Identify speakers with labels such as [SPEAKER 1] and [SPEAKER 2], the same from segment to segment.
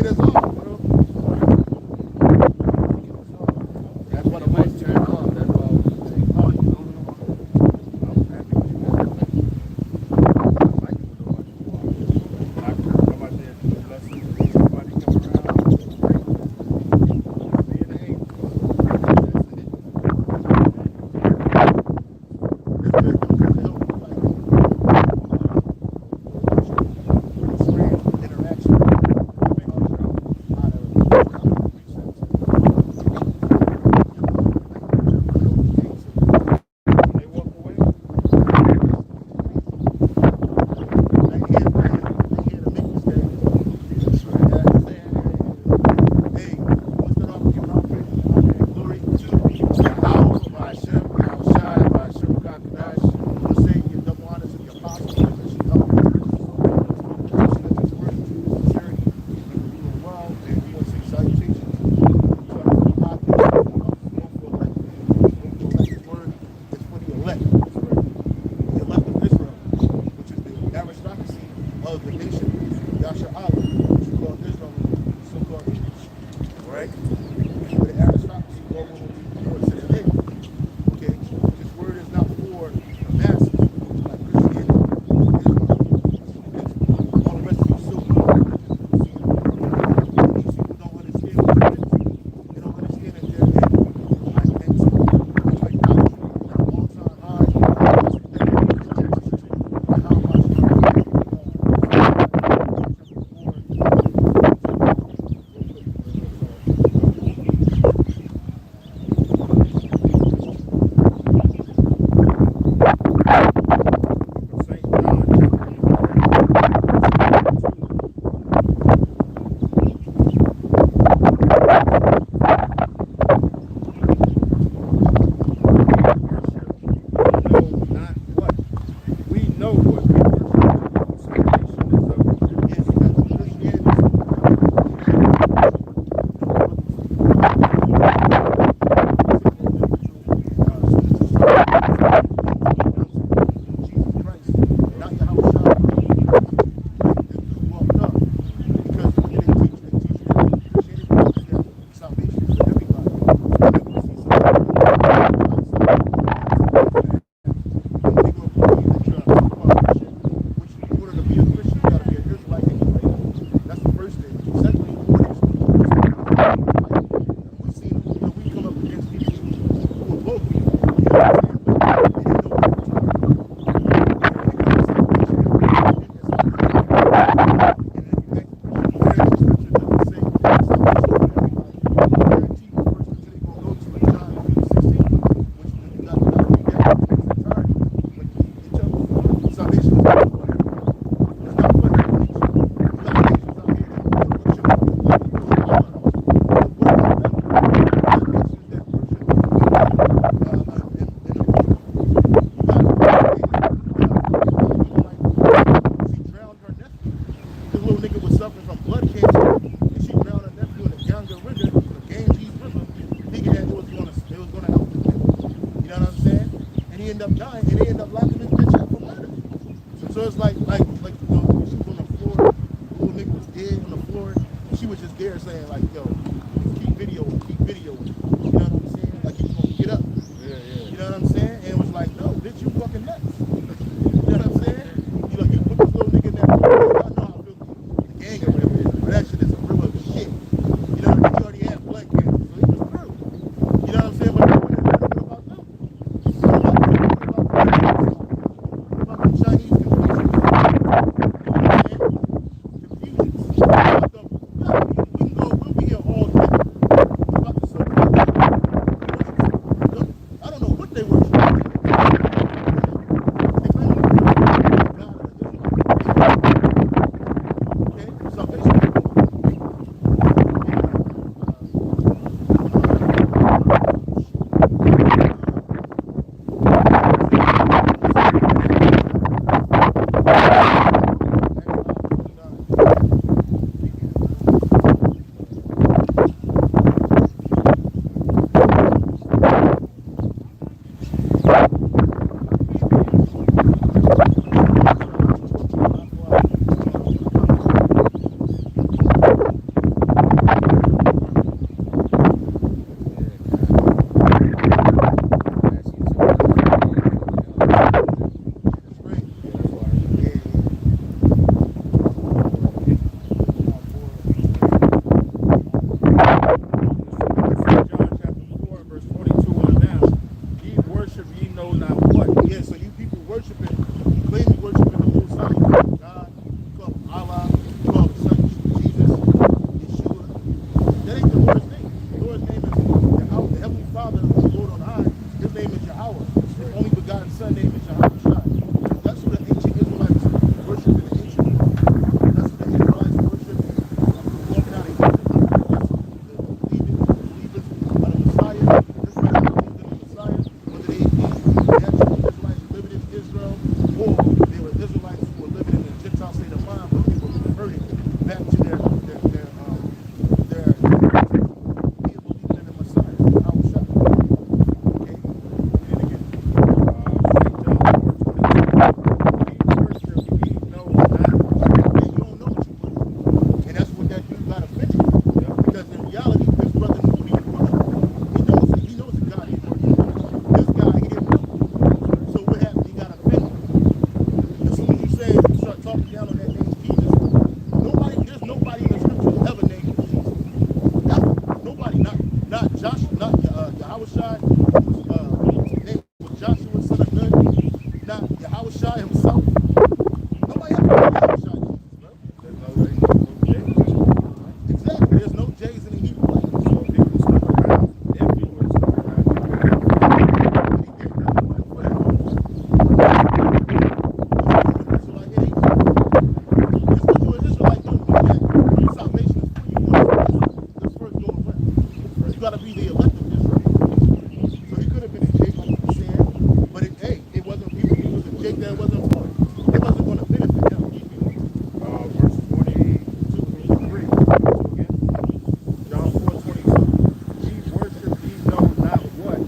[SPEAKER 1] get us off, bro. That's what the mic turned on. That's all. Oh, you know. I'm happy with you. I like it with the I come out there and do lessons. Somebody come around. Be an angel. Of the nation, Yasha'Allah, which is called Islam, so-called English, right? Where the aristocracy go when we go to the nigga. Okay? This word is not for the masses, like Christianity, Islam. All the rest of you still these people don't understand what it is. They don't understand that they're in idolatry, like all-time high. End up dying, and they end up locking this bitch up for murder. So it's like you know, she was on the floor, the little nigga was dead on the floor, and she was just there saying like, yo, keep videoing. You know what I'm saying? Like he's gonna get up. Yeah. You know what I'm saying? And it was like, no, bitch, you fucking nuts. You know what I'm saying? You know, you put this little nigga in that floor, I know how filthy the gang or whatever it is, but that shit is some real shit. You know what I mean? You already had blood cancer, so he was through. You know what I'm saying? But his name was Joshua, son of Nun, not Yahushua himself. Nobody ever called Yahushua Jesus, bro. Exactly. There's no J's in the Hebrew language.
[SPEAKER 2] So if he would have stuck around,
[SPEAKER 1] you gotta be the elect of Israel. So he could have been a Jake on Sam, but it wasn't. He was a Jake that wasn't for it. It wasn't going to benefit him.
[SPEAKER 2] verse 23. John 4:22. Ye worship ye know not what.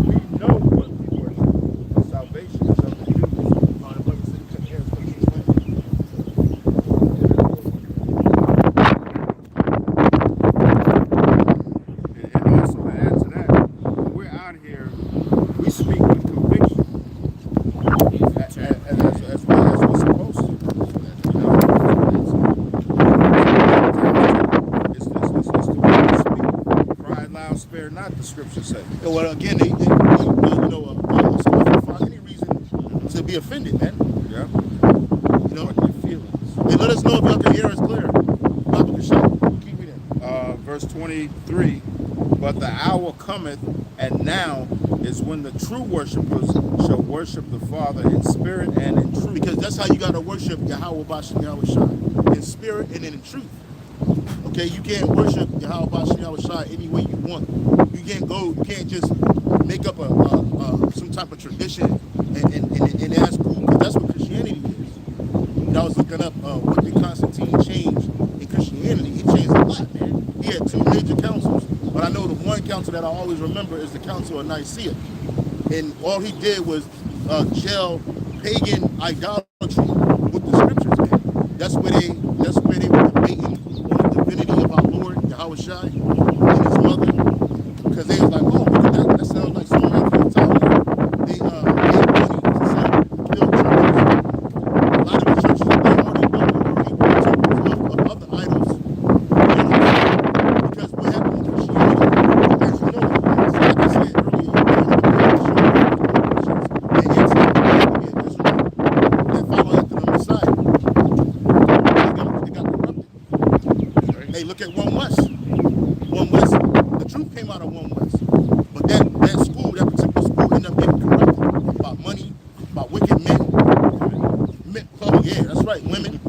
[SPEAKER 2] We know what we worship. The salvation is of the Jews.
[SPEAKER 1] The brother said he couldn't hear us because he was playing.
[SPEAKER 2] And also to add to that, when we're out here, we speak with conviction. As well as we're supposed to. You know, it's the way we speak. Cry loud, spare not, the scripture says.
[SPEAKER 1] Yeah, well, again, they so find any reason to be offended, man.
[SPEAKER 2] Yeah.
[SPEAKER 1] You know,
[SPEAKER 2] What your feelings.
[SPEAKER 1] Hey, let us know if y'all can hear us clear. Bible can show. Keep reading.
[SPEAKER 2] Verse 23, but the hour cometh, and now is when the true worshipers shall worship the Father in spirit and in truth.
[SPEAKER 1] Because that's how you got to worship Yahweh Bashem Yahweh Shai, in spirit and in truth. Okay, you can't worship Yahweh Bashem Yahweh Shai any way you want. You can't just make up some type of tradition and that's cool, because that's what Christianity is. And I was looking up what did Constantine change in Christianity. He changed a lot, man. He had two major councils, but I know the one council that I always remember is the Council of Nicaea. And all he did was gel pagan idolatry with the scriptures, man. That's where they were debating on the divinity of our Lord Yahweh Shai and his mother, because they was like, oh, that sounds like someone like the Italian. They made money to sell, build churches. A lot of the churches that they already built temples of other idols. You know, because what happened in Christianity, as you know, like I said earlier, that follow after the Messiah. They got corrupted. Hey, look at One West. One West, the truth came out of One West. But that school, that particular school ended up getting corrupted by money, by wicked men. Oh, yeah, that's right, women.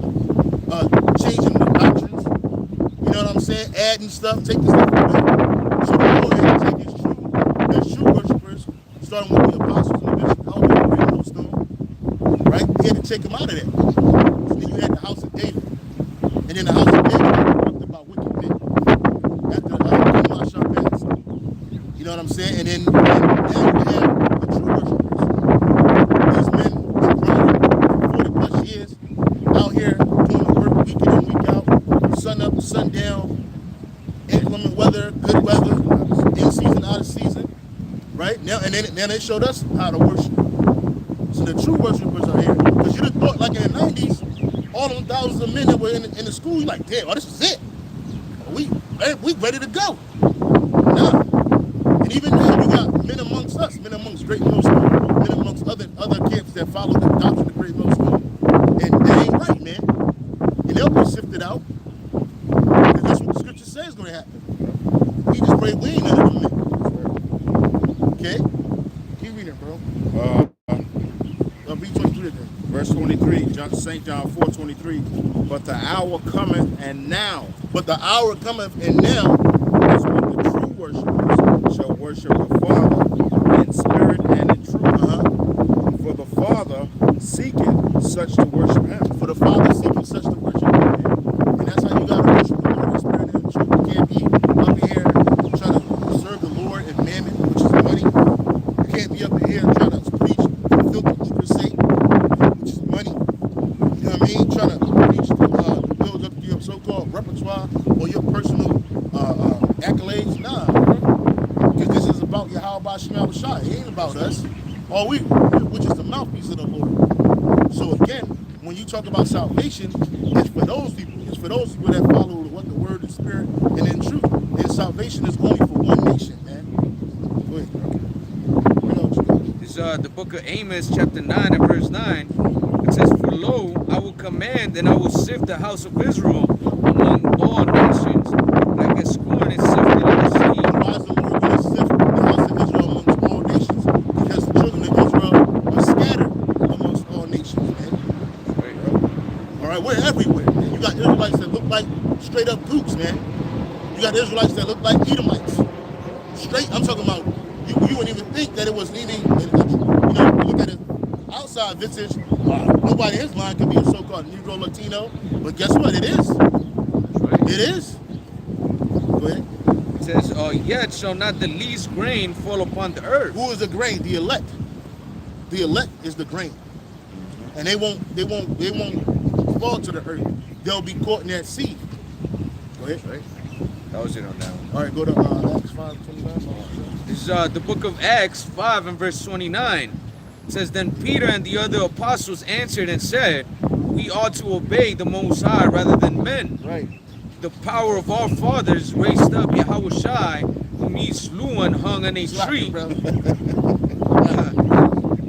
[SPEAKER 1] Changing the doctrines. You know what I'm saying? Adding stuff, taking stuff away. So the Lord had to take his true worshipers, starting with the apostles and the bishops, out there in Greenville Stone, right? He had to take them out of that. So then you had the house of David. And then the house of David got corrupted by wicked men. After Gmshawaii. You know what I'm saying? And then now you have the true worshipers. These men been running for 40 plus years out here doing the work week in and week out, sun up, sun down, inclement weather, good weather, in season, out of season, right? Now they showed us how to worship. So the true worshipers are here. Because you'd have thought, like in the 90s, all them thousands of men that were in the school, you're like, damn, this is it. We ready to go. Nah. And even now, you got men amongst us, men amongst Great Millstone, men amongst other camps that follow the doctrine of Great Millstone. And that ain't right, man. And they'll be sifted out. Because that's what the scripture says is going to happen. We just pray we ain't none of them men. Okay? Keep reading, bro. Read 23 again.
[SPEAKER 2] Verse 23, St. John 4:23. But the hour cometh, and now.
[SPEAKER 1] But the hour cometh, and now
[SPEAKER 2] is when the true worshipers shall worship the Father in spirit and in truth. For the Father seeketh such to worship him.
[SPEAKER 1] For the Father seeketh such to worship him. And that's how you got to worship the Lord in spirit and in truth. You can't be up here trying to serve the Lord in mammon, which is money. You can't be up here trying to preach filthy crusade, which is money. You know what I mean? Trying to preach to build up your so-called repertoire or your personal accolades. Nah, bro. Because this is about Yahweh Bashem Yahweh Shai. It ain't about us. Which is the mouthpiece of the Lord. So again, when you talk about salvation, it's for those people. It's for those people that follow what the word, the spirit, and in truth. And salvation is only for one nation, man. Go ahead.
[SPEAKER 3] the book of Amos, chapter 9 and verse 9. It says, "For lo, I will command and I will sift the house of Israel among all nations, like as corn is sifted in the sea."
[SPEAKER 1] Why is the Lord going to sift the house of Israel amongst all nations? Because the children of Israel are scattered amongst all nations, man. All right, we're everywhere, man. You got Israelites that look like straight up Greeks, man. You got Israelites that look like Edomites. Straight, I'm talking about, you wouldn't even think that it was even, you look at it outside visage, nobody in his line could be a so-called Negro Latino, but guess what? It is. It is. Go ahead.
[SPEAKER 3] It says, "Yet shall not the least grain fall upon the earth."
[SPEAKER 1] Who is the grain? The elect. The elect is the grain. And they won't fall to the earth. They'll be caught in that seed. Go ahead.
[SPEAKER 3] Right. That was it on that one.
[SPEAKER 1] All right, go to Acts 5:29.
[SPEAKER 3] This is the book of Acts 5 and verse 29. It says, "Then Peter and the other apostles answered and said, We ought to obey the Most High rather than men.
[SPEAKER 1] Right.
[SPEAKER 3] The power of our fathers raised up Yahushai, whom ye slew and hung on a tree.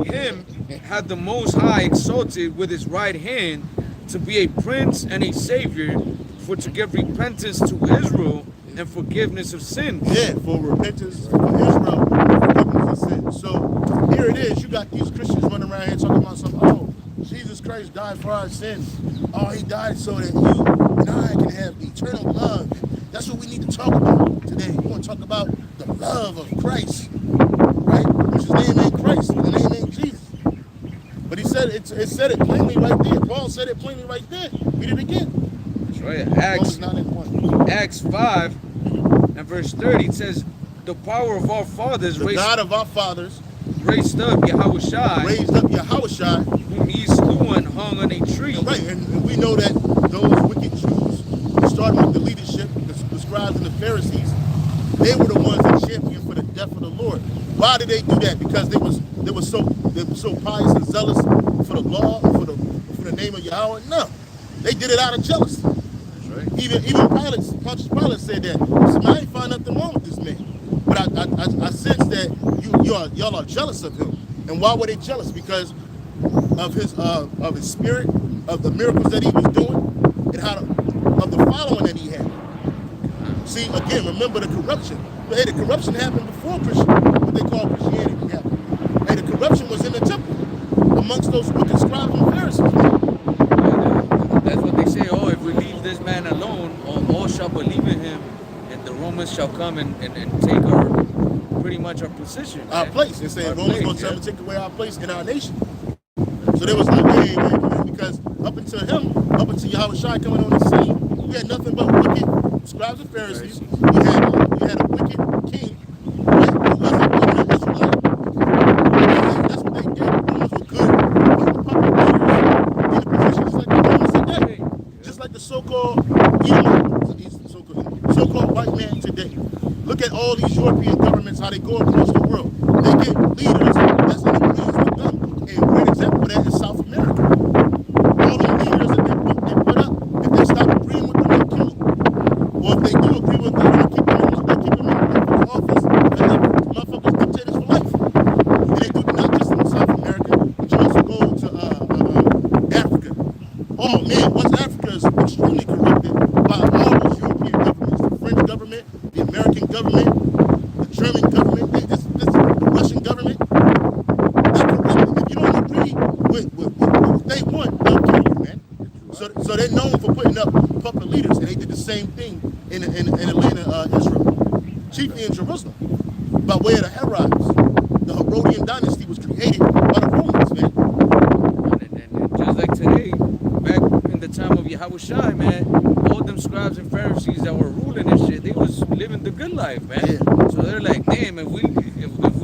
[SPEAKER 3] Him had the Most High exalted with his right hand to be a prince and a savior, for to give repentance to Israel and forgiveness of sins."
[SPEAKER 1] Yeah, for repentance for Israel, forgiveness of sins. So here it is. You got these Christians running around here talking about something. Oh, Jesus Christ died for our sins. Oh, he died so that you and I can have eternal love. That's what we need to talk about today. We want to talk about the love of Christ, right? Which his name ain't Christ, the name ain't Jesus. But he said it said it plainly right there. Paul said it plainly right there. Read it again.
[SPEAKER 3] That's right.
[SPEAKER 1] Romans 9:1.
[SPEAKER 3] Acts 5 and verse 30, it says, "The power of our fathers
[SPEAKER 1] The God of our fathers
[SPEAKER 3] raised up Yahushai,
[SPEAKER 1] raised up Yahushai,
[SPEAKER 3] whom ye slew and hung on a tree."
[SPEAKER 1] right, and we know that those wicked Jews, starting with the leadership, the scribes and the Pharisees, they were the ones that championed for the death of the Lord. Why did they do that? Because they were so pious and zealous for the law, for the name of Yahweh? No, they did it out of jealousy.
[SPEAKER 3] That's right.
[SPEAKER 1] Even Pontius Pilate said that. He said, "I ain't find nothing wrong with this man, but I sense that y'all are jealous of him." And why were they jealous? Because of his spirit, of the miracles that he was doing, and of the following that he had. See, again, remember the corruption. But hey, the corruption happened before what they call Christianity happened. Hey, the corruption was in the temple amongst those wicked scribes and Pharisees.
[SPEAKER 3] That's what they say. Oh, if we leave this man alone, all shall believe in him, and the Romans shall come and take pretty much our position.
[SPEAKER 1] Our
[SPEAKER 3] man.
[SPEAKER 1] place. They say
[SPEAKER 3] Our
[SPEAKER 1] Romans
[SPEAKER 3] place,
[SPEAKER 1] going to
[SPEAKER 3] yeah.
[SPEAKER 1] take away our place in our nation. So there was no way, because up until Yahushua coming on the scene, we had nothing but wicked scribes and Pharisees. We had a wicked king, right, who wasn't an Israelite. That's what they did. The Romans were good, putting the puppet leaders in the positions like the Romans today. Just like the so-called so-called white man today. Look at all these European governments, how they go across the world. They get leaders that's in agreement with them. And a great example of that is South America. All the leaders that they put up, if they stop agreeing with them, they'll kill them. Or if they do agree with them, they'll keep them in office, and they motherfuckers dictators for life. And they do not just in South America, but you also go to Africa. Oh man, West Africa is extremely corrupted by all those European governments. The French government, the American government, the German government, the Russian government. They're corrupted. If you don't agree with what they want, they'll kill you, man. So they're known for putting up puppet leaders, and they did the same thing in Atlanta, Israel, chiefly in Jerusalem, by way of the Herods. The Herodian dynasty was created by the Romans, man.
[SPEAKER 3] And just like today, back in the time of Yahushua, man, all them scribes and Pharisees that were ruling and shit, they was living the good life, man.
[SPEAKER 1] Yeah.
[SPEAKER 3] So they're like, damn, if we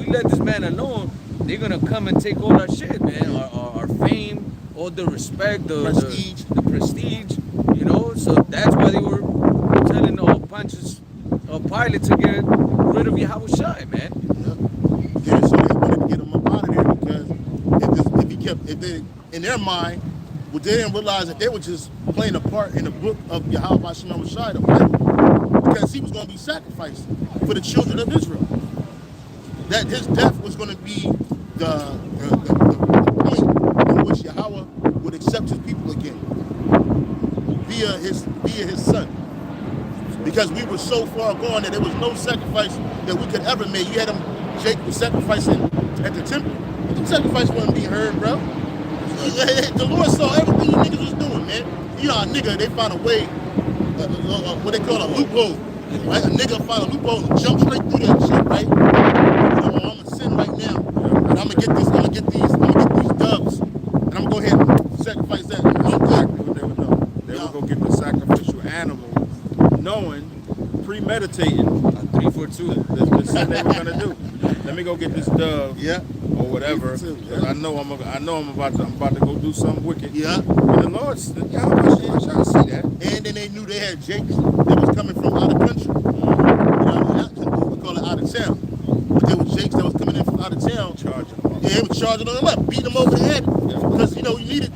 [SPEAKER 3] let this man alone, they're gonna come and take all our shit, man. Our fame, all the respect, the prestige, you know. So that's why they were telling Pontius Pilate to get rid of Yahushua, man.
[SPEAKER 1] Yeah, so they wanted to get him up out of there because if they, in their mind, well, they didn't realize that they were just playing a part in the book of Yahweh Shem Shai, the Bible, because he was going to be sacrificed for the children of Israel. That his death was going to be the point in which Yahweh would accept his people again via his son. Because we were so far gone that there was no sacrifice that we could ever make. You had them, Jake was sacrificing at the temple. But the sacrifice wasn't being heard, bro. The Lord saw everything you niggas was doing, man. You know, a nigga, they found a way, what they call a loophole. Right? A nigga found a loophole and jump straight through that shit, right? You know, I'm gonna sin right now. And I'm gonna get these doves. And I'm gonna go ahead and sacrifice that.
[SPEAKER 2] Exactly what they would know. They would go get the sacrificial animal, knowing, premeditating
[SPEAKER 3] 3 for 2.
[SPEAKER 2] the sin they were gonna do. Let me go get this dove,
[SPEAKER 1] Yeah.
[SPEAKER 2] or whatever. Because I know I'm about to go do something wicked.
[SPEAKER 1] Yeah.
[SPEAKER 2] And the Lord said, y'all see that.
[SPEAKER 1] And then they knew they had jakes that was coming from out of country. We call it out of town. But there was jakes that was coming in from out of town.
[SPEAKER 2] Charging them.
[SPEAKER 1] Yeah, they were charging them up, beating them over the head. Because you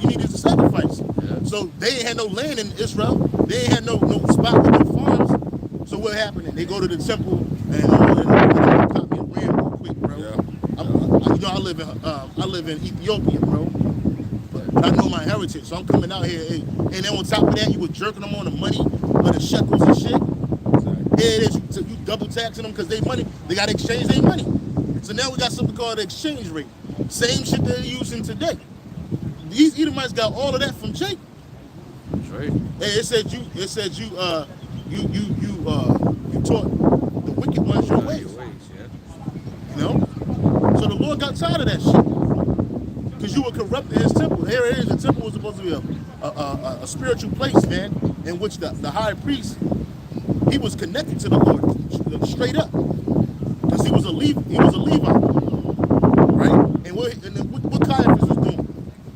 [SPEAKER 1] needed a sacrifice.
[SPEAKER 3] Yeah.
[SPEAKER 1] So they ain't had no land in Israel. They ain't had no spot with no farms. So what happened? They go to the temple and copy and ran real quick, bro.
[SPEAKER 2] Yeah.
[SPEAKER 1] I live in Ethiopia, bro. But I know my heritage, so I'm coming out here. And then on top of that, you were jerking them on the money or the shekels and shit. Here it is, you double taxing them because they money. They got to exchange their money. So now we got something called the exchange rate. Same shit they're using today. These Edomites got all of that from Jake.
[SPEAKER 3] That's right.
[SPEAKER 1] Hey, it said you taught the wicked ones your ways.
[SPEAKER 3] Yeah.
[SPEAKER 1] You know? So the Lord got tired of that shit. Because you were corrupting his temple. Here it is, the temple was supposed to be a spiritual place, man, in which the high priest, he was connected to the Lord straight up. Because he was a Levite. Right? And what Caiaphas was doing?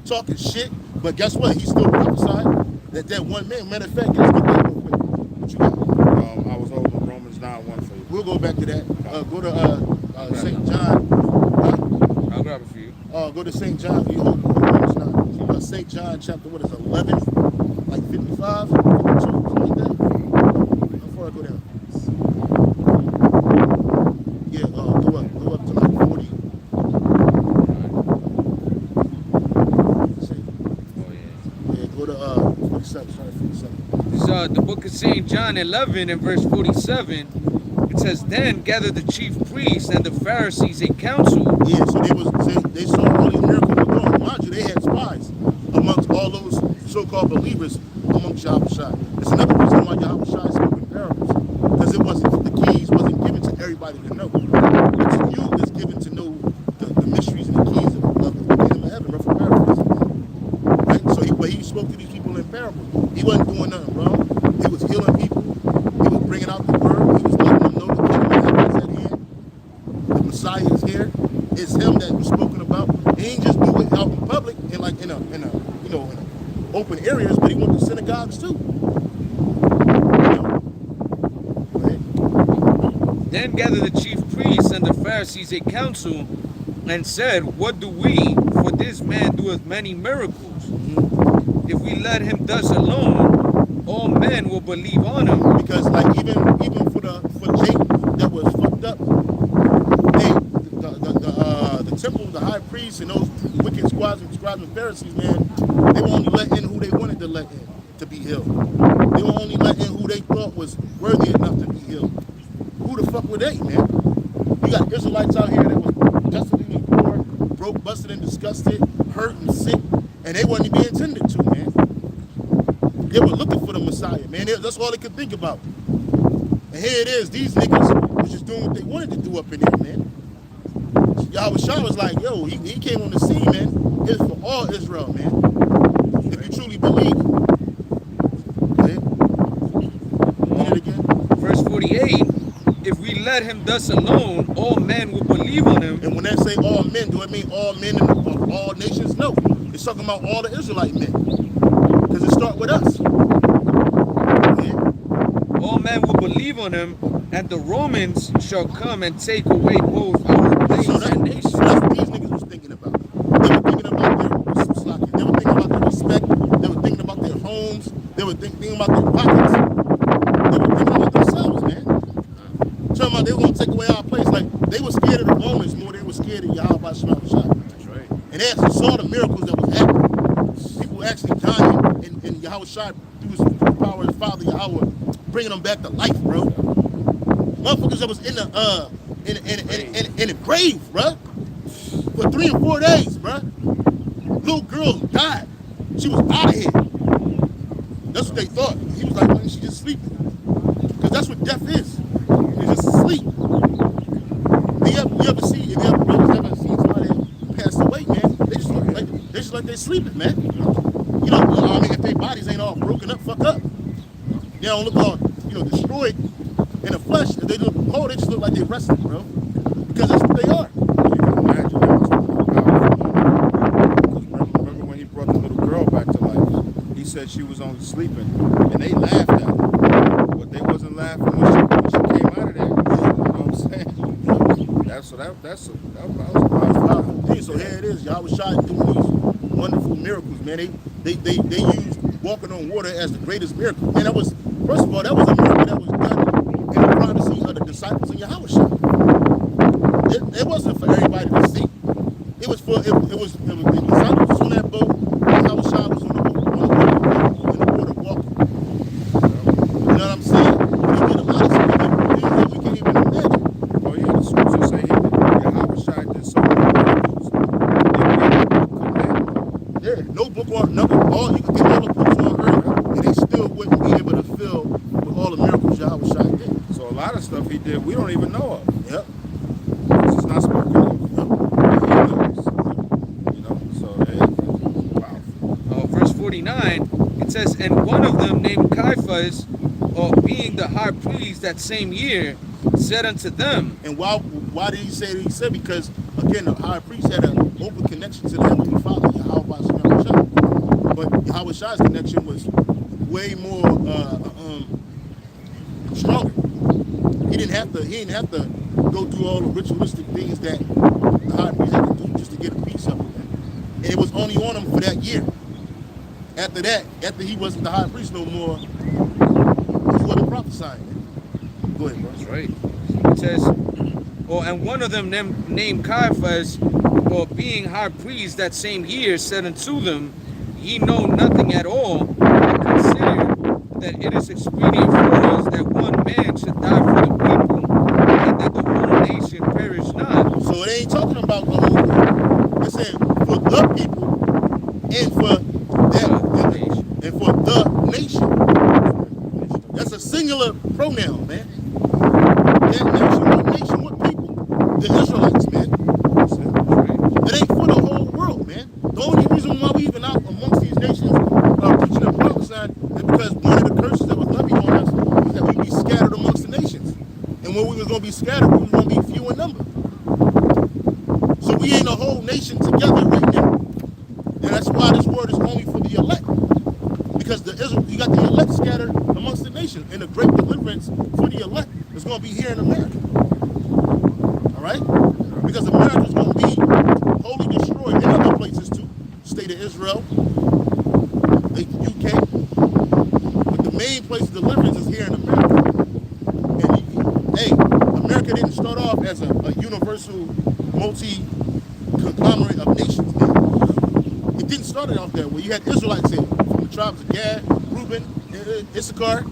[SPEAKER 1] Talking shit, but guess what? He still prophesied that one man, matter of fact, let's get that real quick. What you got?
[SPEAKER 2] I was holding Romans 9:1 for you.
[SPEAKER 1] We'll go back to that. Go to St. John.
[SPEAKER 3] I'll grab it for you.
[SPEAKER 1] Go to St. John. You hold Romans 9. St. John chapter, 11? Like 55? 52? Something like that? How far I go down? Yeah, go up to like 40. Yeah, go to 47. Sorry, 47.
[SPEAKER 3] This is the book of St. John 11 and verse 47. It says, then gathered the chief priests and the Pharisees a council.
[SPEAKER 1] Yeah, so they saw all these miracles were going. Mind you, they had spies amongst all those so-called believers amongst Gmshawaii. It's another reason why Gmshawaii spoke in parables. Because the keys wasn't given to everybody to know. But to you, it's given to know the mysteries and the keys of the kingdom of heaven, for paraphrasing. Right? So he spoke to these people in parables. He wasn't doing nothing wrong. He was healing people. He was bringing out the word. He was letting them know the kingdom of heaven is at hand. The Messiah is here. It's him that was spoken about. He ain't just do it out in public in open areas, but he went to synagogues too.
[SPEAKER 3] Then gathered the chief priests and the Pharisees a council and said, what do we? For this man doeth many miracles. If we let him thus alone, all men will believe on him.
[SPEAKER 1] Because like even for Jake that was fucked up, the temple, the high priest, and those wicked scribes and Pharisees, man, they were only let in who they wanted to let in to be healed. They were only let in who they thought was worthy enough to be healed. Who the fuck were they, man? You got Israelites out here that was destitute and poor, broke, busted, and disgusted, hurt and sick, and they wasn't being tended to, man. They were looking for the Messiah, man. That's all they could think about. And here it is, these niggas was just doing what they wanted to do up in there, man. Yahweh was like, yo, he came on the scene, man. It's for all Israel, man. If you truly believe. Okay. Read it again.
[SPEAKER 3] Verse 48, if we let him thus alone, all men will believe on him.
[SPEAKER 1] And when they say all men, do it mean all men of all nations? No. It's talking about all the Israelite men. Because it starts with us. Yeah.
[SPEAKER 3] All men will believe on him, and the Romans shall come and take away both our place and nation.
[SPEAKER 1] So that's what these niggas was thinking about. They were thinking about their respect. They were thinking about their homes. They were thinking about their pockets. They were thinking about themselves, man. Talking about they were going to take away our place. Like, they were scared of the Romans more than they were scared of Yahweh Shemashah. saw the miracles that was happening. People actually dying, and Yahweh Shai, through the power of his Father Yahweh, bringing them back to life, bro. Motherfuckers that was in the grave, bro, for 3 or 4 days, bro. Little girl died. She was out of here. That's what they thought. He was like, well, she just sleeping. Because that's what death is. It's just sleep. You ever see, if you ever seen somebody that passed away, man, they just look like they sleeping, man. You know, I mean, if their bodies ain't all broken up, fuck up. They don't look all, destroyed in the flesh. If they look cold, they just look like they rested, bro. Because that's what they are.
[SPEAKER 2] You can imagine that was powerful. Remember when he brought the little girl back to life? He said she was only sleeping, and they laughed at her, but they wasn't laughing when she came out of there. You know what I'm saying? That was a powerful
[SPEAKER 1] thing. So here it is. Y'all was Shai doing these wonderful miracles, man. They used walking on water as the greatest miracle. And that was, first of all, that was a miracle that was done in the privacy of the disciples in Yahweh Shai. It wasn't for everybody to see. It was for it was the disciples was on that boat. Yahweh Shai was on the boat, in the water walking. You know what I'm saying? He did a lot of things that we can't even imagine.
[SPEAKER 2] Oh yeah, the scriptures say Yahweh Shai did so many miracles.
[SPEAKER 1] Yeah, no book on nothing. You could get all the books on earth, and they still wouldn't be able to fill with all the miracles Yahweh Shai did.
[SPEAKER 2] So a lot of stuff he did we don't even know of.
[SPEAKER 1] Yep.
[SPEAKER 2] Because it's not spoken of.
[SPEAKER 3] Verse 49, it says, and one of them named Caiaphas, being the high priest that same year, said unto them.
[SPEAKER 1] And why did he say that he said? Because again, the high priest had an open connection to the Heavenly Father, Yahweh Shai. But Yahweh Shai's connection was way more stronger. He didn't have to go through all the ritualistic things that the high priest had to do just to get a piece of it. And it was only on him for that year. After that, after he wasn't the high priest no more, he wasn't prophesying. Go ahead, bro.
[SPEAKER 3] That's right. It says, and one of them named Caiaphas, being high priest that same year, said unto them, ye know nothing at all, but consider that it is expedient for us that one man should die for the people, and that the whole nation perish not.
[SPEAKER 1] So it ain't talking about the whole people. It's saying for the people and for and for the nation. That's a singular pronoun, man. That nation, what people? The Israelites, man. It ain't for the whole world, man. The only reason why we even out amongst these nations preaching and prophesying is because one of the curses that was levied on us was that we'd be scattered amongst the nations. And when we was going to be scattered, we was going to be few in number. So we ain't a whole nation together right now. And that's why this word is only for the elect. Because you got the elect scattered amongst the nations. And the great deliverance for the elect is going to be here in America. All right? Because America is going to be wholly destroyed in other places too. State of Israel, the UK. But the main place of deliverance is here in America. And America didn't start off as a universal multi-conglomerate of nations. It didn't start off that way. You had Israelites here from the tribes of Gad, Reuben, Issachar.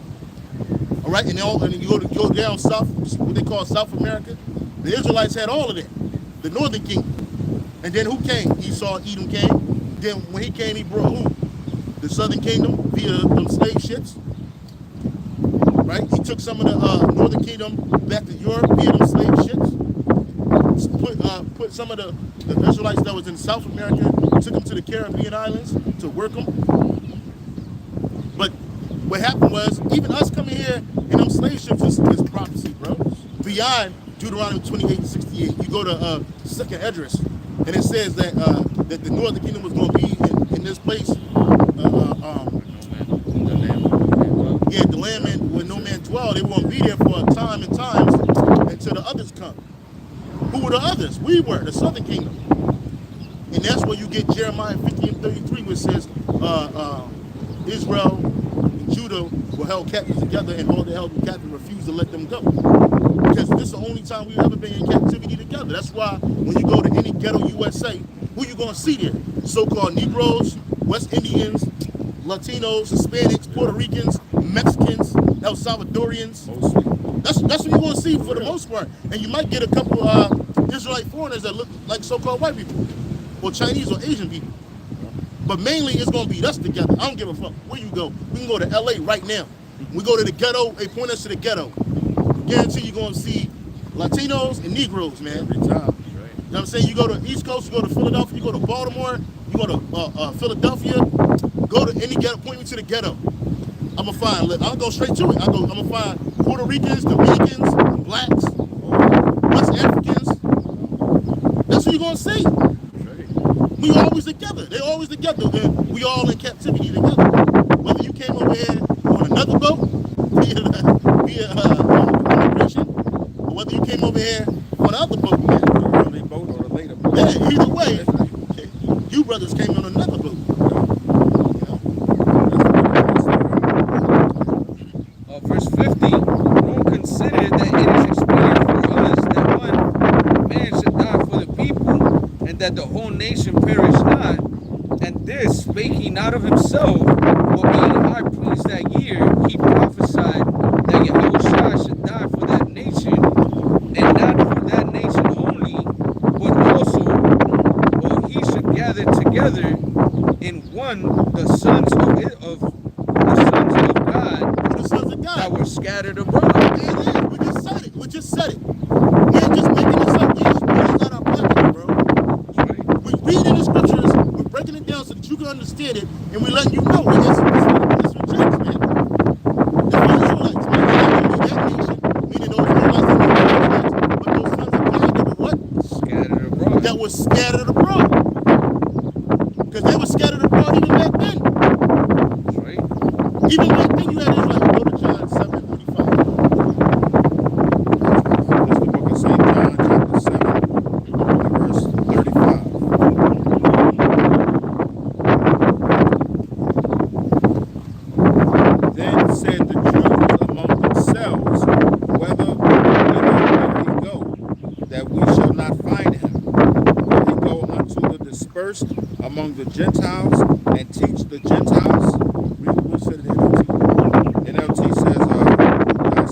[SPEAKER 1] All right, and you go down south, what they call South America. The Israelites had all of that. The northern kingdom. And then who came? Esau, Edom came. Then when he came, he brought who? The southern kingdom via them slave ships. Right? He took some of the northern kingdom back to Europe via them slave ships. Put some of the Israelites that was in South America, took them to the Caribbean islands to work them. But what happened was, even us coming here in them slave ships is prophecy, bro. Beyond Deuteronomy 28:68, you go to Second Esdras, and it says that that the northern kingdom was going to be in this place. The land where no man dwell, they were going to be there for a time and times until the others come. Who were the others? We were, the southern kingdom. And that's where you get Jeremiah 50:33, which says Israel and Judah were held captive together, and all the held captive refused to let them go. Because this is the only time we've ever been in captivity together. That's why when you go to any ghetto USA, who you going to see there? so-called Negroes, West Indians, Latinos, Hispanics, Puerto Ricans, Mexicans, El Salvadorians. That's what you're going to see for the most part. And you might get a couple Israelite foreigners that look like so-called white people, or Chinese or Asian people. But mainly it's going to be us together. I don't give a fuck where you go. We can go to LA right now. We go to the ghetto, they point us to the ghetto. Guarantee you're going to see Latinos and Negroes, man.
[SPEAKER 2] Every time.
[SPEAKER 1] You know what I'm saying? You go to East Coast, you go to Philadelphia, you go to Baltimore, you go to Philadelphia, go to any ghetto, point me to the ghetto. I'm going to find, I'll go straight to it. I'm going to find Puerto Ricans, Dominicans, blacks, West Africans. That's what you're going to see. We always together. They're always together. We all in captivity together. Whether you came over here on another boat, via immigration, or whether you came over here on the other boat, man.
[SPEAKER 2] The early boat or the later boat.
[SPEAKER 1] Yeah, either way, you brothers came on another boat.
[SPEAKER 3] Verse 50, don't consider that it is expedient for us that one man should die for the people, and that the whole nation perish not. And this spake he not of himself, but being high priest that year, he prophesied that Yahushua should die for that nation, and not for that nation only, but also, or he should gather together in one the sons of God,
[SPEAKER 1] The sons of God
[SPEAKER 3] that were scattered abroad.
[SPEAKER 1] Yeah, we just said it. We just said it. We ain't just making this up. We just got our pocket, bro. We read in the scriptures, we're breaking it down so that you can understand it, and we're letting you know it's what James, man. It's what Israelites, man. Not only that nation, meaning those Israelites that were Israelites, but those sons of God that were what?
[SPEAKER 3] Scattered abroad.
[SPEAKER 1] That were scattered abroad. Because they were scattered abroad even back then.
[SPEAKER 3] Right.
[SPEAKER 1] Even back then you had Israelites. Go to John 7:35.
[SPEAKER 2] That's the book of St. John, chapter 7, verse 35. Then said the Jews among themselves, whether he go, that we shall not find him. Will he go unto the dispersed among the Gentiles and teach the Gentiles? We'll sit in NLT. NLT says,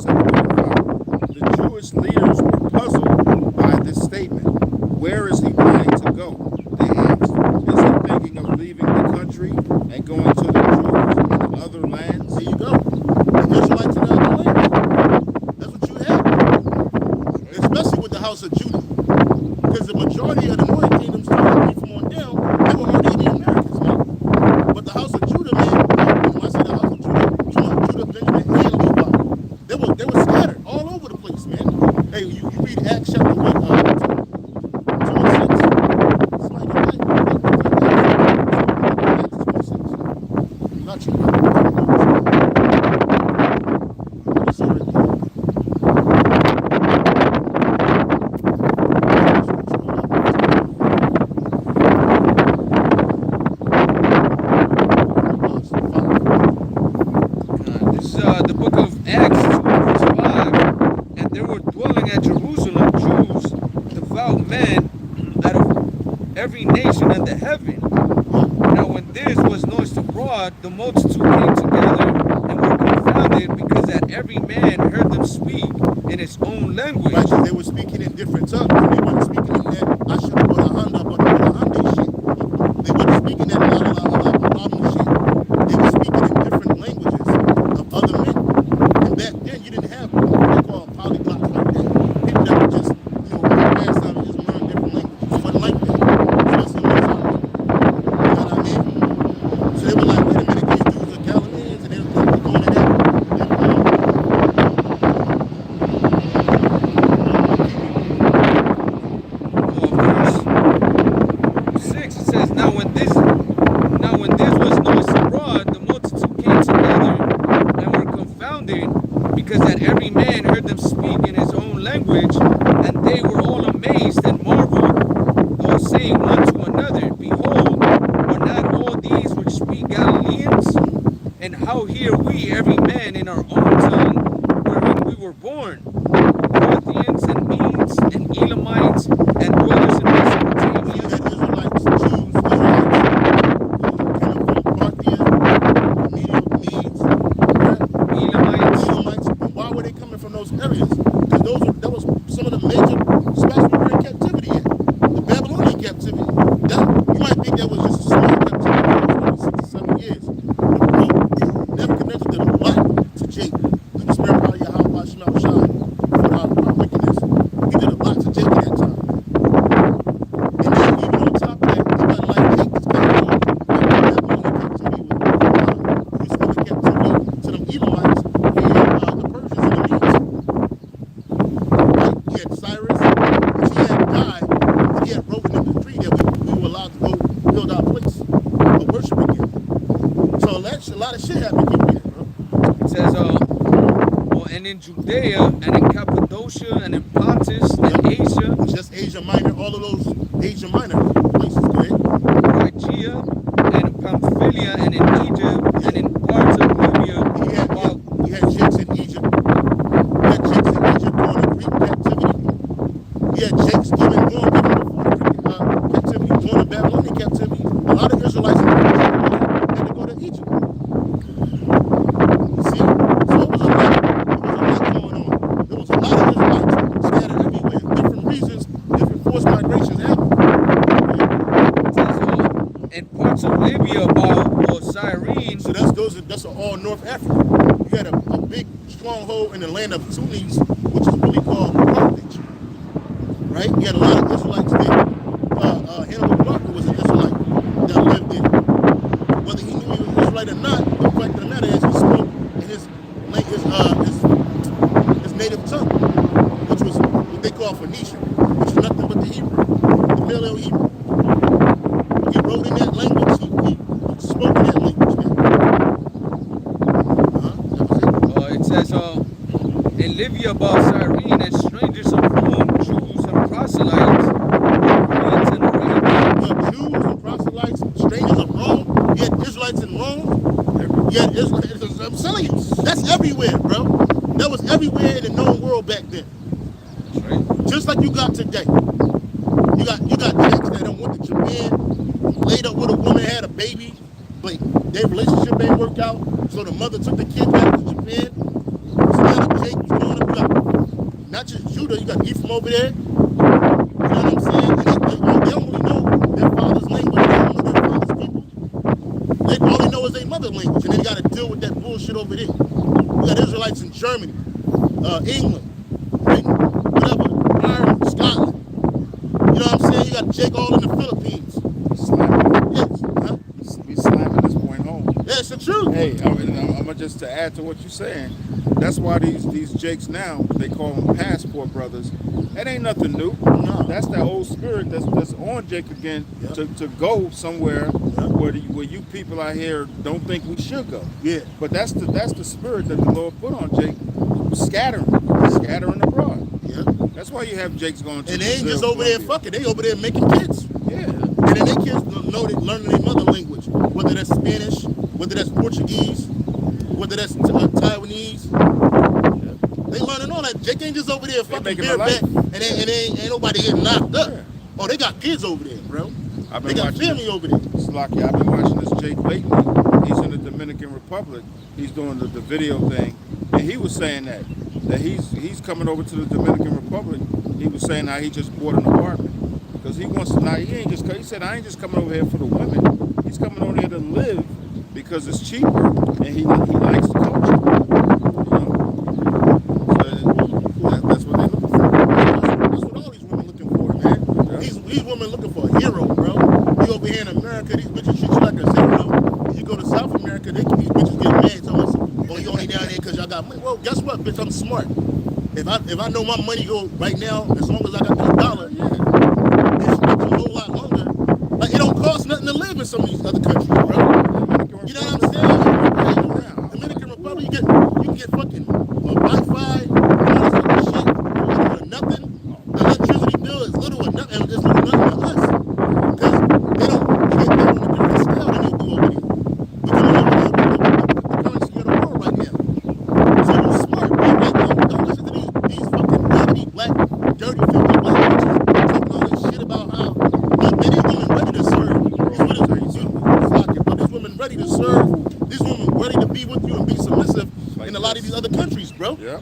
[SPEAKER 2] 7:35. The Jewish leaders were puzzled by this statement. Where is he planning to go? They asked. Is he thinking of leaving the country and going to the Jews in other lands?
[SPEAKER 1] There you go. The Israelites in the other lands. That's what you have. Especially with the house of Judah. Because the majority of the northern kingdoms started from on down, they were already in the Americas, man. But the house of Judah, man, when I say the house of Judah, Judah, Benjamin, and Levi, they were scattered all over the place, man. Hey, you read Acts chapter 1, 2 and 6. Somebody get that. Acts 26. Not you, brother. It's already
[SPEAKER 3] This is the book of Acts, verse 5. And there were dwelling at Jerusalem Jews, devout men out of every nation under heaven. Now when this was noised abroad, the multitude came together and were confounded, because that every man heard them speak in his own language.
[SPEAKER 1] Right, 'cause they were speaking in different tongues. They weren't speaking in that I should have put a Honda, but put a Honda shit. They weren't speaking that shit. They were speaking in different languages of other men. And back then, you didn't have what they call polyglots like that. People that would just, pass out and just learn different languages. It wasn't like that. Especially in the time. You know what I mean? So they were like, wait a minute, these dudes are Galileans, and they were going to that.
[SPEAKER 3] Verse 6, it says, Now when this was noised abroad, the multitude came together and were confounded, because that every man heard them speak in his own language, and they were all amazed and marveled, all saying one to another, Behold, are not all these which speak Galileans? And how hear we every man in our own tongue wherein we were born? Parthians and Medes and Elamites and dwellers in
[SPEAKER 1] You
[SPEAKER 3] Mesopotamia.
[SPEAKER 1] had Israelites, Jews, Israelites, Because that was some of the major spots we were in captivity in. The Babylonian captivity. You might think that was just a small captivity. It was 67 years. But Nebuchadnezzar did a lot to Jacob. We can spare probably how about Shemel Shai for our wickedness. He did a lot to Jacob at that time. And then even on top of that, it wasn't like Jacob's captivity. Babylonian captivity was in captivity to them Edomites via the Persians and the Medes. Right? He had Cyrus, which he had died, and he had broken in the tree that we were allowed to go build our place of worship again. So a lot of shit happened here, bro.
[SPEAKER 3] It says, well, and in Judea, and in Cappadocia, and in Pontus, and Asia,
[SPEAKER 1] Just Asia Minor, all of those Asia Minor places, right?
[SPEAKER 3] Phrygia, and Pamphylia, and in Egypt, and in parts of Libya,
[SPEAKER 1] He had Jakes in Egypt. He had Jakes in Egypt during the Greek captivity. He had Jakes even before the captivity, during the Babylonian captivity. A lot of Israelites had to go to Egypt. See? So it was a lot going on. There was a lot of Israelites scattered everywhere. Different reasons, different forced migrations happened.
[SPEAKER 3] it says, in parts of Libya, about Cyrene,
[SPEAKER 1] So that's all North Africa. You had a big stronghold in the land of Tunis, which is really called Carthage. Right? You had a lot of Israelites there. Hannibal Barca was an Israelite that lived there. Whether he knew he was an Israelite or not, the fact of the matter is he spoke in his native tongue, which was what they call Phoenician, which is nothing but the Hebrew, the Paleo Hebrew. He wrote in that language. He spoke in that language, man. That was it.
[SPEAKER 3] it says, in Libya, about Cyrene, and strangers of Rome, Jews and proselytes, Greeks and Arabians.
[SPEAKER 1] Jews and proselytes, strangers of Rome. You had Israelites in Rome. You had Israelites. I'm telling you, that's everywhere, bro. That was everywhere in the known world back then.
[SPEAKER 3] That's right.
[SPEAKER 1] Just like you got today. You got Jakes that done went to Japan, laid up with a woman, had a baby, but their relationship ain't worked out. So the mother took the kid back to Japan. So now the Jake was growing up. You got not just Judah, you got Ephraim over there. You know what I'm saying? And they don't really know their father's language. They don't know their father's people. All they know is their mother language, and they got to deal with that bullshit over there. You got Israelites in Germany, England, Britain, whatever, Ireland, Scotland. You know what I'm saying? You got Jake all in the Philippines.
[SPEAKER 2] Slamming.
[SPEAKER 1] Yes, huh?
[SPEAKER 2] We slamming this point home.
[SPEAKER 1] Yeah, it's the truth.
[SPEAKER 2] Hey, I'm gonna just to add to what you're saying. That's why these Jakes now, they call them passport brothers. That ain't nothing new.
[SPEAKER 1] No.
[SPEAKER 2] That's that old spirit that's on Jake again.
[SPEAKER 1] Yep.
[SPEAKER 2] to go somewhere where you people out here don't think we should go.
[SPEAKER 1] Yeah.
[SPEAKER 2] But that's the spirit that the Lord put on Jake, scattering abroad.
[SPEAKER 1] Yeah.
[SPEAKER 2] That's why you have Jakes going to
[SPEAKER 1] And they ain't
[SPEAKER 2] Brazil,
[SPEAKER 1] just over there
[SPEAKER 2] Colombia.
[SPEAKER 1] fucking. They over there making kids.
[SPEAKER 2] Yeah.
[SPEAKER 1] And then they kids know they learning their mother language, whether that's Spanish, whether that's Portuguese, whether that's Taiwanese. They learning all that. Jake ain't just over there fucking
[SPEAKER 2] making a
[SPEAKER 1] bareback,
[SPEAKER 2] life.
[SPEAKER 1] and ain't nobody getting knocked up.
[SPEAKER 2] Yeah.
[SPEAKER 1] Oh, they got kids over there, bro.
[SPEAKER 2] I've
[SPEAKER 1] They
[SPEAKER 2] been
[SPEAKER 1] got
[SPEAKER 2] watching
[SPEAKER 1] family over there.
[SPEAKER 2] Slocky, I've been watching this Jake lately. He's in the Dominican Republic. He's doing the video thing, and he was saying that he's coming over to the Dominican Republic. He was saying how he just bought an apartment because he wants to. Now he said I ain't just coming over here for the women. He's coming over here to live because it's cheaper and he likes the culture. That's what they're looking for.
[SPEAKER 1] That's what all these women looking for, man.
[SPEAKER 2] Yeah.
[SPEAKER 1] These women looking for a hero, bro. You over here in America, these bitches treat you like a zero. You go to South America, these bitches get mad. Tell us, oh, you only down there because y'all got money. Well, guess what, bitch? I'm smart. If I know my money go right now, as long as I got that dollar, it's a whole lot longer. Like it don't cost nothing to live in some of these other countries, bro. You know what I'm saying? Dominican Republic, you can get fucking Wi-Fi, all this other shit, for little or nothing. The electricity bill is little or nothing, and it's little nothing to us. Because they get paid on a different scale than they do over there. We coming over there with the currency of the world right now. So you're smart, bro. Like, don't listen to these fucking dirty black, dirty filthy black bitches talking all this shit about how these women ready to serve. These women ready to serve. These women ready to be with you and be submissive in a lot of these other countries, bro.
[SPEAKER 2] Yeah.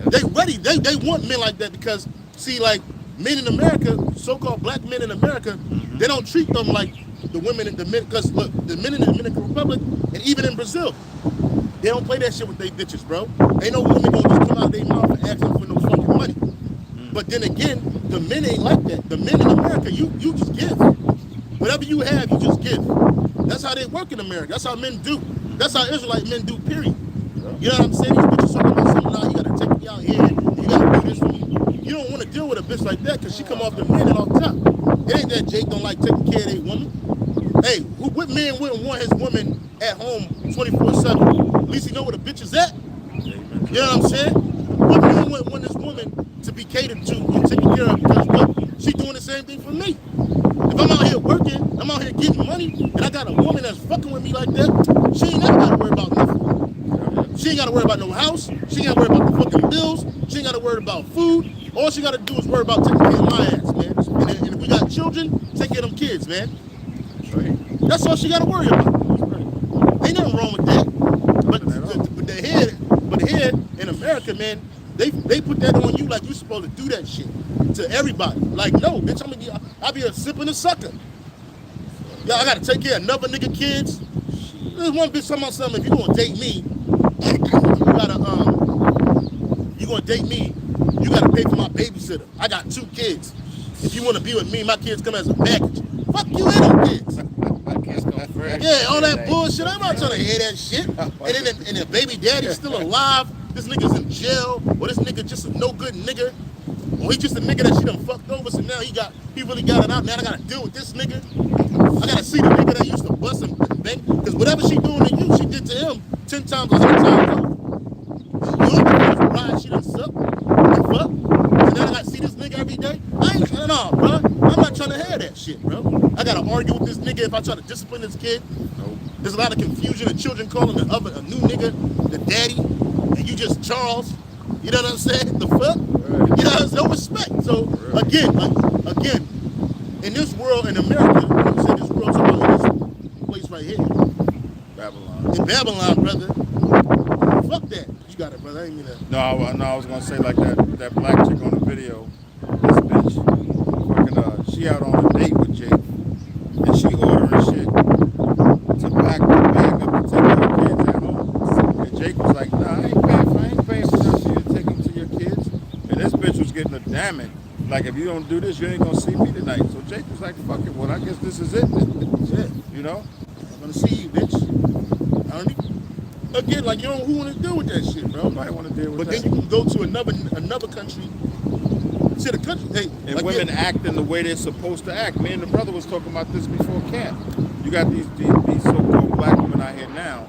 [SPEAKER 1] They ready. they want men like that because, see, like, men in America, so-called black men in America, they don't treat them like the women and the men, because look, the men in the Dominican Republic and even in Brazil, they don't play that shit with they bitches, bro. Ain't no woman gonna just come out their mouth and ask them for no fucking money. But then again, the men ain't like that. The men in America, you just give. Whatever you have, you just give. That's how they work in America. That's how men do. That's how Israelite men do, period. You know what I'm saying? These bitches talking about something now, you gotta take me out here, you gotta do this for me. You don't want to deal with a bitch like that because she come off the men and off top. It ain't that Jake don't like taking care of a woman. Hey, what man wouldn't want his woman at home 24/7? At least he know where the bitch is at. You know what I'm saying? What man wouldn't want his woman to be catered to and taken care of because what? She doing the same thing for me. If I'm out here working, I'm out here getting money, and I got a woman that's fucking with me like that, she ain't never got to worry about nothing. She ain't got to worry about no house. She ain't got to worry about the fucking bills. She ain't got to worry about food. All she got to do is worry about taking care of my ass, man. And if we got children, take care of them kids, man. That's all she got to worry about. Ain't nothing wrong with that. But here in America, man, they put that on you like you supposed to do that shit to everybody. Like, no, bitch, I'll be a sipping a sucker. Yeah, I got to take care of another nigga kids. There's one bitch talking about something. If you gonna date me, you gonna date me, you gotta pay for my babysitter. I got 2 kids. If you wanna be with me, my kids come as a package. Fuck you and them kids. Yeah, all that bullshit. I'm not trying to hear that shit. And the baby daddy's still alive. This nigga's in jail. Or this nigga just a no good nigga. Or he just a nigga that she done fucked over. So now he really got it out. Now I gotta deal with this nigga. I gotta see the nigga that used to bust him bank. Because whatever she doing to you, she did to him 10 times, 100 times over. You know the ride she done sucked and fuck. So now I gotta see this nigga every day. No, bro. I'm not trying to hear that shit, bro. I gotta argue with this nigga if I try to discipline this kid. There's a lot of confusion and children calling a new nigga the daddy, and you just Charles. You know what I'm saying? The fuck? You know, there's no respect. So again, in this world, in America, let me say this world, so this place right here,
[SPEAKER 2] Babylon.
[SPEAKER 1] in Babylon, brother. Fuck that. You got it, brother. I ain't mean that.
[SPEAKER 2] No, I was gonna say like that black chick on the video. This bitch, fucking, she out on a date with Jake, and she ordering shit to pack the bag up and take her kids at home. And Jake was like, nah, I ain't paying for that shit to take them to your kids. And this bitch was getting a damn it. Like, if you don't do this, you ain't gonna see me tonight. So Jake was like, fuck it, well, I guess this is it. You know?
[SPEAKER 1] I'm gonna see you, bitch. Again, like, who wanna deal with that shit, bro?
[SPEAKER 2] Nobody wanna deal with
[SPEAKER 1] but
[SPEAKER 2] that.
[SPEAKER 1] Then you can go to another country. See, the country, hey,
[SPEAKER 2] and
[SPEAKER 1] like,
[SPEAKER 2] women acting the way they're supposed to act. Me and the brother was talking about this before camp. You got these so-called black women out here now.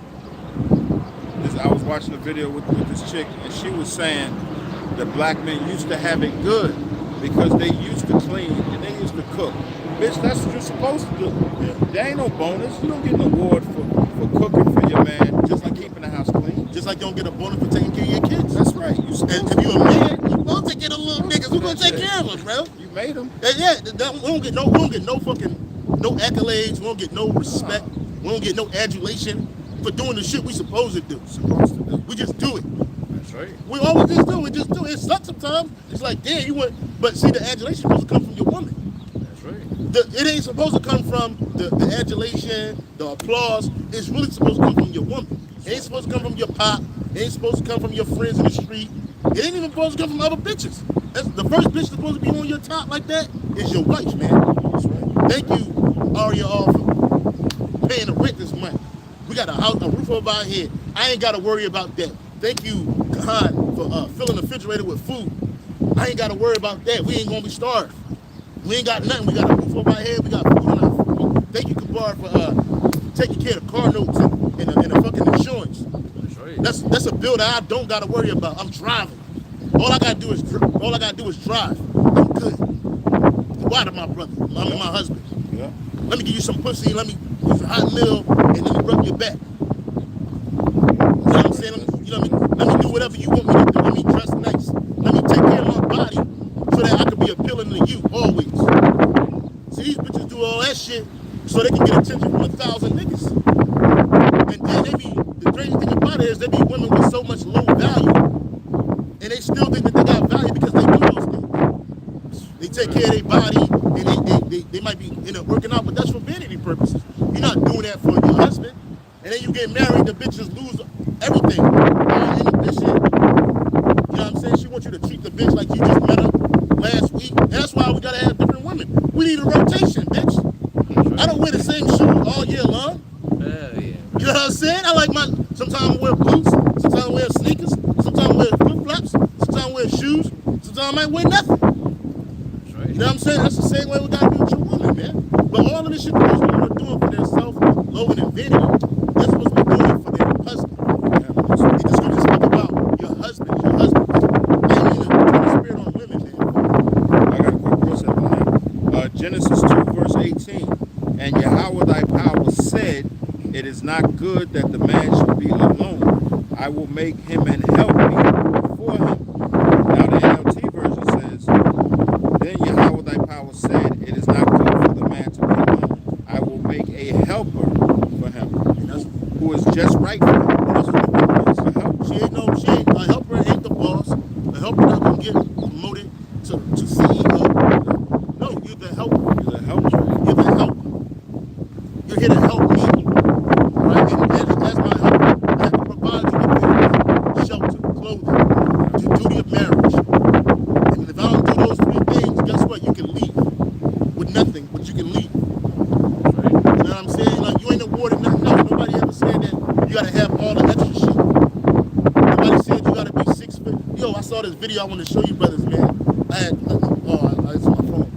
[SPEAKER 2] I was watching a video with this chick, and she was saying that black men used to have it good because they used to clean and they used to cook. Bitch, that's what you're supposed to do. Yeah. There ain't no bonus. You don't get an award for cooking for your man, just like keeping the house clean.
[SPEAKER 1] Just like you don't get a bonus for taking care of your kids.
[SPEAKER 2] That's right.
[SPEAKER 1] And if you're a man, you don't take care of the little niggas. Who's gonna take care of them, bro?
[SPEAKER 2] You made them.
[SPEAKER 1] Yeah, we don't get no accolades. We don't get no respect. We don't get no adulation for doing the shit we supposed to do. We just do it.
[SPEAKER 2] That's right.
[SPEAKER 1] We always just do it. We just do it. It sucks sometimes. It's like, damn, you went. But see, the adulation is supposed to come from your woman.
[SPEAKER 2] That's right.
[SPEAKER 1] It ain't supposed to come from the adulation, the applause. It's really supposed to come from your woman. It ain't supposed to come from your pop. It ain't supposed to come from your friends in the street. It ain't even supposed to come from other bitches. That's the first bitch supposed to be on your top like that is your wife, man. That's right. Thank you, Aria, all for paying the rent this month. We got a roof over our head. I ain't got to worry about that. Thank you, God, for filling the refrigerator with food. I ain't got to worry about that. We ain't going to be starved. We ain't got nothing. We got a roof over our head. We got food on our food. Thank you, Kabar, for taking care of car notes and the fucking insurance.
[SPEAKER 2] That's right.
[SPEAKER 1] That's a bill that I don't got to worry about. I'm driving. All I got to do is drive. I'm good. Why to my brother? I'm my husband.
[SPEAKER 2] Yeah.
[SPEAKER 1] Let me give you some pussy. Let me use a hot meal and let me rub your back. You know what I'm saying? Let me do whatever you want me to do. Let me dress nice. Let me take care of my body so that I can be appealing to you always. See, these bitches do all that shit so they can get attention from 1,000 niggas. And then the crazy thing about it is they be women with so much low value and they still think that they got take care of their body, and they might be working out, but that's for vanity purposes. You're not doing that for your husband. And then you get married, the bitches lose everything. All inhibition. You know what I'm saying? She wants you to treat the bitch like you just met her last week. That's why we gotta have different women. We need a rotation, bitch. I don't wear the same shoes all year long.
[SPEAKER 3] Yeah.
[SPEAKER 1] You know what I'm saying? I like sometimes I wear boots, sometimes I wear sneakers, sometimes I wear flip-flops, sometimes I wear shoes, sometimes I might wear nothing.
[SPEAKER 3] That's right.
[SPEAKER 1] You know what I'm saying? That's the same way we gotta do with your woman, man. But all of this shit that these women are doing for their self-loathing and vanity, they're supposed to be doing it for their husband. They just gonna speak about your husband. They need to turn the spirit on women, man.
[SPEAKER 2] I got a quick precept on that. Genesis 2, verse 18. And Yahweh thy power said, it is not good that the man should be alone. I will make him an helpmeet for him. Now the NLT version says, then Yahweh thy power said, it is not good for the man to be alone. I will make a helper for him, who is just right for him.
[SPEAKER 1] That's what the woman is. A helper ain't the boss. A helper not gonna get promoted to CEO. No, you're the helper.
[SPEAKER 2] You're the helper.
[SPEAKER 1] You're the helper. You're here to help me. Right? And as my helper, I have to provide you with things, shelter, clothing, the duty of marriage. And if I don't do those three things, guess what? You can leave with nothing, but you can leave.
[SPEAKER 3] Right.
[SPEAKER 1] You know what I'm saying? Like, you ain't awarded nothing else. Nobody ever said that you gotta have all the extra shit. Nobody said you gotta be 6 feet. Yo, I saw this video I want to show you brothers, man. I had, it's on my phone.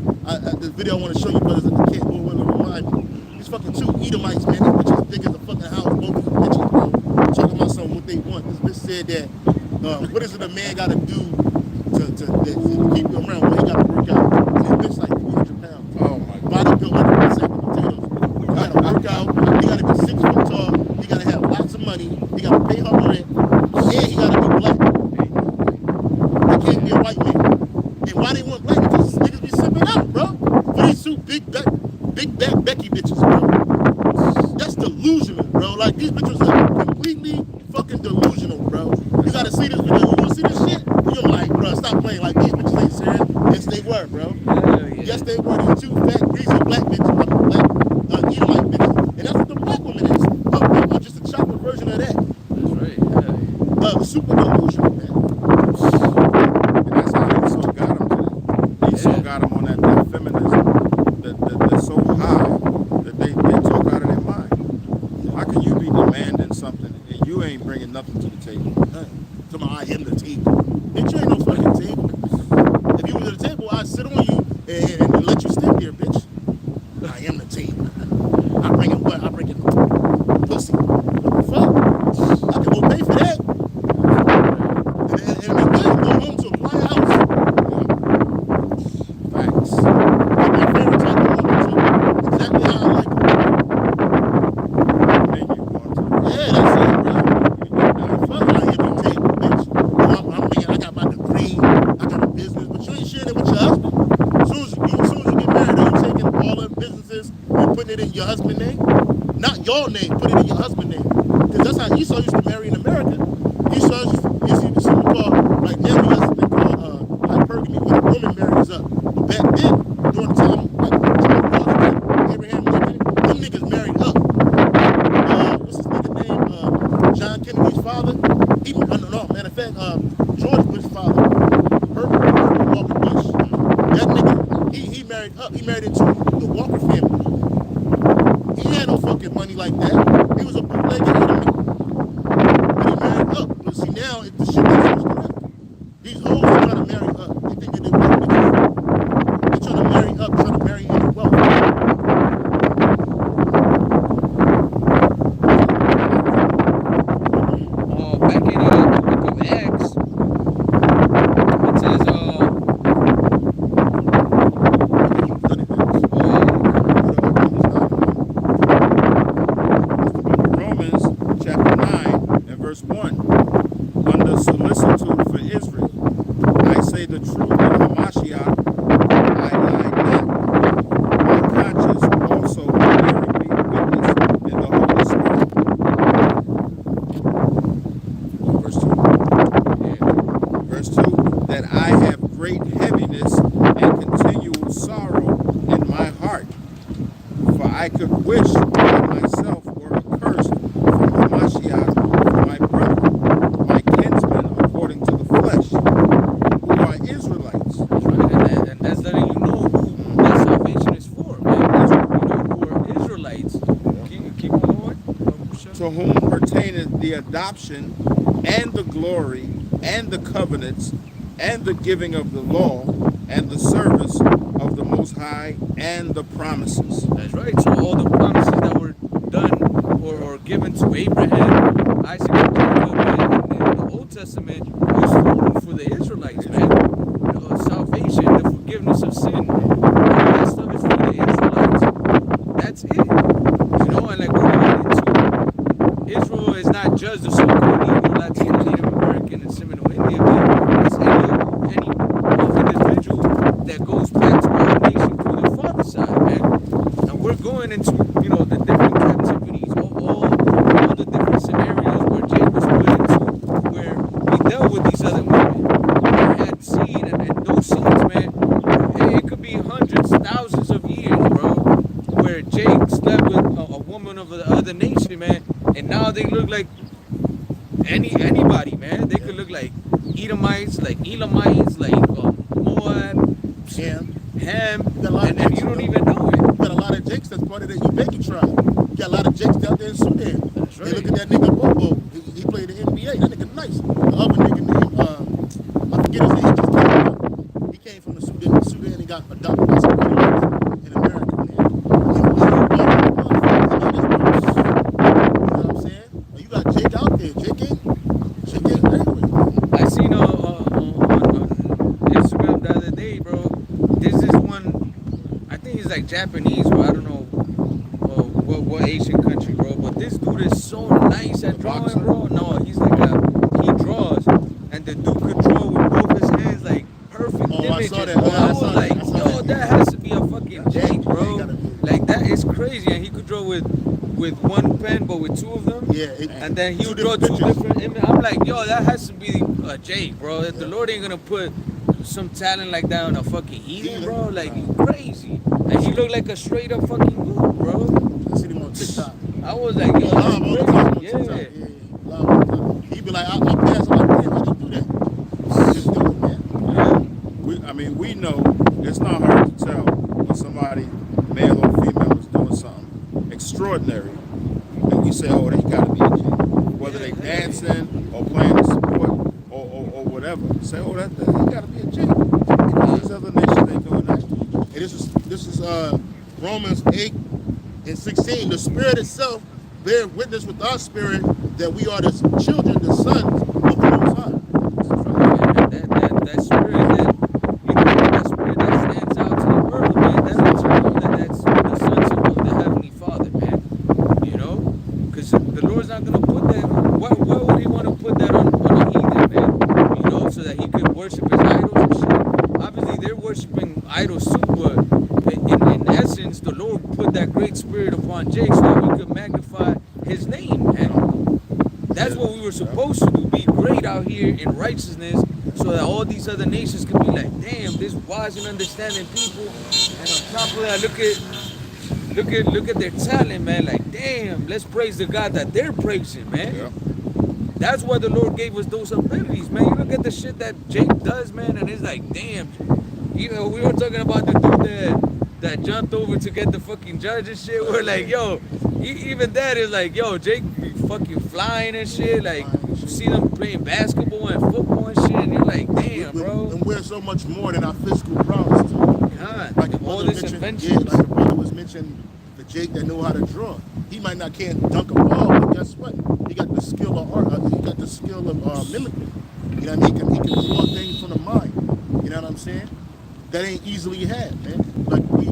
[SPEAKER 1] This video I want to show you brothers that the kid who will remind me. These fucking two Edomites, man, these bitches big as a fucking house, both these bitches, bro. Talking about something, what they want. This bitch said that, what is it a man gotta do to keep you around when he gotta work out? And this bitch like 300 pounds.
[SPEAKER 2] Oh my God.
[SPEAKER 1] Body built like a sack of potatoes. He gotta work out, he gotta be 6 foot tall, he gotta have lots of money, he gotta pay her rent, and he gotta be black. He can't be a white man. And why they want black? Because niggas be sipping out, bro. For these two big back Becky bitches, bro. That's delusional, bro. Like, these bitches are completely fucking delusional, bro. You gotta see this video. You wanna see this shit? You're like, bro, stop playing. Like, these bitches ain't serious. Yes, they were, bro. Yes, they were. These two fat, greasy black bitches, black Edomite bitches. And that's what the black woman is. Just a chocolate version of that.
[SPEAKER 3] That's right.
[SPEAKER 1] Super delusional, man.
[SPEAKER 2] And that's how Esau got him today. Esau got him on that feminism that's so high that they talk out of their mind. How can you be demanding something and you ain't bringing nothing to the table?
[SPEAKER 1] Come on, I am the table. Bitch, you ain't no fucking table. If you was at the table, I'd sit on you and let you stand there, bitch. I am the table. I bring it what? I bring it pussy. What the fuck? I can go pay for that. And be good. Go home to a quiet house.
[SPEAKER 2] Thanks.
[SPEAKER 1] Like my favorite type of woman, too. Exactly how I like it.
[SPEAKER 2] Then you want to.
[SPEAKER 1] Yeah, that's it, bro. Fuck, I am the table, bitch. I got my degree. I got a business, but you ain't sharing it with your husband. As soon as you get married, are you taking all the businesses and putting it in your husband's name? Not your name, put it in your husband's name. Because that's how Esau used to marry in America. Esau used to something called, like now we got something called hypergamy, where the woman marries up. But back then, during the time, like George Washington, Abraham Lincoln, them niggas married up. What's his nigga name? John Kennedy's father. No, matter of fact, George Bush's father, Herbert Walker Bush. That nigga, he married up. He married into the Walker family. He had no fucking money like that. He was a bootlegger enemy. But he married up. But see now, the shit that's correct. These hoes are trying to marry up. They think that they work because they're trying to marry up, trying to marry into wealth.
[SPEAKER 3] Back in the book of Acts, it says,
[SPEAKER 2] Romans chapter 9 and verse 1. Under solicitude for Israel, I say the truth in Hamashiach, I lie not. My conscience also bearing me witness in the Holy Spirit. Verse 2.
[SPEAKER 3] yeah.
[SPEAKER 2] Verse 2, that I have great heaviness and continual I could wish that myself were accursed from the Mashiach for my brethren, my kinsmen according to the flesh, who are Israelites.
[SPEAKER 3] That's right. And that's letting you know who that salvation is for, man. Who are Israelites. Keep on going.
[SPEAKER 2] To whom pertaineth the adoption and the glory and the covenants and the giving of the law and the service of the Most High and the promises.
[SPEAKER 3] That's right. So all the promises that were done or given to Abraham, Isaac, and Jacob, man, in the Old Testament was for the Israelites, man. Salvation, the forgiveness of sin, all that stuff is for the Israelites. That's it. You know, and like we're going into, Israel is not just the so-called Negro, Latino, Native American, and Seminole Indian, man. It's any individual that goes back to our nation through the father side, man. And we're going into, you know, the different captivities, all the different scenarios where Jake was put into, where we dealt with these other women. We had seen, and those scenes, man, hey, it could be hundreds, thousands of years, bro, where Jake slept with a woman of the other nation, man, and now they look like anybody, man. They could look like Edomites, like Elamites, like Moab, Ham, and you don't even know it.
[SPEAKER 1] You got a lot of Jakes that's part of the Uzbeki tribe. You got a lot of Jakes out there in Sudan.
[SPEAKER 3] That's right.
[SPEAKER 1] Hey, look at that nigga Bobo. He played the NBA. That nigga nice. The other nigga named, I forget his name. He just came out. He came from the Sudan and got adopted by some Israelites in America, man. You know what I'm saying? You got Jake out there. Jake ain't anyway.
[SPEAKER 3] I seen on Instagram the other day, bro. There's this one, I think he's like Japanese, or I don't know what Asian country, bro. But this dude is so nice at drawing, bro. No, he's like he draws, and the dude could draw with both his hands, like perfect images.
[SPEAKER 1] I saw that.
[SPEAKER 3] Bro.
[SPEAKER 1] I
[SPEAKER 3] I
[SPEAKER 1] saw
[SPEAKER 3] was
[SPEAKER 1] that.
[SPEAKER 3] like,
[SPEAKER 1] I saw
[SPEAKER 3] yo, that has to be a fucking Jake, bro.
[SPEAKER 1] gotta be.
[SPEAKER 3] Like that is crazy, and he could draw with one pen, but with two of them.
[SPEAKER 1] Yeah.
[SPEAKER 3] And then he
[SPEAKER 1] two
[SPEAKER 3] would draw
[SPEAKER 1] different
[SPEAKER 3] two
[SPEAKER 1] pictures.
[SPEAKER 3] different images. I'm like, yo, that has to be a Jake, bro. If the Lord ain't gonna put some talent like that on a fucking heathen, bro, like you crazy. And he looked like a straight up fucking dude, bro.
[SPEAKER 1] I seen him on TikTok.
[SPEAKER 3] I was like, yo,
[SPEAKER 1] Live all the time on
[SPEAKER 3] that's
[SPEAKER 1] TikTok.
[SPEAKER 3] crazy.
[SPEAKER 1] Yeah. Live all the time. He'd be like, I'll pass. I'm like, damn, how do you do that? Just do it, man.
[SPEAKER 2] We know it's not hard to tell when somebody, male or female, is doing something extraordinary, and we say, oh, they gotta be a G. Whether they dancing or playing a sport or whatever, say, oh, that gotta be a G. These other nations ain't doing that.
[SPEAKER 1] And this is Romans 8:16. The Spirit itself bears witness with our spirit that we are the children, the sons of the Most High.
[SPEAKER 3] That spirit that spirit that stands out to the world, man. That's what you know that's the sons of the Heavenly Father, man. You know, because the Lord's not gonna put that. Why would He want to put that on a heathen, man? You know, so that he could worship his idols and shit. Obviously, they're worshiping idols too, but in essence, the Lord put that great spirit upon Jake so that we could magnify His name, man. That's what we were supposed to do, be great out here in righteousness, so that all these other nations could be like, damn, this wise and understanding people. And on top of that, look at their talent, man. Like, damn, let's praise the God that they're praising, man.
[SPEAKER 2] Yeah.
[SPEAKER 3] That's why the Lord gave us those abilities, man. You look at the shit that Jake does, man, and it's like, damn. You know, we were talking about the dude that jumped over to get the fucking judge and shit. We're like, yo, even that is like, yo, Jake be fucking flying and shit. Like, you see them playing basketball and football and shit, and you're like, damn, bro.
[SPEAKER 1] And we're so much more than our physical prowess, too.
[SPEAKER 3] God,
[SPEAKER 1] Like the
[SPEAKER 3] all
[SPEAKER 1] brother
[SPEAKER 3] this
[SPEAKER 1] mentioned,
[SPEAKER 3] invention.
[SPEAKER 1] yeah, like the brother was mentioning, the Jake that know how to draw. He might not can't dunk a ball, but guess what? He got the skill of art. He got the skill of mimicry. You know what I mean? He can draw things from the mind. You know what I'm saying? That ain't easily had, man. Like we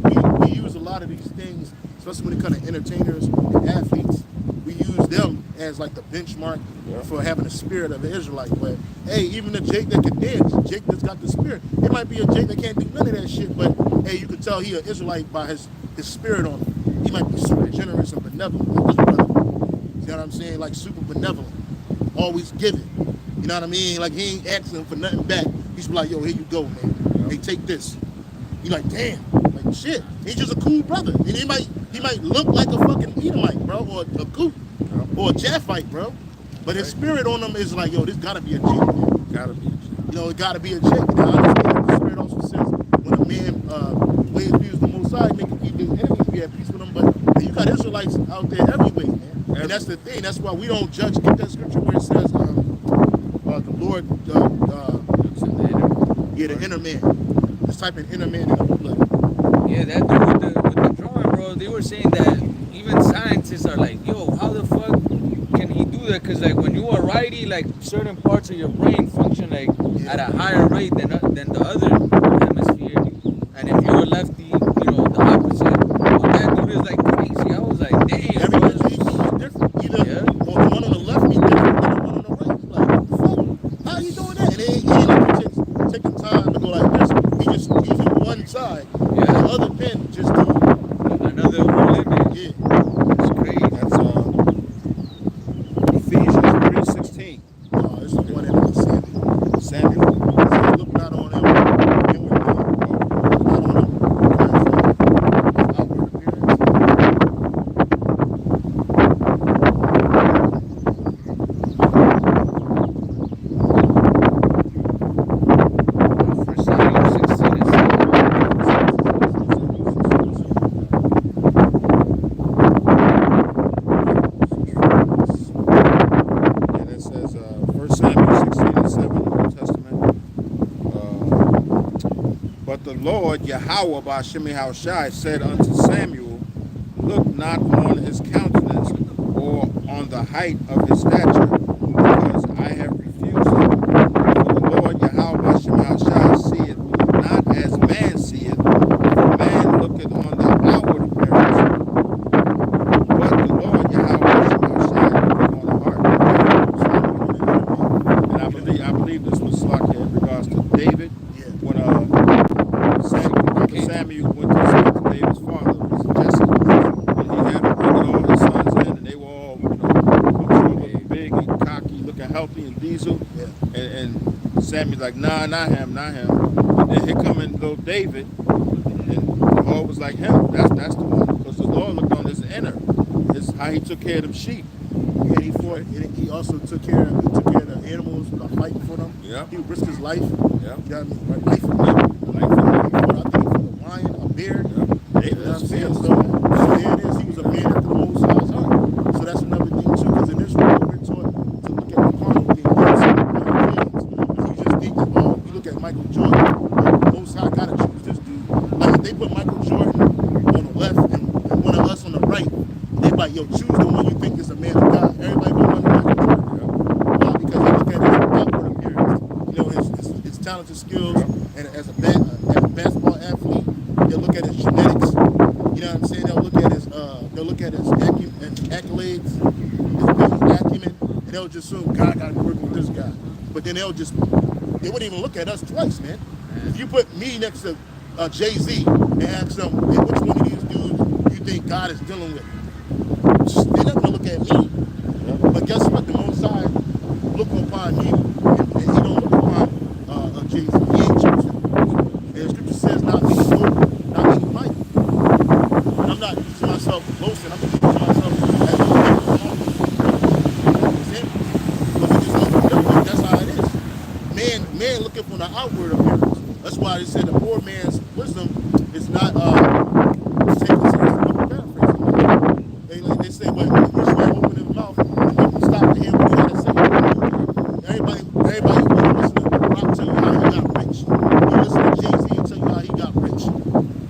[SPEAKER 1] use a lot of these things, especially when it comes to entertainers and athletes. We use them as like the benchmark for having the spirit of an Israelite. But hey, even the Jake that can dance, Jake that's got the spirit. It might be a Jake that can't do none of that shit, but hey, you can tell he an Israelite by his spirit on him. He might be super generous and benevolent, like his brother. You know what I'm saying? Like super benevolent, always giving. You know what I mean? Like he ain't asking for nothing back. He's like, yo, here you go, man. Hey, take this. You like, damn. Like, shit. He's just a cool brother. And he might look like a fucking Edomite, bro, or a Coot, or a Japhite, bro. But his spirit on him is like, yo, this gotta be a chick, man.
[SPEAKER 2] Gotta be a chick.
[SPEAKER 1] You know, it gotta be a chick. And I understand the spirit also says when a man ways views the Most High, make him keep his enemies, be at peace with them. But you got Israelites out there everywhere, man. And that's the thing. That's why we don't judge. Get that scripture where it says, the Lord, the inner man. Just type in inner man in the blood.
[SPEAKER 3] Yeah, that dude with the drawing, bro. They were saying that even scientists are like, yo, how the fuck can he do that? Because like when you are righty, like certain parts of your brain function like at a higher rate than the other hemisphere, and if you were lefty, you know, the opposite. But that dude is like crazy. I was like, damn.
[SPEAKER 1] Every is different. Either the one on the left be different than the one on the right. He's like, fuck, how you doing that? And he ain't like he taking time to go like this. He's on one side.
[SPEAKER 3] Yeah.
[SPEAKER 1] And the other pen just do
[SPEAKER 3] Another whole image.
[SPEAKER 1] yeah.
[SPEAKER 3] It's crazy.
[SPEAKER 2] That's Ephesians 3:16.
[SPEAKER 1] This is the one that Samuel.
[SPEAKER 2] Samuel.
[SPEAKER 1] Look not on him. Look not on him because his outward appearance.
[SPEAKER 3] For Samuel 16 and 7.
[SPEAKER 2] And it says 1 Samuel 16:7 in the Old Testament. But the Lord Yahweh Ba'Shem Yahushai said unto Samuel, look not on his countenance or on the height of his stature, because I have refused him. For the Lord Yahweh Ba'Shem Yahushai seeth not as man seeth, for man looketh on the outward appearance, but the Lord Yahweh Ba'Shem Yahushai looketh on the heart. And I believe this was Slakia in regards to David.
[SPEAKER 1] Yeah.
[SPEAKER 2] When Samuel went to speak to David's father, it was Jesse, and he had to bring all his sons in, and they were all, you know, looking big and cocky, looking healthy and diesel.
[SPEAKER 1] Yeah.
[SPEAKER 2] And Samuel's like, nah, not him. And then here coming little David, and the Lord was like, him. That's the one, because the Lord looked on his inner, how he took care of them sheep.
[SPEAKER 1] Yeah, he fought. He also took care of the animals, fighting for them.
[SPEAKER 2] Yeah.
[SPEAKER 1] He would risk his life.
[SPEAKER 2] Yeah.
[SPEAKER 1] You know what I mean? Right, life for them.
[SPEAKER 2] Life and life.
[SPEAKER 1] I think he fought a lion, a bear.
[SPEAKER 2] Yeah.
[SPEAKER 1] You know what I'm saying? So there it is. He was a man after the Most High's heart. So that's another thing too, because in this world we're taught to look at the carnal things. You just think that, oh, you look at Michael Jordan. The Most High gotta choose this dude. Like if they put Michael Jordan on the left and one of us on the right, they like, yo, choose the one you think is a man of God. Everybody will run Michael Jordan. Because they look at his outward appearance, you know, his talented skills, and as a basketball athlete, they'll look at his genetics. You know what I'm saying? They'll look at his accolades, his business acumen, and they'll just assume God got to work with this guy. But then they wouldn't even look at us twice, man. If you put me next to Jay-Z and ask them, hey, which one of these dudes you think God is dealing with? They're not gonna look at me. But guess what? The Most High look upon me, and he don't look upon Jay-Z. He ain't chosen. And the scripture says, not me slow, not me might. And I'm not using myself boasting. I'm just using myself as an example. But we just look different. That's how it is. Man looking for the outward appearance. That's why they said the poor man's wisdom is not taken seriously. I'm paraphrasing. They say, well, you should open his mouth and people stop to hear what he got to say. Everybody will listen to Rock tell you how he got rich. You listen to Jay-Z and tell you how he got rich.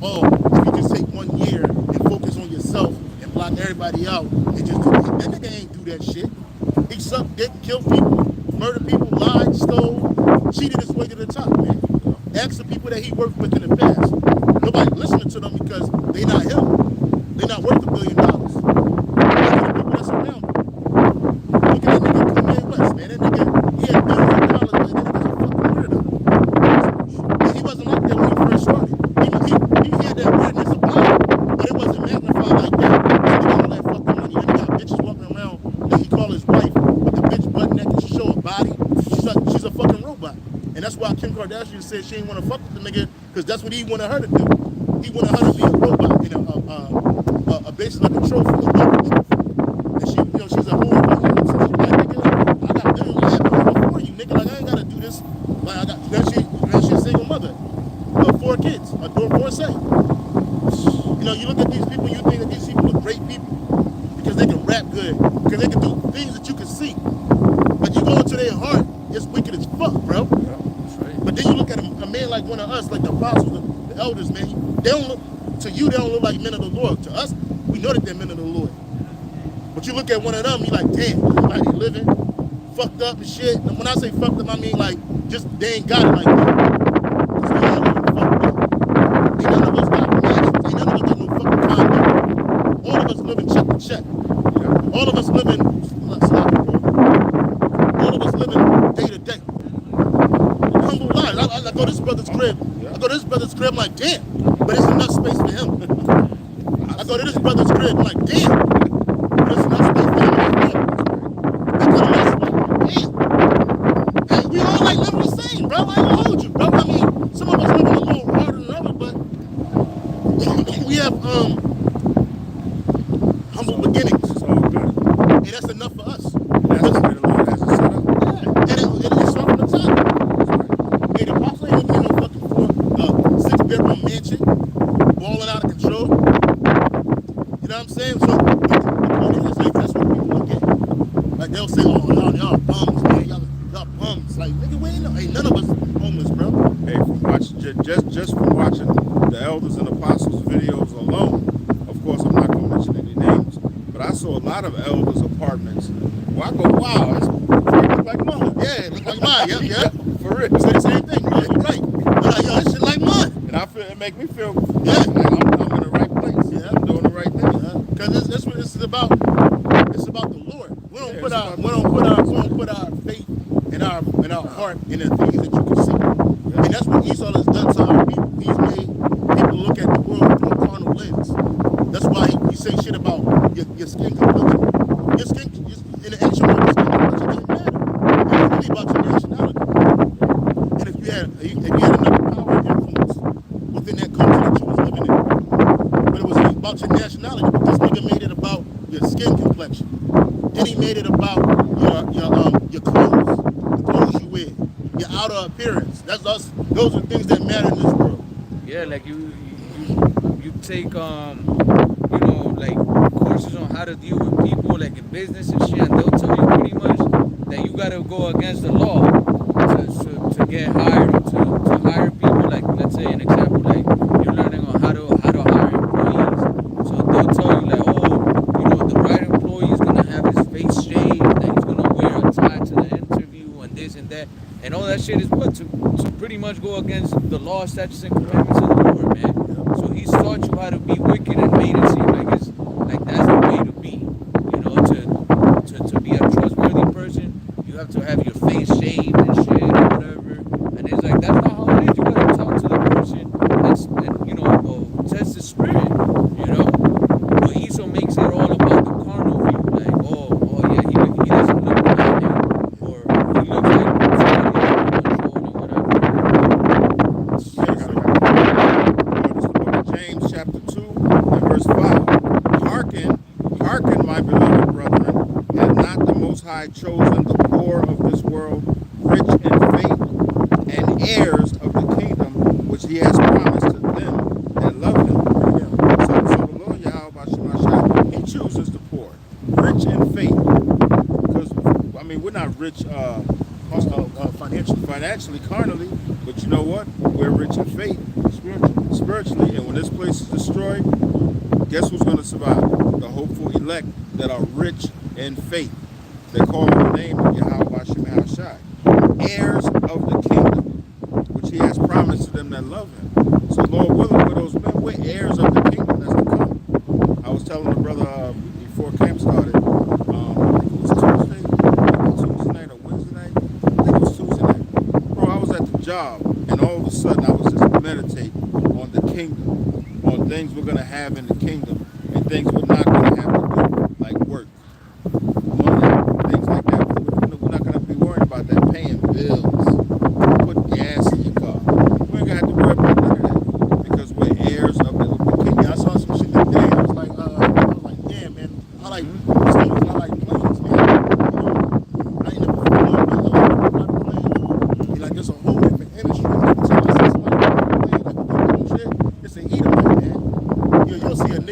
[SPEAKER 1] Oh, if you just take 1 year and focus on yourself and block everybody out and just do that. That nigga ain't do that shit. He sucked dick, killed people, murdered people, lied, stole, cheated his way to the top, man. Ask the people that he worked with in the past. Nobody listening to them because they not him. They're not worth $1 billion. Look at the people that's around him. Look at that nigga Kanye West, man. That nigga, he had billions of dollars, but that nigga's a fucking weirdo. And he wasn't like that when he first started. He had that weirdness about him, but it wasn't magnified like that. So he got all that fucking money. Then he got bitches walking around that he call his wife, but the bitch butt naked, she show her body. She's a fucking robot. And that's why Kim Kardashian said she ain't want to fuck with the nigga, because that's what he wanted her to do. he wanted her to be a robot, you know, basically like a trophy. And she, you know, she's a whore. So she's like, nigga, I got billions. I have billions for you, nigga. Like, I ain't gotta do this. Like, I got. Then she's a single mother, 4 kids, a divorcee. You know, you look at these people, you think that these people are great people because they can rap good, because they can do things that you can see. But you go into their heart, it's wicked as fuck, bro.
[SPEAKER 2] Yeah, that's right.
[SPEAKER 1] But then you look at a man like one of us, like the apostles, the elders, man. They don't look, to you, they don't look like men of the Lord. To us, we know that they're men of the Lord. But you look at one of them, you like, damn, like they living fucked up and shit. And when I say fucked up, I mean like just they ain't got it like that. Because we all living fucked up. Ain't none of us got mansions. Ain't none of us got no fucking condo. All of us living check to check.
[SPEAKER 2] Yeah.
[SPEAKER 1] All of us living all of us living day to day. Humble lives. I go to this brother's crib. I go to this brother's crib, I'm like, damn. But it's enough space for him. I go to this brother's crib, I'm like, damn. But it's enough space for him. I go to this spot, damn. Hey, we all like living the same, bro. I ain't gonna hold you, bro. I mean, some of us living a little harder than others, but we have humble beginnings.
[SPEAKER 2] It's all good.
[SPEAKER 1] And that's enough for us.
[SPEAKER 2] That's the way the Lord has it set up.
[SPEAKER 1] Yeah, and it's from the top. Hey, the apostle ain't living in no fucking 6-bedroom mansion, balling out of control. You know what I'm saying? So the point is, like, that's what people look at. Like, they'll say, oh, y'all bums, man. Y'all bums. Like, nigga, we ain't none of us homeless, bro.
[SPEAKER 2] Hey, from watching just from watching the elders and apostles videos alone, of course I'm not gonna mention any names, but I saw a lot of elders' apartments. Well, I go, wow, it's like mine.
[SPEAKER 1] Yeah, it look like mine. Yeah.
[SPEAKER 2] For real.
[SPEAKER 1] Say the same thing, bro. You're right. You're like, yo, that shit like mine.
[SPEAKER 2] And I feel it make me feel
[SPEAKER 1] Yeah.
[SPEAKER 2] like I'm in the right place.
[SPEAKER 1] Yeah.
[SPEAKER 2] I'm doing the right thing.
[SPEAKER 1] Because that's what this is about. It's about the Lord. We don't
[SPEAKER 2] Yeah,
[SPEAKER 1] put
[SPEAKER 2] it's
[SPEAKER 1] our
[SPEAKER 2] about
[SPEAKER 1] we don't put our faith in our heart in the things that you can see. And that's what Esau has done to our people. He's made people look at the world through a carnal lens. That's why he say shit about your skin complexion. Your skin, in the ancient world, your skin complexion didn't matter. It was really about your nationality. And if you had enough power and influence within that culture that you was living in, but it was about your nationality. But this nigga made it about your skin complexion. Then he made it about your clothes, the clothes you wear, your outer appearance. That's us. Those are things that matter in this world.
[SPEAKER 3] Yeah, like you take you know, like courses on how to deal with people like in business and shit, and they'll tell you pretty much that you gotta go against the law to get hired or to hire people. Like, let's say an example, like you're learning on how to hire employees. So they'll tell you like, oh, you know, the right employee is gonna have his face shaved, that he's gonna wear a tie to the interview and this and that. And all that shit is what? To pretty much go against the law, statutes, and commandments of the Lord, man. So he's taught you how to be wicked and made it seem like it's like that's the way to be. You know, to be a trustworthy person, you have to have your face shaved and shit or whatever. And it's like that's not how it is. You gotta talk to the person and you know, test the spirit. You know, but Esau makes it all about the carnal view. Like, oh yeah, he doesn't look like him, or he looks like
[SPEAKER 2] James chapter 2 and verse 5. Hearken, my beloved brethren, hath not the Most High chosen the poor of this world, rich in faith, and heirs of the kingdom which he has promised to them that love him. So the Lord Yahweh Shemashah, he chooses the poor, rich in faith. Because, I mean, we're not rich financially, carnally, but you know what? We're rich in faith, spiritually. And when this place is destroyed, guess who's going to survive? The hopeful elect that are rich in faith. They call on the name of Yahweh Shemashah, heirs of the kingdom, which he has promised to them that love him. So Lord willing, for those men, we're heirs of the kingdom that's to come. I was telling the brother before camp started, I think it was Tuesday night or Wednesday night. I think it was Tuesday night. Bro, I was at the job, and all of a sudden I was just meditating on the kingdom, on things we're going to have in the kingdom, and things we're not going to have to do, like work, money, things like that. We're not going to be worrying about that, paying bills, putting gas in your car. We ain't going to have to worry about none of that, because we're heirs of the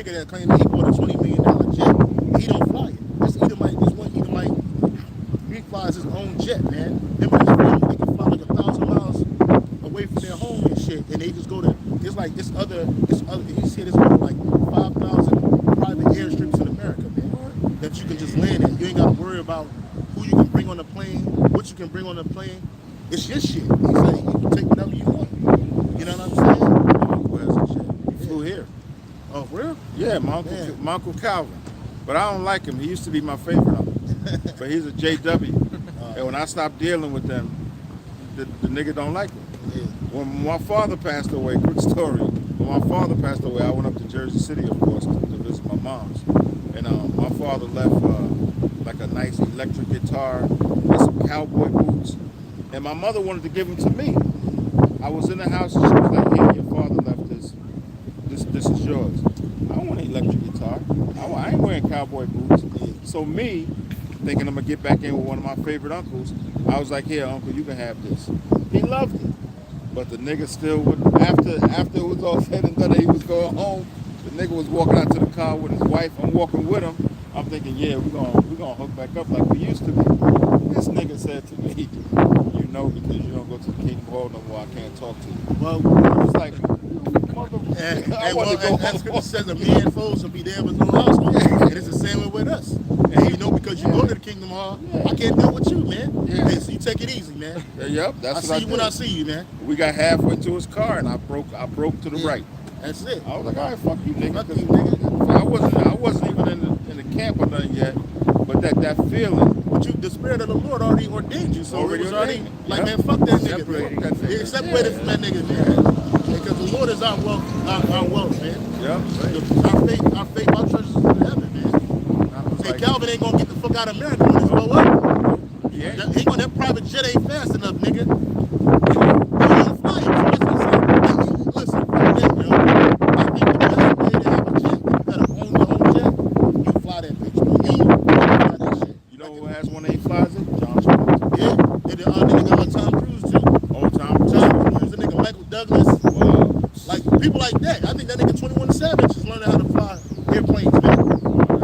[SPEAKER 1] nigga that claimed that he bought a $20 million jet. He don't fly it. This one Edomite, he flies his own jet, man. Him and his family, they can fly like 1,000 miles away from their home and shit, and they just go to. It's like this other. He said it's like 5,000 private airstrips in America, man, that you can just land at. You ain't got to worry about who you can bring on the plane, what you can bring on the plane. It's your shit. He said you can take whatever you want. You know what I'm saying?
[SPEAKER 2] My uncle has a jet. He flew here.
[SPEAKER 1] Oh, for real?
[SPEAKER 2] Yeah, my uncle Calvin. But I don't like him. He used to be my favorite uncle. But he's a JW. And when I stopped dealing with them, the nigga don't like him.
[SPEAKER 1] Yeah.
[SPEAKER 2] When my father passed away, quick story. When my father passed away, I went up to Jersey City, of course, to visit my mom's. And my father left like a nice electric guitar and some cowboy boots. And my mother wanted to give them to me. I was in the house and she was like, "Here, your father left this. This is yours." I don't want an electric guitar. I ain't wearing cowboy boots. So me, thinking I'm gonna get back in with one of my favorite uncles, I was like, "Here, uncle, you can have this." He loved it. But the nigga still would, after it was all said and done, he was going home. The nigga was walking out to the car with his wife. I'm walking with him. I'm thinking, yeah, we're gonna hook back up like we used to be. This nigga said to me, "You know, because you don't go to the Kingdom Hall no more, I can't talk to you."
[SPEAKER 1] Well,
[SPEAKER 2] I was like,
[SPEAKER 1] and scripture says a man foes will be there with no household. And it's the same way with us. And you know, because you go to the Kingdom Hall, I can't deal with you, man.
[SPEAKER 2] Yeah.
[SPEAKER 1] Hey, so you take it easy, man.
[SPEAKER 2] Yep, that's
[SPEAKER 1] I
[SPEAKER 2] what
[SPEAKER 1] see you
[SPEAKER 2] did.
[SPEAKER 1] when I see you, man.
[SPEAKER 2] We got halfway to his car and I broke to the right.
[SPEAKER 1] That's it.
[SPEAKER 2] I was like, "All right, fuck you, nigga."
[SPEAKER 1] Fuck
[SPEAKER 2] 'Cause
[SPEAKER 1] you, nigga.
[SPEAKER 2] I wasn't even in the camp or nothing yet. But that feeling.
[SPEAKER 1] But the Spirit of the Lord already ordained you, so
[SPEAKER 2] Already
[SPEAKER 1] it was already
[SPEAKER 2] ordained.
[SPEAKER 1] like,
[SPEAKER 2] Yep.
[SPEAKER 1] man, fuck that nigga.
[SPEAKER 3] Separated.
[SPEAKER 1] Man.
[SPEAKER 2] Fuck that nigga.
[SPEAKER 1] Yeah, separated from that nigga, man. Because the Lord is our wealth, man.
[SPEAKER 2] Yep.
[SPEAKER 1] Our faith, our treasures is in heaven, man.
[SPEAKER 2] I was
[SPEAKER 1] Hey,
[SPEAKER 2] like,
[SPEAKER 1] Calvin ain't gonna get the fuck out of America when this blow up.
[SPEAKER 2] yeah.
[SPEAKER 1] That private jet ain't fast enough, nigga. You don't fly it. So that's what I'm saying. Listen, fuck that, yo. I think the best way to have a jet, you gotta own your own jet. You fly that bitch, bro. You fly that shit.
[SPEAKER 2] You know who has one that he flies it? John Travolta.
[SPEAKER 1] Yeah, and the nigga Tom Cruise too.
[SPEAKER 2] Old Tom.
[SPEAKER 1] Tom Cruise, the nigga Michael Douglas,
[SPEAKER 2] Wow.
[SPEAKER 1] like people like that. I think that nigga 21 Savage is learning how to fly airplanes, man.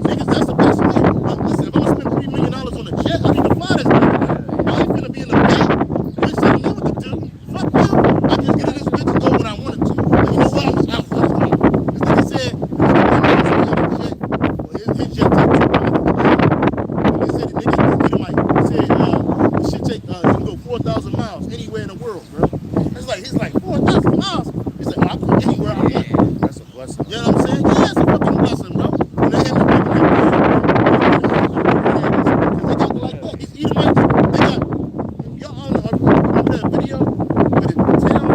[SPEAKER 1] Niggas, that's the best way. But listen, if I'm gonna spend $3 million on a jet, I need to fly this nigga. I ain't finna be in the back. Bitch telling me what to do. Fuck you. I can just get in this bitch and go when I wanted to. And you know what? I'm out. This nigga said, his jet takes 2 miles. They said the nigga said this shit take you can go 4,000 miles anywhere in the world, bro. He's like 4,000 miles. He's like, I can go anywhere I want.
[SPEAKER 2] That's a blessing.
[SPEAKER 1] You know what I'm saying? Yeah, it's a fucking blessing, bro. And they had me thinking they got like that. These Edomites, they got y'all remember that video with the town?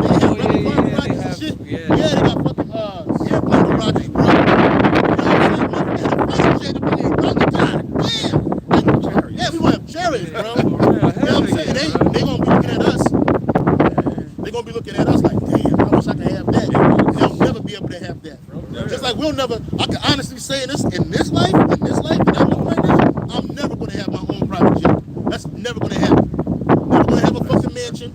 [SPEAKER 1] They had replica rockets and shit.
[SPEAKER 3] yeah.
[SPEAKER 1] Yeah, they got fucking airplane rockets, bro. You know what I'm saying? Man, the fighter jet up in there, bro. Damn. Yeah, we gonna have chariots, bro. You know what I'm saying? They gonna be looking at us. They gonna be looking at us like, damn, I wish I could have that. They'll never be able to have that, bro. Just like we'll never. I can honestly say in this life, that I'm in right now, I'm never gonna have my own private jet. That's never gonna happen. Never gonna have a fucking mansion.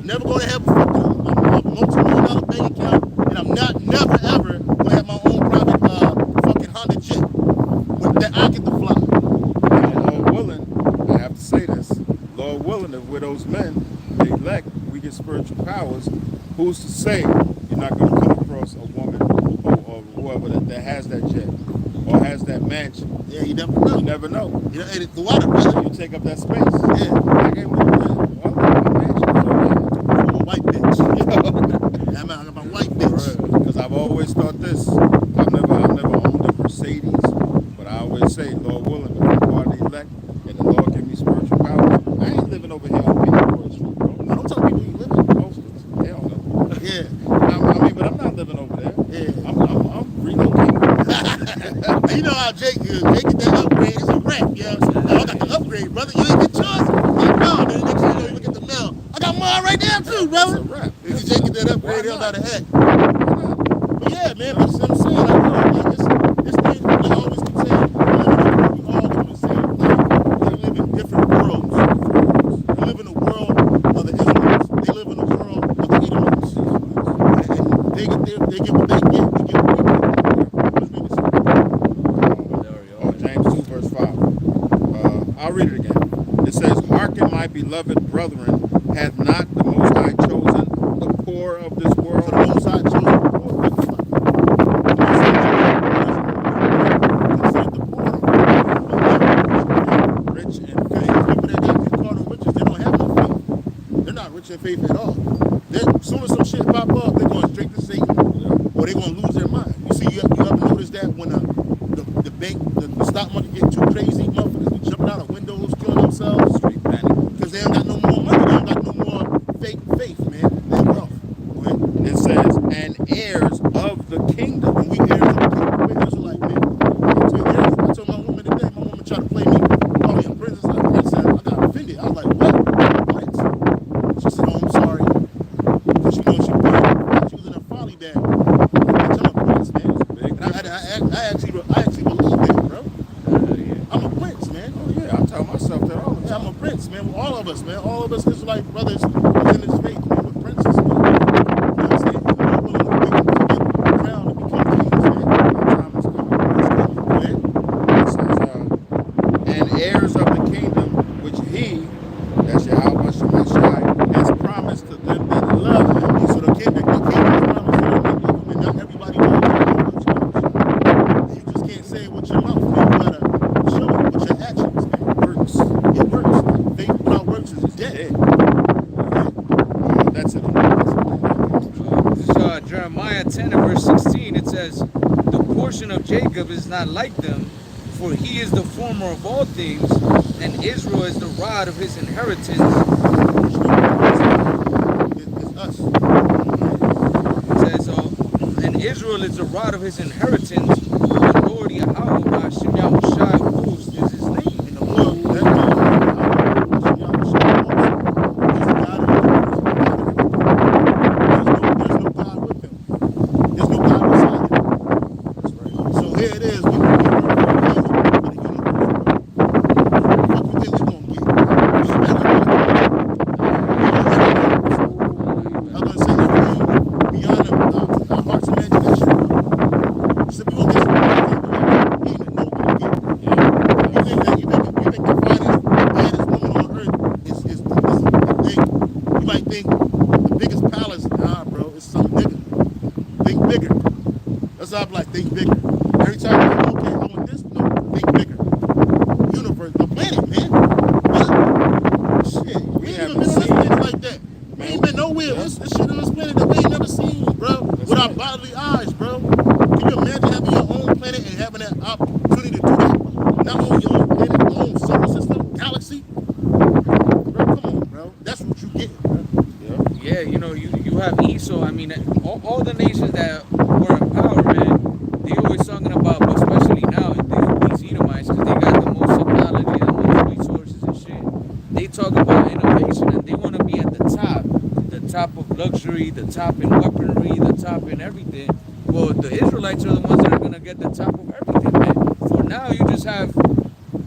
[SPEAKER 1] Never gonna have a fucking multi-million-dollar bank account, and I'm never ever gonna have my own private fucking Honda jet that I get to fly.
[SPEAKER 2] Lord willing, I have to say this. Lord willing, if we're those men, they elect, we get spiritual powers. Who's to say you're not going to come across a woman or whoever that has that jet or has that mansion?
[SPEAKER 1] Yeah, you never know.
[SPEAKER 2] You never know.
[SPEAKER 1] You know, and it's the water, brother.
[SPEAKER 2] You take up that space.
[SPEAKER 1] Yeah.
[SPEAKER 2] Like, hey, what is that? Well, my mansion is okay.
[SPEAKER 1] I'm a white bitch. I'm a white bitch.
[SPEAKER 2] Because I've always thought this. I've never owned a Mercedes, but I always say, Lord willing, if I'm part of the elect and the Lord give me spiritual power, I ain't living over here on Peterborough Street, bro.
[SPEAKER 1] I don't tell people you live in.
[SPEAKER 2] Most of us, they don't know.
[SPEAKER 1] Yeah.
[SPEAKER 2] I mean, but I'm not living over there.
[SPEAKER 1] Yeah.
[SPEAKER 2] I'm relocating.
[SPEAKER 1] You know how Jake get that upgrade. It's a wrap, yeah. I got the upgrade, brother. You ain't get yours? Like, no, then next thing you know, you look at the mail. I got mine right there, too, brother.
[SPEAKER 2] It's a wrap.
[SPEAKER 1] If Jake get that upgrade, hell out of heck.
[SPEAKER 2] Why not?
[SPEAKER 1] But yeah, man, but I'm saying, like, bro, this thing, like I always keep saying, we all live in the same thing. We live in different worlds. We live in the world of the Israelites. They live in the world of the Edomites. And they get what they get, we get what we get.
[SPEAKER 2] beloved brethren, hath not the Most High chosen the poor of this
[SPEAKER 1] So
[SPEAKER 2] world?
[SPEAKER 1] the Most High chose the poor.
[SPEAKER 2] Rich in
[SPEAKER 1] Because
[SPEAKER 2] faith.
[SPEAKER 1] these people that got these cardinal riches, they don't have no faith. They're not rich in faith at all. As soon as some shit pop up, they're going straight to Satan, or they're going to lose their mind. You see, you ever notice that when the bank, the stock market get too crazy, motherfuckers be jumping out of windows, killing themselves,
[SPEAKER 2] Street panic.
[SPEAKER 1] because they don't got no more money, they don't got no more fake faith, man. They're rough. Right?
[SPEAKER 2] It says, and heirs of the kingdom.
[SPEAKER 1] When we heirs of the kingdom, we're Israelite, man. I told my woman today, my woman tried to play me, call me a princess. I said, I got offended. I was like, what? Prince? She said, oh, I'm sorry. Because you know she was in a folly bag. Bitch, I'm a prince, man.
[SPEAKER 2] Big
[SPEAKER 1] And I actually believe that, bro.
[SPEAKER 3] Yeah.
[SPEAKER 1] I'm a prince, man.
[SPEAKER 2] Oh yeah, I tell myself that all the
[SPEAKER 1] Yeah, I'm
[SPEAKER 2] time.
[SPEAKER 1] a prince, man. All of us, man. All of us Israelite brothers is in this faith, man. We're princes, man. You know what I'm saying? We're willing to get crowned and become kings, man.
[SPEAKER 2] Our time is coming.
[SPEAKER 1] It's coming, man.
[SPEAKER 2] It says, and heirs of the kingdom which he, that's Yahweh Shemashai, has promised to them that love him.
[SPEAKER 1] And so the kingdom is promised to them that love him, and not everybody loves him. You just can't say it with your mouth, man. You gotta show it with your actions, man.
[SPEAKER 2] Works.
[SPEAKER 1] It works. Faith without works is dead.
[SPEAKER 2] Dead. That's it.
[SPEAKER 3] This is Jeremiah 10 and verse 16. It says, the portion of Jacob is not like them, for he is the former of all things, and Israel is the rod of his inheritance.
[SPEAKER 1] It's us.
[SPEAKER 3] It says, and Israel is the rod of his inheritance. The Lord Yahweh Hashem Yahushai of hosts is his name.
[SPEAKER 1] And the Lord, that means he's the God of the universe. There's no God with him. There's no God beside him.
[SPEAKER 2] That's right.
[SPEAKER 1] So here it is. We work for the universe. What you think we're going to get? I'm going to say everything beyond our heart's imagination. So we going to get something we even know we're going to get. You think the finest, baddest woman on earth is the thing. You might think the biggest palace. Nah, bro, it's something bigger. Think bigger. That's how I'm like, think bigger. Every time you go, okay, I want this. No, think bigger. Universe, the planet, man. What? Shit, we ain't even been on this planet like that. We ain't been nowhere. This shit on this planet that we ain't never seen, bro. With our bodily eyes, bro. Can you imagine having your own planet and having that opportunity to do that? Not only your own planet, your own solar system, galaxy. Bro, come on, bro. That's what you get, bro.
[SPEAKER 3] Yeah, you know, you have Esau. I mean, all the nations that were in power, man, they always talking about, but especially now, these Edomites, because they got the most technology, the most resources and shit. They talk about innovation, and they want to be at the top of luxury, the top in weaponry, the top in everything. Well, the Israelites are the ones that are going to get the top of everything, man. For now, you just have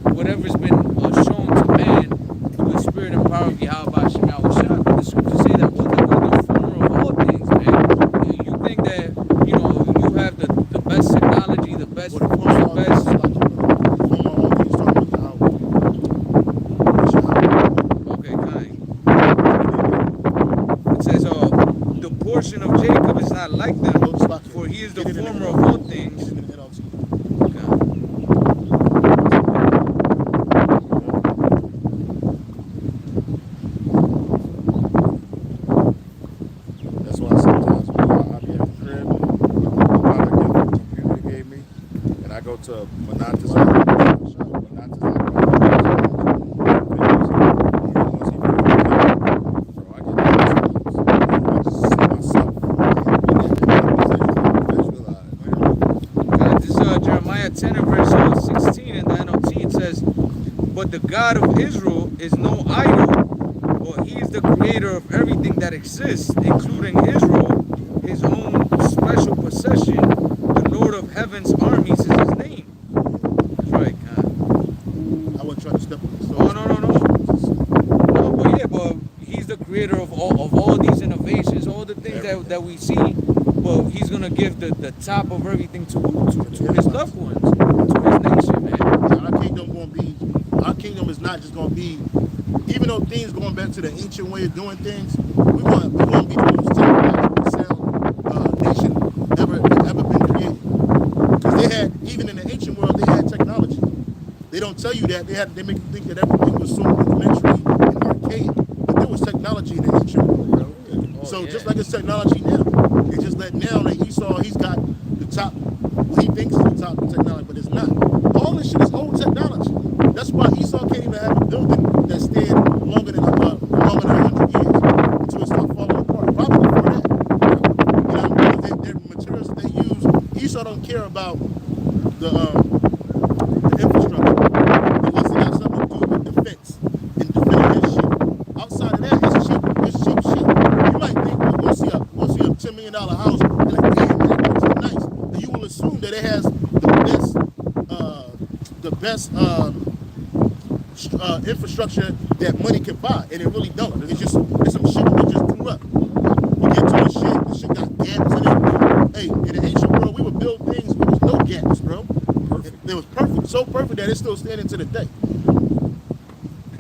[SPEAKER 3] whatever's been shown to man through the spirit and power of Yahweh Hashem Yahushua. The scriptures say that we're the former of all things, man. You think that, you know, you have the best technology, the best,
[SPEAKER 1] What the former
[SPEAKER 3] the
[SPEAKER 1] all things
[SPEAKER 3] best.
[SPEAKER 1] is like, bro. The former all things talking about Yahweh.
[SPEAKER 3] Okay, kind. It says, the portion of Jacob is not like them, for he is the former of all things.
[SPEAKER 1] Get it in the NLT.
[SPEAKER 3] Okay.
[SPEAKER 2] That's why sometimes when I be at the crib, I get the computer they gave me, and I go to Monatizar.
[SPEAKER 3] This is Jeremiah 10 and verse 16 in the NLT. It says, but the God of Israel is no idol, for he is the creator of everything that exists, including Israel, his own special possession. The Lord of heaven's armies is his name. That's right, God.
[SPEAKER 1] I wasn't trying to step on this.
[SPEAKER 3] Oh, no. No, but yeah, but he's the creator of all these innovations, all the things that we see. But he's gonna give the top of everything to his loved ones, to his nation, man.
[SPEAKER 1] Our kingdom gonna be, our kingdom is not just going to be, even though things going back to the ancient way of doing things, we want to be the most technologically sound nation ever been created. Because they had, even in the ancient world, they had technology. They don't tell you that. They make you think that everything was so rudimentary and archaic. But there was technology in the ancient world, bro. Just like it's technology now. It's just that now that Esau, he's got the top, well, he thinks it's the top of technology, but it's not. All this shit is old technology. That's why Esau can't even have a building that stayed longer than 100 years until it started falling apart. Probably before that. You know, their materials that they use, Esau don't care about the infrastructure. Unless it got something to do with defense and defending his shit. Outside of that, it's cheap shit. You might think we'll see a $10 million house and like, damn, man, this is nice. And you will assume that it has the best infrastructure that money can buy, and it really don't. It's some shit that we just threw up. You get to the shit got gaps in it. Hey, in the ancient world, we would build things with no gaps, bro. Perfect. It was perfect, so perfect that it's still standing to the day.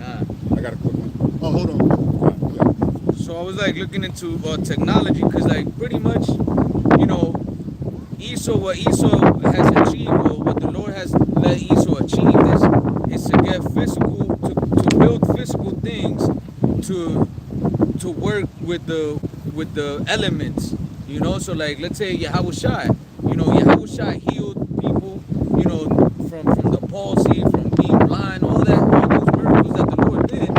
[SPEAKER 2] I got a quick one.
[SPEAKER 1] Oh, hold on.
[SPEAKER 3] So I was like looking into technology, because like pretty much, you know, what Esau has achieved, or what the Lord has let Esau achieve is to get physical, to build physical things, to work with the elements, you know. So like, let's say Yahweh, you know, Yahweh healed people, you know, from the palsy, from being blind, all those miracles that the Lord did.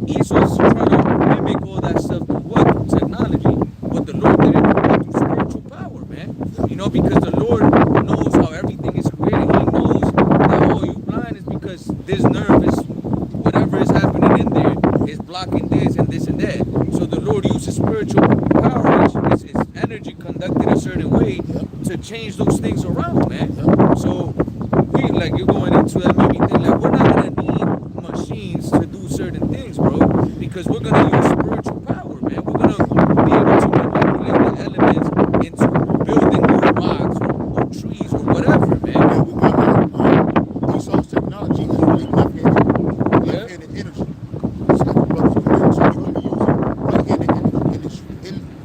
[SPEAKER 3] Esau's trying to mimic all that stuff through what? Technology. What the Lord did it through spiritual power, man. You know, because the Lord knows how everything is created. He knows that, oh, you blind is because this nerve is, whatever is happening in there is blocking this and this and that. So the Lord uses spiritual power, his energy conducted a certain way to change those things around, man. So we, like, you're going into that, maybe think like, we're not gonna need machines to do certain things, bro, because we're gonna use spiritual power, man. We're gonna be able to manipulate the elements into building new rocks or trees or whatever, man.
[SPEAKER 1] Esau's technology is really left-handed energy. It's like the brothers with energy. You're going to be using right-handed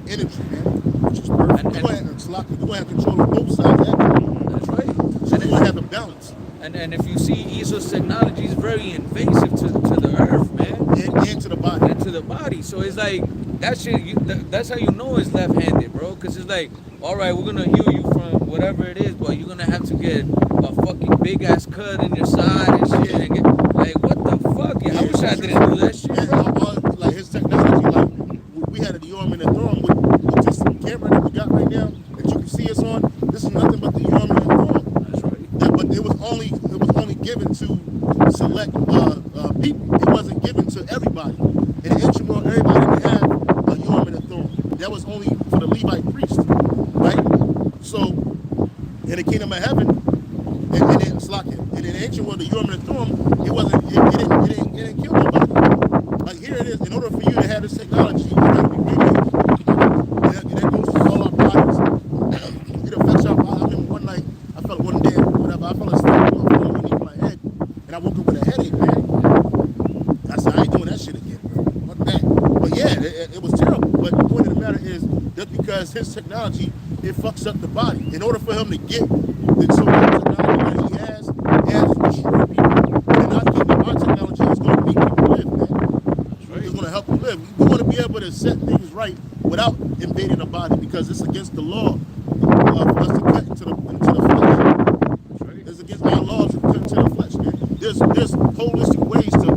[SPEAKER 1] energy, man, which is perfect. You're going to have control of both sides, actually.
[SPEAKER 3] That's right.
[SPEAKER 1] So you're going to have the balance.
[SPEAKER 3] And if you see, Esau's technology is very invasive to the earth, man.
[SPEAKER 1] And to the body.
[SPEAKER 3] And to the body. So it's like, that shit, that's how you know it's left-handed, bro. Because it's like, all right, we're going to heal you from whatever it is, but you're going to have to get a fucking big-ass cut in your side and shit. And get, like, what the fuck? Yeah, I wish I didn't do that shit, bro.
[SPEAKER 1] Like, his technology, like, we had a Urim and a Thummim with this camera that we got right now that you can see us on. This is nothing but the Urim and the Thummim.
[SPEAKER 3] That's right.
[SPEAKER 1] But it was only given to select people. It wasn't given to everybody. In the ancient world, everybody didn't have a Urim and a Thummim. That was only for the Levite priest, right? So, in the kingdom of heaven, in the ancient world, the Urim and the Thummim, it didn't kill nobody. Like, here it is. In order for you to have this technology, you have to be radiated. That goes to all our bodies. It affects our body. I remember one night, I fell asleep underneath my head, and I woke up with a headache, man. I said, I ain't doing that shit again, bro. Fuck that. But yeah, it was terrible. But the point of the matter is, just because his technology, it fucks up the body. In order for him to get the so-called technology that he has to destroy people. And our technology is going to make people live, man. It's going to help you live. We want to be able to set things right without invading the body, because it's against the law for us to cut into the flesh. It's against our laws to cut into the flesh, man. There's holistic ways to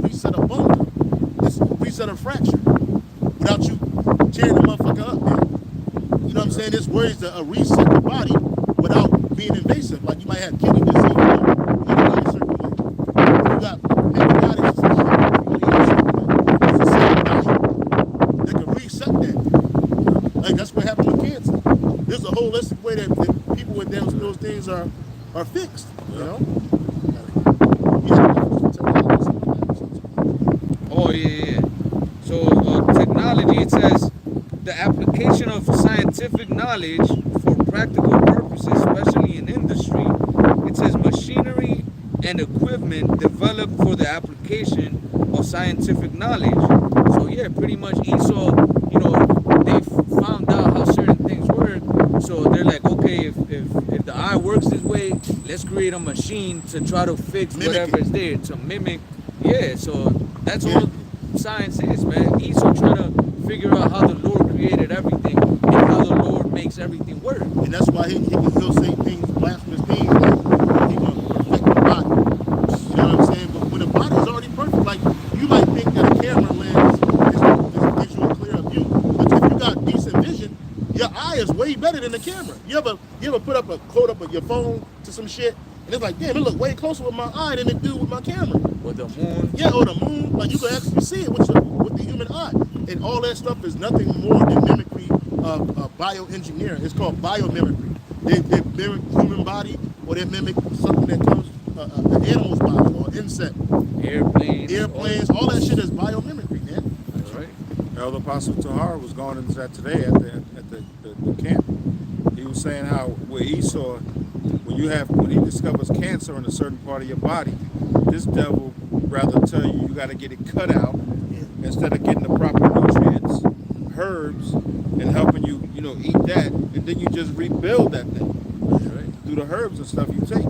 [SPEAKER 1] reset a bone, reset a fracture, without you tearing the motherfucker up, man. You know what I'm saying? There's ways to reset the body without being invasive. Like, you might have kidney disease, you gotta eat a certain way. You got pancreatitis, you gotta eat a certain way. It's the same diet that can reset that. Like, that's what happened with cancer. There's a holistic way that people with those things are fixed, you know?
[SPEAKER 3] Oh, yeah. So, technology, it says, the application of scientific knowledge for practical purposes, especially in industry. It says machinery and equipment developed for the application of scientific knowledge. So yeah, pretty much Esau, they found out how certain things work. So they're like, okay, if the eye works this way, let's create a machine to try to fix whatever is there to mimic. Yeah, so that's all science is, man. Esau trying to figure out how the Lord created everything and how the Lord makes everything work.
[SPEAKER 1] And that's why he'll say things, blasphemous things, like he will perfect the body. You know what I'm saying? But when the body is already perfect, like you might think that a camera lens gives you a clearer view, but if you got decent vision, your eye is way better than the camera. You ever put up a quote up of your phone to some shit, and it's like, damn, it look way closer with my eye than it do with my camera.
[SPEAKER 3] Or the moon.
[SPEAKER 1] Yeah, or the moon. Like you can actually see it with the human eye, and all that stuff is nothing more than mimicry of bioengineering. It's called biomimicry. They mimic human body, or they mimic something that comes an animal's body or insect. Airplanes, all that shit is biomimicry, man.
[SPEAKER 3] That's right.
[SPEAKER 2] Elder Apostle Tahar was going into that today at the camp. He was saying how with Esau, when he discovers cancer in a certain part of your body, this devil rather tell you got to get it cut out instead of getting the proper nutrients, herbs, and helping you, eat that, and then you just rebuild that thing.
[SPEAKER 3] That's right.
[SPEAKER 2] Through the herbs and stuff you take.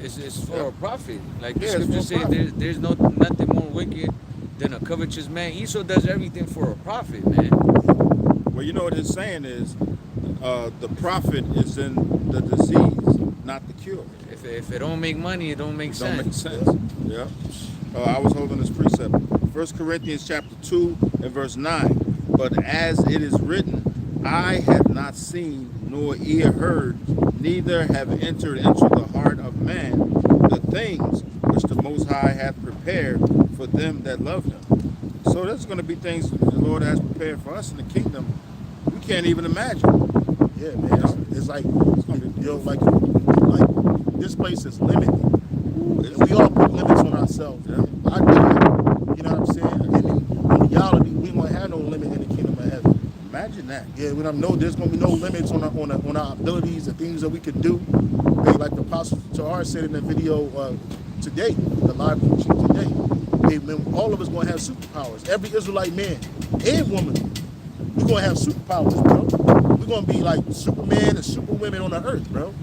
[SPEAKER 3] It's for a profit. Like the
[SPEAKER 2] Yeah,
[SPEAKER 3] scripture
[SPEAKER 2] it's for a
[SPEAKER 3] says,
[SPEAKER 2] profit.
[SPEAKER 3] there's nothing more wicked than a covetous man. Esau does everything for a profit, man.
[SPEAKER 2] Well, you know what his saying is, the profit is in the disease, not the cure.
[SPEAKER 3] If it don't make money, it don't make
[SPEAKER 2] It
[SPEAKER 3] sense.
[SPEAKER 2] don't make sense. Yeah. I was holding this precept. 1 Corinthians chapter 2 and verse 9. But as it is written, eye have not seen, nor ear heard, neither have entered into the heart of man the things which the Most High hath prepared for them that love him. So there's going to be things the Lord has prepared for us in the kingdom we can't even imagine.
[SPEAKER 1] Yeah, man. It's like, like this place is limited. And we all put limits on ourselves.
[SPEAKER 2] Yeah.
[SPEAKER 1] I do it. You know what I'm saying? And in reality, we won't have no limit in the kingdom of heaven.
[SPEAKER 2] Imagine that.
[SPEAKER 1] Yeah, we don't know there's gonna be no limits on our abilities and things that we can do. Like the Apostle Tahar said in the video today, the live teaching today. Man, all of us gonna have superpowers. Every Israelite man and woman, we're gonna have superpowers, bro. We're gonna be like Superman and Superwomen on the earth, bro.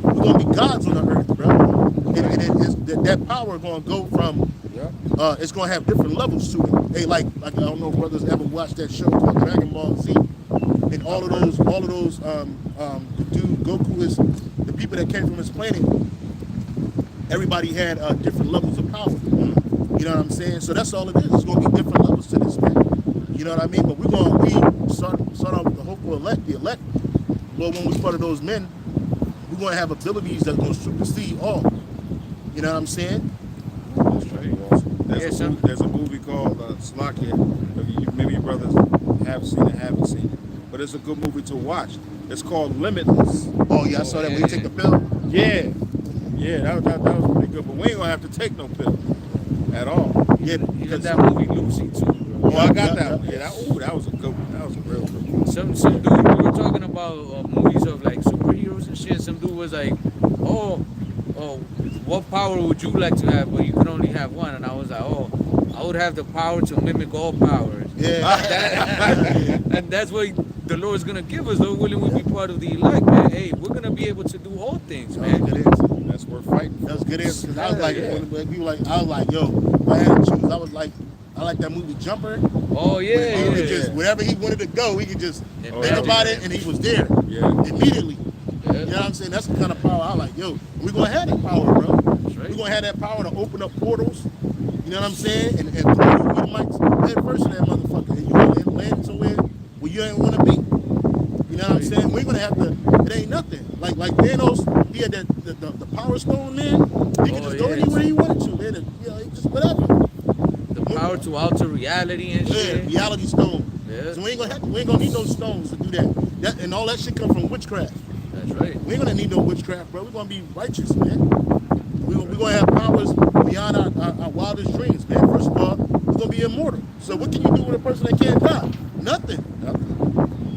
[SPEAKER 1] We're gonna be gods on the earth, bro. And that power gonna go from. It's gonna have different levels to it. Hey, like I don't know if brothers ever watched that show called Dragon Ball Z, and all of those, the dude Goku is the people that came from his planet. Everybody had different levels of power. You know what I'm saying? So that's all it is. It's gonna be different levels to this, man. You know what I mean? But we start off with the hopeful elect, the elect. But when we part of those men, we're gonna have abilities that's gonna supersede all. You know what I'm saying?
[SPEAKER 2] That's right. There's a movie called Slakia. Maybe your brothers have seen it, haven't seen it. But it's a good movie to watch. It's called Limitless.
[SPEAKER 1] Oh, yeah, I saw that when you take the pill.
[SPEAKER 2] Yeah. Yeah, that was pretty good. But we ain't going to have to take no pill at all.
[SPEAKER 1] Yeah,
[SPEAKER 3] You got that movie Lucy too, bro.
[SPEAKER 2] Oh, I got that one. Yeah, that was a good one. That was a real good one.
[SPEAKER 3] Some dude, we were talking about movies of like superheroes and shit. Some dude was like, oh, what power would you like to have? But you can only have one. And I was like, I would have the power to mimic all powers.
[SPEAKER 1] Yeah.
[SPEAKER 3] And that's what the Lord's gonna give us, though. Willing we be part of the elect, man. Hey, we're gonna be able to do all things, man.
[SPEAKER 2] That's worth fighting.
[SPEAKER 1] That was good answer. Because I was like, when we were like, I was like, yo, if I had to choose, I was like, I like that movie Jumper.
[SPEAKER 3] Oh yeah,
[SPEAKER 1] He
[SPEAKER 3] yeah.
[SPEAKER 1] could just wherever he wanted to go, he could just
[SPEAKER 3] Oh,
[SPEAKER 1] think
[SPEAKER 3] yeah.
[SPEAKER 1] about it, and he was there immediately.
[SPEAKER 3] Yeah.
[SPEAKER 1] You know what I'm saying? That's the kind of power I like. Yo, we're gonna have that power, bro.
[SPEAKER 3] That's right.
[SPEAKER 1] We're gonna have that power to open up portals. You know what I'm saying? And throw you might head first in that motherfucker, and you gonna land somewhere where you ain't want to be. You know what I'm saying? We're gonna have to. It ain't nothing. Like Thanos, he had the power stone, man. He could just go anywhere he wanted to, man. And, he just whatever.
[SPEAKER 3] The power to alter reality and
[SPEAKER 1] Yeah,
[SPEAKER 3] shit.
[SPEAKER 1] reality stone.
[SPEAKER 3] Yeah.
[SPEAKER 1] So we ain't gonna need no stones to do that. And all that shit come from witchcraft.
[SPEAKER 3] That's right.
[SPEAKER 1] We ain't gonna need no witchcraft, bro. We're gonna be righteous, man. We're gonna have powers beyond our wildest dreams, man. First of all, we're gonna be immortal. So what can you do with a person that can't die? Nothing.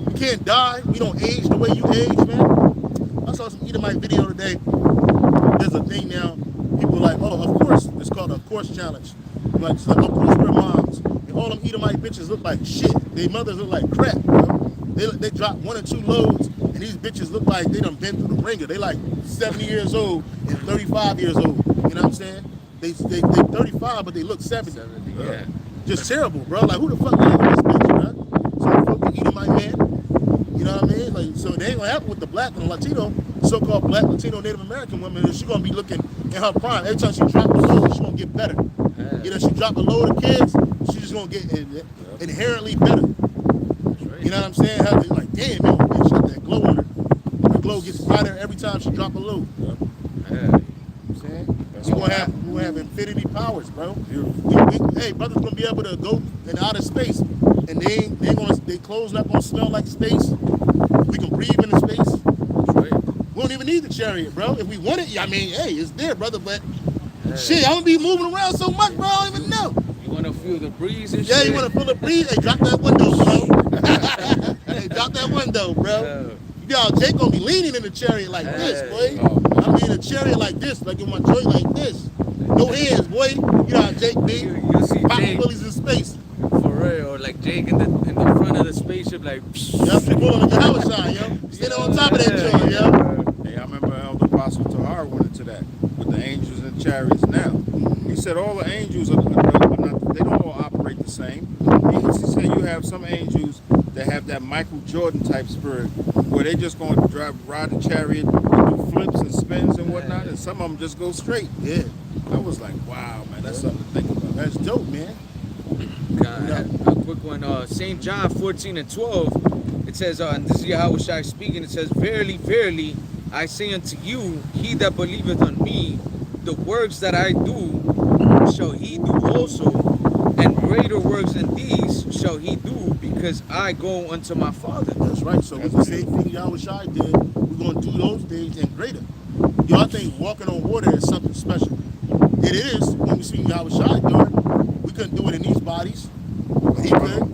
[SPEAKER 1] You can't die. We don't age the way you age, man. I saw some Edomite video today. There's a thing now people are like, oh, of course, it's called a course challenge. Like, of course we're moms. And all them Edomite bitches look like shit. Their mothers look like crap, bro. They drop 1 or 2 loads, and these bitches look like they done been through the ringer. They like 70 years old and 35 years old. You know what I'm saying? They 35, but they look 70.
[SPEAKER 3] Yeah.
[SPEAKER 1] Just terrible, bro. Like, who the fuck is this bitch, bro? So fuck the Edomite man. You know what I mean? Like, so they ain't gonna happen with the black and the Latino, so-called black, Latino, Native American woman. She gonna be looking in her prime. Every time she drop a load, she gonna get better.
[SPEAKER 3] Yeah.
[SPEAKER 1] You know, she drop a load of kids, she just gonna get inherently better.
[SPEAKER 3] Right.
[SPEAKER 1] You know what I'm saying? How they like, damn, yo, bitch, got that glow on her. The glow gets brighter every time she drop a load.
[SPEAKER 3] Yeah.
[SPEAKER 1] You know what I'm saying? We gonna have infinity powers, bro. Hey, brothers gonna be able to go in outer space, and they clothes not gonna smell like space. We can breathe in the space.
[SPEAKER 3] Right.
[SPEAKER 1] We don't even need the chariot, bro. If we want it, I mean, hey, it's there, brother. But shit, I'm gonna be moving around so much, bro. I don't even know.
[SPEAKER 3] You wanna feel the breeze and
[SPEAKER 1] Yeah,
[SPEAKER 3] shit?
[SPEAKER 1] you wanna feel the breeze? Hey, drop that window, bro. Hey, drop that window, bro. Y'all, Jake gonna be leaning in the chariot like this, boy. I'm in a chariot like this, like in my joint like this. No hands, boy. You know how Jake be.
[SPEAKER 3] You'll see
[SPEAKER 1] Popping
[SPEAKER 3] Jake
[SPEAKER 1] willies in space.
[SPEAKER 3] for real, or like Jake in the front of the spaceship, like.
[SPEAKER 1] Yup, you pulling the Gmshawaii, yo. Standing on top of that joint, yo.
[SPEAKER 2] Hey, I remember Elder Apostle Tahar went into that with the angels and chariots now. He said all the angels are not, they don't all operate the same. He said you have some angels that have that Michael Jordan type spirit where they just going to ride the chariot, do flips and spins and whatnot, and some of them just go straight.
[SPEAKER 1] Yeah,
[SPEAKER 2] I was like, wow, man, that's something to think about.
[SPEAKER 1] that's dope, man.
[SPEAKER 3] A quick one. St. John 14:12. It says, and this is Yahushua speaking. It says, "Verily, verily, I say unto you, he that believeth on me, the works that I do, shall he do also, and greater works than these shall he do, because I go unto my Father."
[SPEAKER 1] That's right. So with the same thing Yahushua did, we're gonna do those things and greater. Yo, I think walking on water is something special. It is when we see Yahushua do it. We couldn't do it in these bodies. But he could.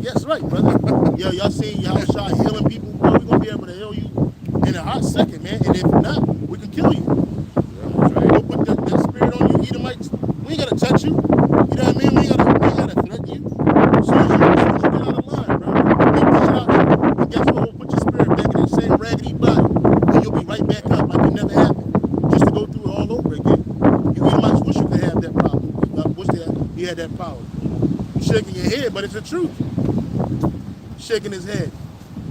[SPEAKER 1] Yes, right, brother. Yo, y'all seen Yahushua healing people, bro? We're gonna be able to heal you in a hot second, man. And if not, we can kill you. We'll put that spirit on you, Edomites. We ain't gotta touch you. You know what I mean? We ain't gotta threaten you. As soon as you get out of line, bro, we push it out. And guess what? We'll put your spirit back in that same raggedy body. And you'll be right back up like it never happened. Just to go through it all over again. You Edomites wish you could have that problem. Wish you had that power. You're shaking your head, but it's the truth. Shaking his head.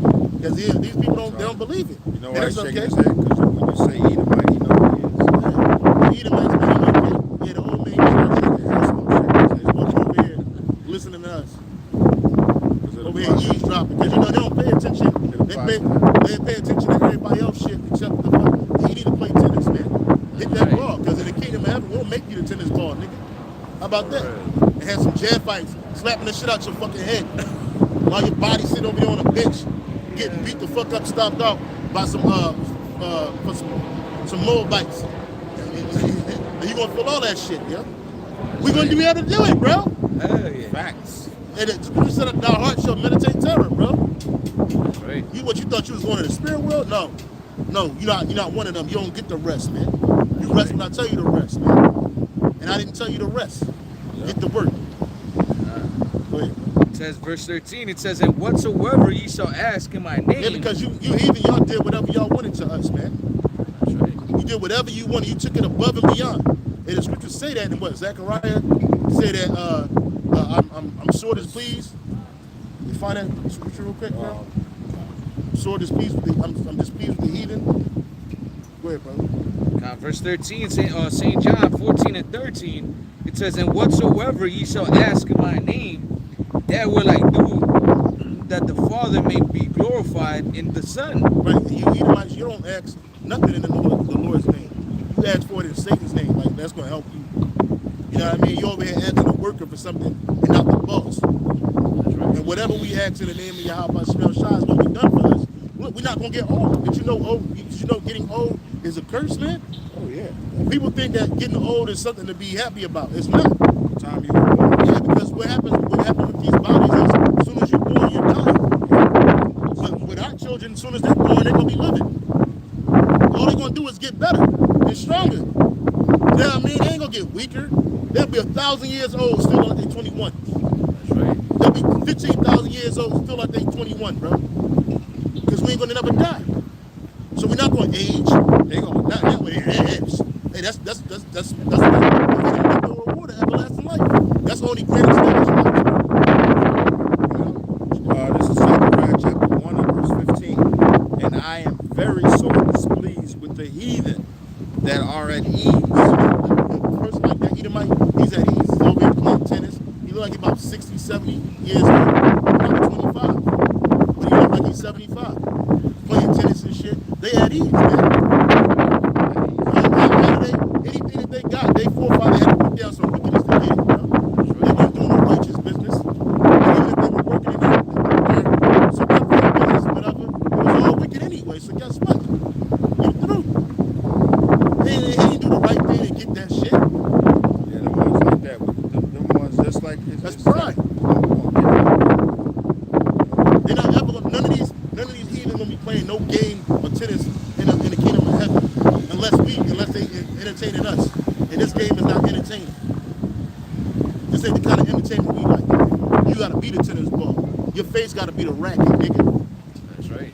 [SPEAKER 1] Because these people don't believe it.
[SPEAKER 2] You know
[SPEAKER 1] And
[SPEAKER 2] why
[SPEAKER 1] it's
[SPEAKER 2] he's shaking
[SPEAKER 1] okay.
[SPEAKER 2] his head? Because when you say Edomite, you know who he is.
[SPEAKER 1] Edomites, man, yeah, the old man is over here listening to us. Over here eavesdropping. Because you know they don't pay attention. They pay attention to everybody else shit except the fuck. You need to play tennis, man. Hit that ball. Because in the kingdom of heaven, we'll make you the tennis ball, nigga. How about that? And have some jab fights, slapping the shit out your fucking head. While your body sitting over there on a bench, getting beat the fuck up, stomped out by some Moabites. And you gonna feel all that shit, yeah? We gonna be able to do it, bro.
[SPEAKER 3] Hell yeah.
[SPEAKER 2] Facts.
[SPEAKER 1] And the scripture said that our heart shall meditate terror, bro.
[SPEAKER 3] Right.
[SPEAKER 1] What you thought you was going to the spirit world? No. No, you're not one of them. You don't get the rest, man. You rest when I tell you to rest, man. And I didn't tell you to rest. Get to work. Go ahead.
[SPEAKER 3] It says, verse 13, it says, "And whatsoever ye shall ask in my name."
[SPEAKER 1] Yeah, because you heathen, y'all did whatever y'all wanted to us, man.
[SPEAKER 3] That's right.
[SPEAKER 1] You did whatever you wanted. You took it above and beyond. And the scriptures say that in what? Zechariah say that I'm sore displeased. You find that scripture real quick, bro? Sore displeased with the, I'm displeased with the heathen. Go ahead, brother.
[SPEAKER 3] Verse 13, St. John 14:13, it says, "And whatsoever ye shall ask in my name, that will I do, that the Father may be glorified in the Son."
[SPEAKER 1] Right, you Edomites, you don't ask nothing in the Lord's name. You ask for it in Satan's name, like that's gonna help you. You know what I mean? You over here asking a worker for something and not the boss.
[SPEAKER 3] That's right.
[SPEAKER 1] And whatever we ask in the name of Yahweh Shemel Shai is what we done for us. Look, we're not gonna get old. Did you know getting old is a curse, man?
[SPEAKER 2] Oh, yeah.
[SPEAKER 1] People think that getting old is something to be happy about. It's not.
[SPEAKER 2] Time you were born.
[SPEAKER 1] Yeah, because what happens with these bodies is as soon as you're born, you're dying. But with our children, as soon as they're born, they're gonna be living. All they're gonna do is get better and stronger. know what I mean? They ain't gonna get weaker. They'll be 1,000 years old still like they 21.
[SPEAKER 3] That's right.
[SPEAKER 1] They'll be 15,000 years old still like they 21, bro. Because we ain't gonna never die. So we're not gonna age. They gonna not that way. Hey, that's the reward of everlasting life. That's only greatest thing.
[SPEAKER 2] This is Zechariah chapter 1 and verse 15. And I am very sore displeased with the heathen that are at ease.
[SPEAKER 1] A person like that, Edomite, he's at ease. He's over here playing tennis. He look like he's about 60, 70 years old. Not 25. But he look like he's 75. Playing tennis and shit. They at ease, man. Anything that they got, they forefathers had to put down some wickedness to get it, bro. They weren't doing no righteous business. And even if they were working in their significant business, whatever, it was all wicked anyway. So guess what? You through. He ain't do the right thing and get that shit.
[SPEAKER 2] Yeah, the ones like that. Them ones just like this.
[SPEAKER 1] That's pride. They're not ever none of these heathens gonna be playing no game of tennis in the kingdom of heaven unless they entertaining us. And this game is not entertaining. This ain't the kind of entertainment we like. You gotta be the tennis ball. Your face gotta be the racket, nigga.
[SPEAKER 3] That's right.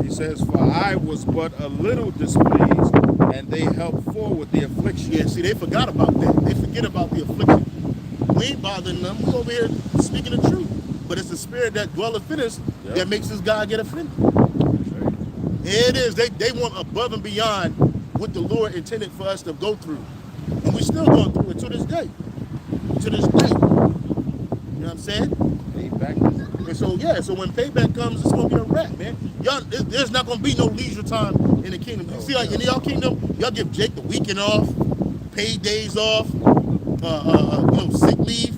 [SPEAKER 2] He says, for I was but a little displeased, and they helped forward the affliction.
[SPEAKER 1] Yeah, see, they forgot about that. They forget about the affliction. We ain't bothering them. We over here speaking the truth. But it's the spirit that dwelleth in us that makes this guy get offended. It is. They want above and beyond what the Lord intended for us to go through. And we're still going through it to this day. To this day. You know what I'm saying?
[SPEAKER 2] Payback.
[SPEAKER 1] And so when payback comes, it's gonna be a wrap, man. Y'all, there's not gonna be no leisure time in the kingdom. You see, like in y'all kingdom, y'all give Jake the weekend off, paid days off, sick leave.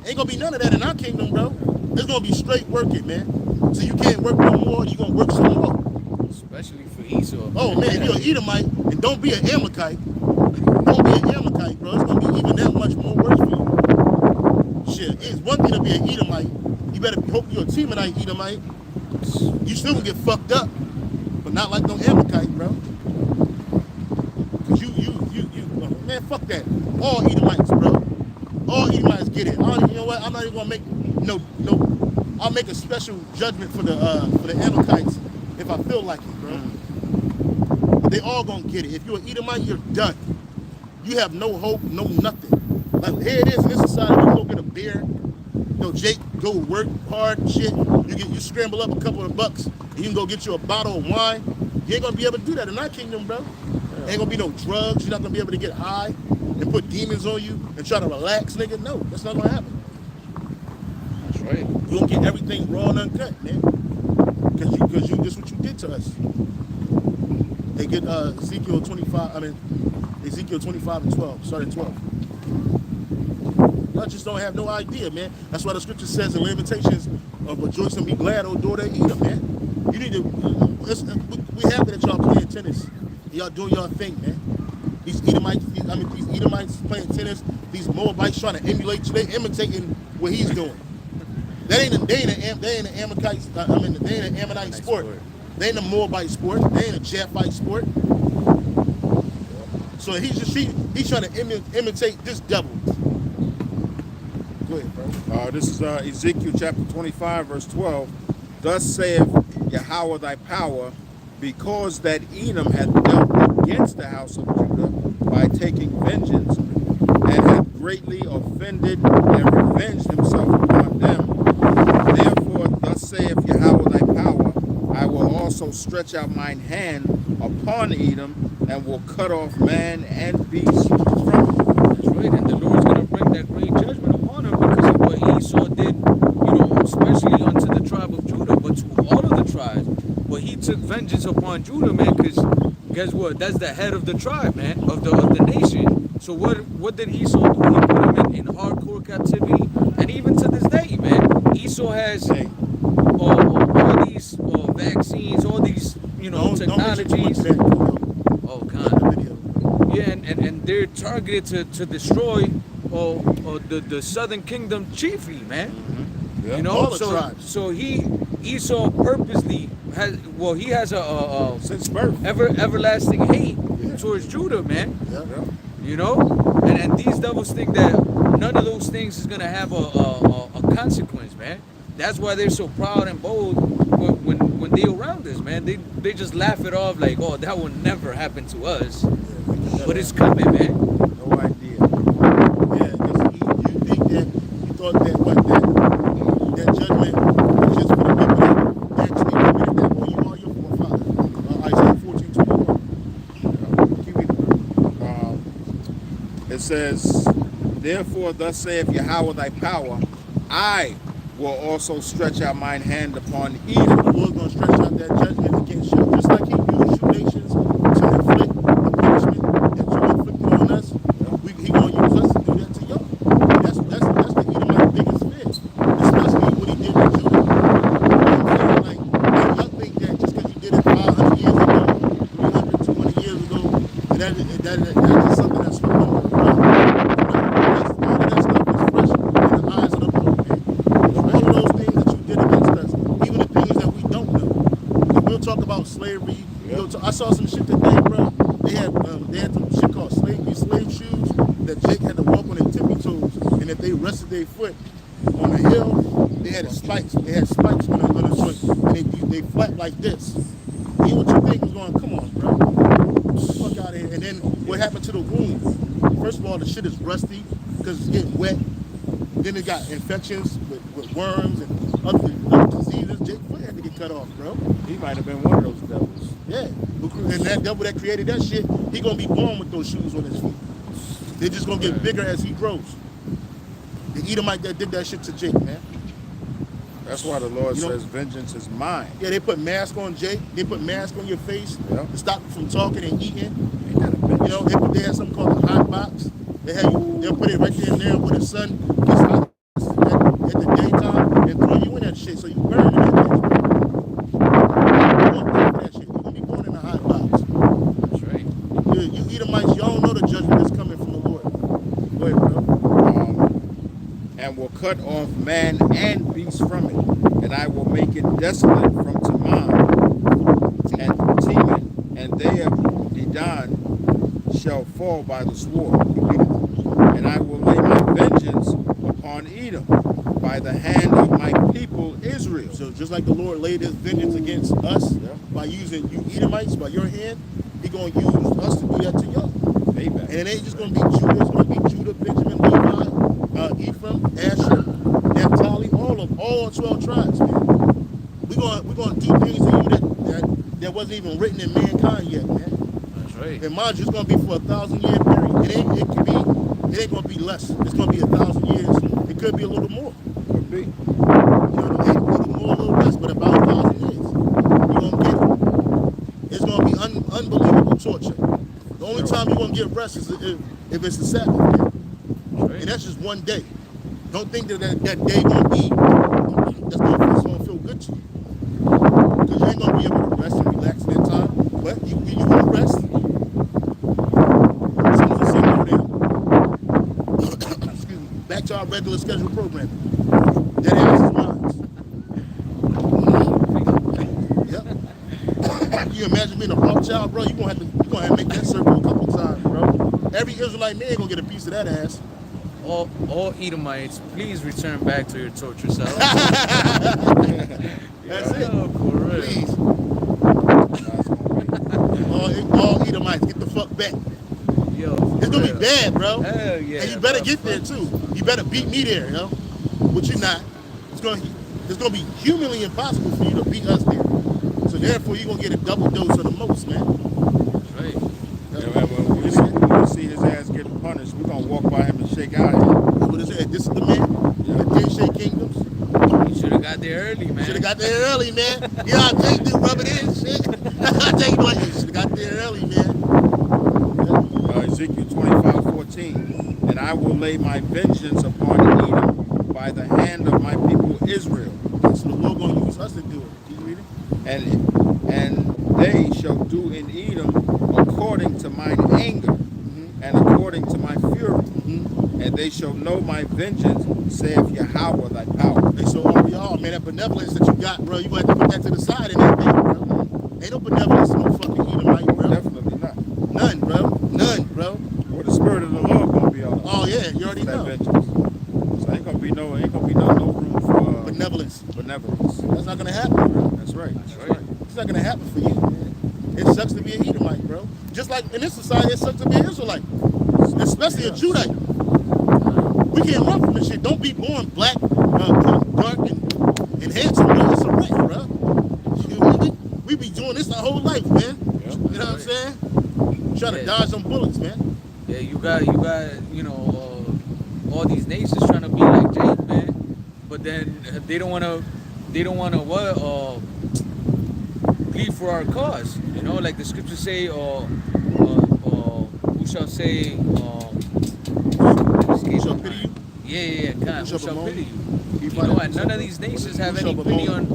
[SPEAKER 1] Ain't gonna be none of that in our kingdom, bro. It's gonna be straight working, man. So you can't work no more, you gonna work some more.
[SPEAKER 3] Especially for Esau.
[SPEAKER 1] Oh man, if you're an Edomite, and don't be an Amalekite. Don't be an Amalekite, bro. It's gonna be even that much more worse for you. Shit, it's one thing to be an Edomite. You better hope you're a Temanite Edomite. You still gonna get fucked up, but not like no Amalekite, bro. Cause man, fuck that. All Edomites, bro. All Edomites get it. You know what? I'm not even gonna make I'll make a special judgment for the Amalekites if I feel like it, bro. But they all gonna get it. If you're an Edomite, you're done. You have no hope, no nothing. Like here it is in this society, you go get a beer. Jake, go work hard and shit. You scramble up a couple of bucks and you can go get you a bottle of wine. You ain't gonna be able to do that in our kingdom, bro. Ain't gonna be no drugs. You're not gonna be able to get high and put demons on you and try to relax, nigga. No, that's not gonna happen.
[SPEAKER 3] That's right.
[SPEAKER 1] You gonna get everything raw and uncut, man. Cause you this what you did to us. They get Ezekiel 25 and 12. Start at 12. Y'all just don't have no idea, man. That's why the scripture says in Lamentations, rejoice and be glad, O daughter of Edom, man. You need to, we happy that y'all playing tennis. Y'all doing y'all thing, man. These Edomites playing tennis, these Moabites trying to emulate you, they imitating what he's doing. They ain't an Amalekites, they ain't an Ammonite sport. They ain't a Moabite sport. They ain't a Japhite sport. So he's trying to imitate this devil. Go ahead, bro.
[SPEAKER 2] This is Ezekiel chapter 25, verse 12. Thus saith Yahweh thy power, because that Edom hath dealt against the house of Judah by taking vengeance, and hath greatly offended and revenged himself upon them. Therefore, thus saith Yahweh thy power, I will also stretch out mine hand upon Edom, and will cut off man and beast from him.
[SPEAKER 3] That's right, and the Lord's going to bring that great judgment upon him because of what Esau did, especially unto the tribe of Judah, but to all of the tribes. But he took vengeance upon Judah, man, because guess what? That's the head of the tribe, man, of the nation. So what did Esau do? He put him in hardcore captivity, and even to this day, man, Esau has all these vaccines, all these technologies. Oh God. Yeah, and they're targeted to destroy the southern kingdom chiefly, man.
[SPEAKER 2] Mm-hmm. Yeah.
[SPEAKER 1] All the tribes.
[SPEAKER 3] So Esau purposely has a
[SPEAKER 1] since birth
[SPEAKER 3] everlasting hate towards Judah, man.
[SPEAKER 1] Yeah.
[SPEAKER 3] You know, and these devils think that none of those things is gonna have a consequence, man. That's why they're so proud and bold when they around us, man. They just laugh it off like, oh, that will never happen to us, but it's coming, man.
[SPEAKER 2] No idea.
[SPEAKER 1] Yeah, because you think that you thought that that judgment was just for the people that actually committed that. Well, you are your forefather. Isaiah 14:21.
[SPEAKER 2] Keep reading. It says, therefore, thus saith Yahweh thy power, I will also stretch out mine hand upon Edom.
[SPEAKER 1] The Lord's going to stretch out that judgment against you. Just like he used you nations to inflict the punishment that you inflicted on us, he going to use us to do that to y'all. That's the Edomite biggest fear, especially what he did to Judah. You know what I'm saying? Like, y'all think that just because you did it 500 years ago, 300, 200 years ago, that's just something that's swept under the rug. All of that stuff is fresh in the eyes of the Lord, man. All of those things that you did against us, even the things that we don't know. We'll talk about slavery. I saw some shit today, bro. They had some shit called slave shoes that Jake had to walk on their tippy toes, and if they rested their foot on the hill, they had spikes. They had spikes on the foot, and they flat like this. You what you think was going? Come on, bro. Fuck out of here. And then what happened to the wound? First of all, the shit is rusty because it's getting wet. Then it got infections with worms and other diseases. Jake foot had to get cut off, bro.
[SPEAKER 2] He might have been one of those devils.
[SPEAKER 1] Yeah. And that devil that created that shit, he gonna be born with those shoes on his feet. They're just gonna get bigger as he grows. The Edomite that did that shit to Jake, man.
[SPEAKER 2] That's why the Lord says, vengeance is mine.
[SPEAKER 1] Yeah, they put mask on Jake. They put mask on your face to stop you from talking and eating.
[SPEAKER 2] Ain't that a bitch?
[SPEAKER 1] You know, they had something called a hot box. They'll put it right there and there where the sun gets hot at the daytime and throw you in that shit so you burn in that bitch, bro. You won't pay for that shit. You're gonna be born in a hot box.
[SPEAKER 3] That's right.
[SPEAKER 1] You Edomites, y'all know the judgment that's coming from the Lord. Go ahead, bro.
[SPEAKER 2] And will cut off man and beast from it, and I will make it desolate from Teman and Teman, and they of Dedan shall fall by the sword. And I will lay my vengeance upon Edom by the hand of my people Israel.
[SPEAKER 1] So just like the Lord laid his vengeance against us by using you Edomites, by your hand, he gonna use us to do that to y'all.
[SPEAKER 2] Payback.
[SPEAKER 1] And it ain't just gonna be Judah, it's gonna be Judah, Benjamin, Levi, Ephraim, Asher, Naphtali, all 12 tribes, man. We're gonna do things to you that wasn't even written in mankind yet, man.
[SPEAKER 3] That's right.
[SPEAKER 1] And mind you, it's gonna be for a 1,000-year period. It ain't gonna be less. It's gonna be 1,000 years. It could be a little more.
[SPEAKER 2] Could be.
[SPEAKER 1] You know, a little more, a little less, but about 1,000 years. You're gonna get it. It's gonna be unbelievable torture. The only time you're gonna get rest is if it's the Sabbath, man. And that's just one day. Don't think that day gonna be that's gonna feel good to you. Because you ain't gonna be able to rest and relax at that time. But you gonna rest. Some of the same over there. Excuse me. Back to our regular scheduled programming. That ass is mine. Yep. Can you imagine being a rock child, bro? You're gonna have to make that circle a couple times, bro. Every Israelite man gonna get a piece of that ass.
[SPEAKER 3] All Edomites, please return back to your torture cells.
[SPEAKER 1] That's it.
[SPEAKER 3] For real.
[SPEAKER 1] Please. All Edomites, get the fuck back.
[SPEAKER 3] Yo,
[SPEAKER 1] It's gonna be bad, bro.
[SPEAKER 3] Hell yeah.
[SPEAKER 1] And you better get there too. You better beat me there, yo. But you're not. It's gonna be humanly impossible for you to beat us there. So therefore, you're gonna get a double dose of the most, man.
[SPEAKER 3] Right.
[SPEAKER 2] When we see his ass getting punished, we're gonna walk by him and shake out at him.
[SPEAKER 1] What is it? This is the man that did shake kingdoms.
[SPEAKER 3] You should have got there early, man.
[SPEAKER 1] Should have got there early, man. Yeah, I take it, rub it in, shit. I take it like you should have got there early, man.
[SPEAKER 2] Ezekiel 25:14, and I will lay my vengeance upon Edom by the hand of my people Israel.
[SPEAKER 1] So the Lord gonna use us to do it. Keep reading.
[SPEAKER 2] And they shall do in Edom according to mine anger and according to my fury. And they shall know my vengeance, saith Yahweh thy power.
[SPEAKER 1] They so y'all, man, that benevolence that you got, bro, you gonna have to put that to the side in that thing, bro. Ain't no benevolence in no fucking Edomite, bro.
[SPEAKER 2] Definitely not.
[SPEAKER 1] None, bro. No.
[SPEAKER 2] vengeance. So ain't gonna be no room for
[SPEAKER 1] Benevolence.
[SPEAKER 2] benevolence.
[SPEAKER 1] That's not gonna happen, bro.
[SPEAKER 2] That's right.
[SPEAKER 1] It's not gonna happen for you, man. It sucks to be an Edomite, bro. Just like in this society, it sucks to be an Israelite, especially a Judite. We can't run from this shit. Don't be born black, dark, and handsome. Bro. It's a rare, bro. We be doing this our whole life, man.
[SPEAKER 2] Yep.
[SPEAKER 1] You know what I'm saying? Try to dodge some bullets, man.
[SPEAKER 3] Yeah, you got, all these nations trying to be like Jake, man. But then they don't wanna plead for our cause. You know, like the scriptures say, who shall say,
[SPEAKER 1] Who shall pity you?
[SPEAKER 3] Yeah, God, who shall pity you?
[SPEAKER 1] You
[SPEAKER 3] You know, and none of these nations have any pity on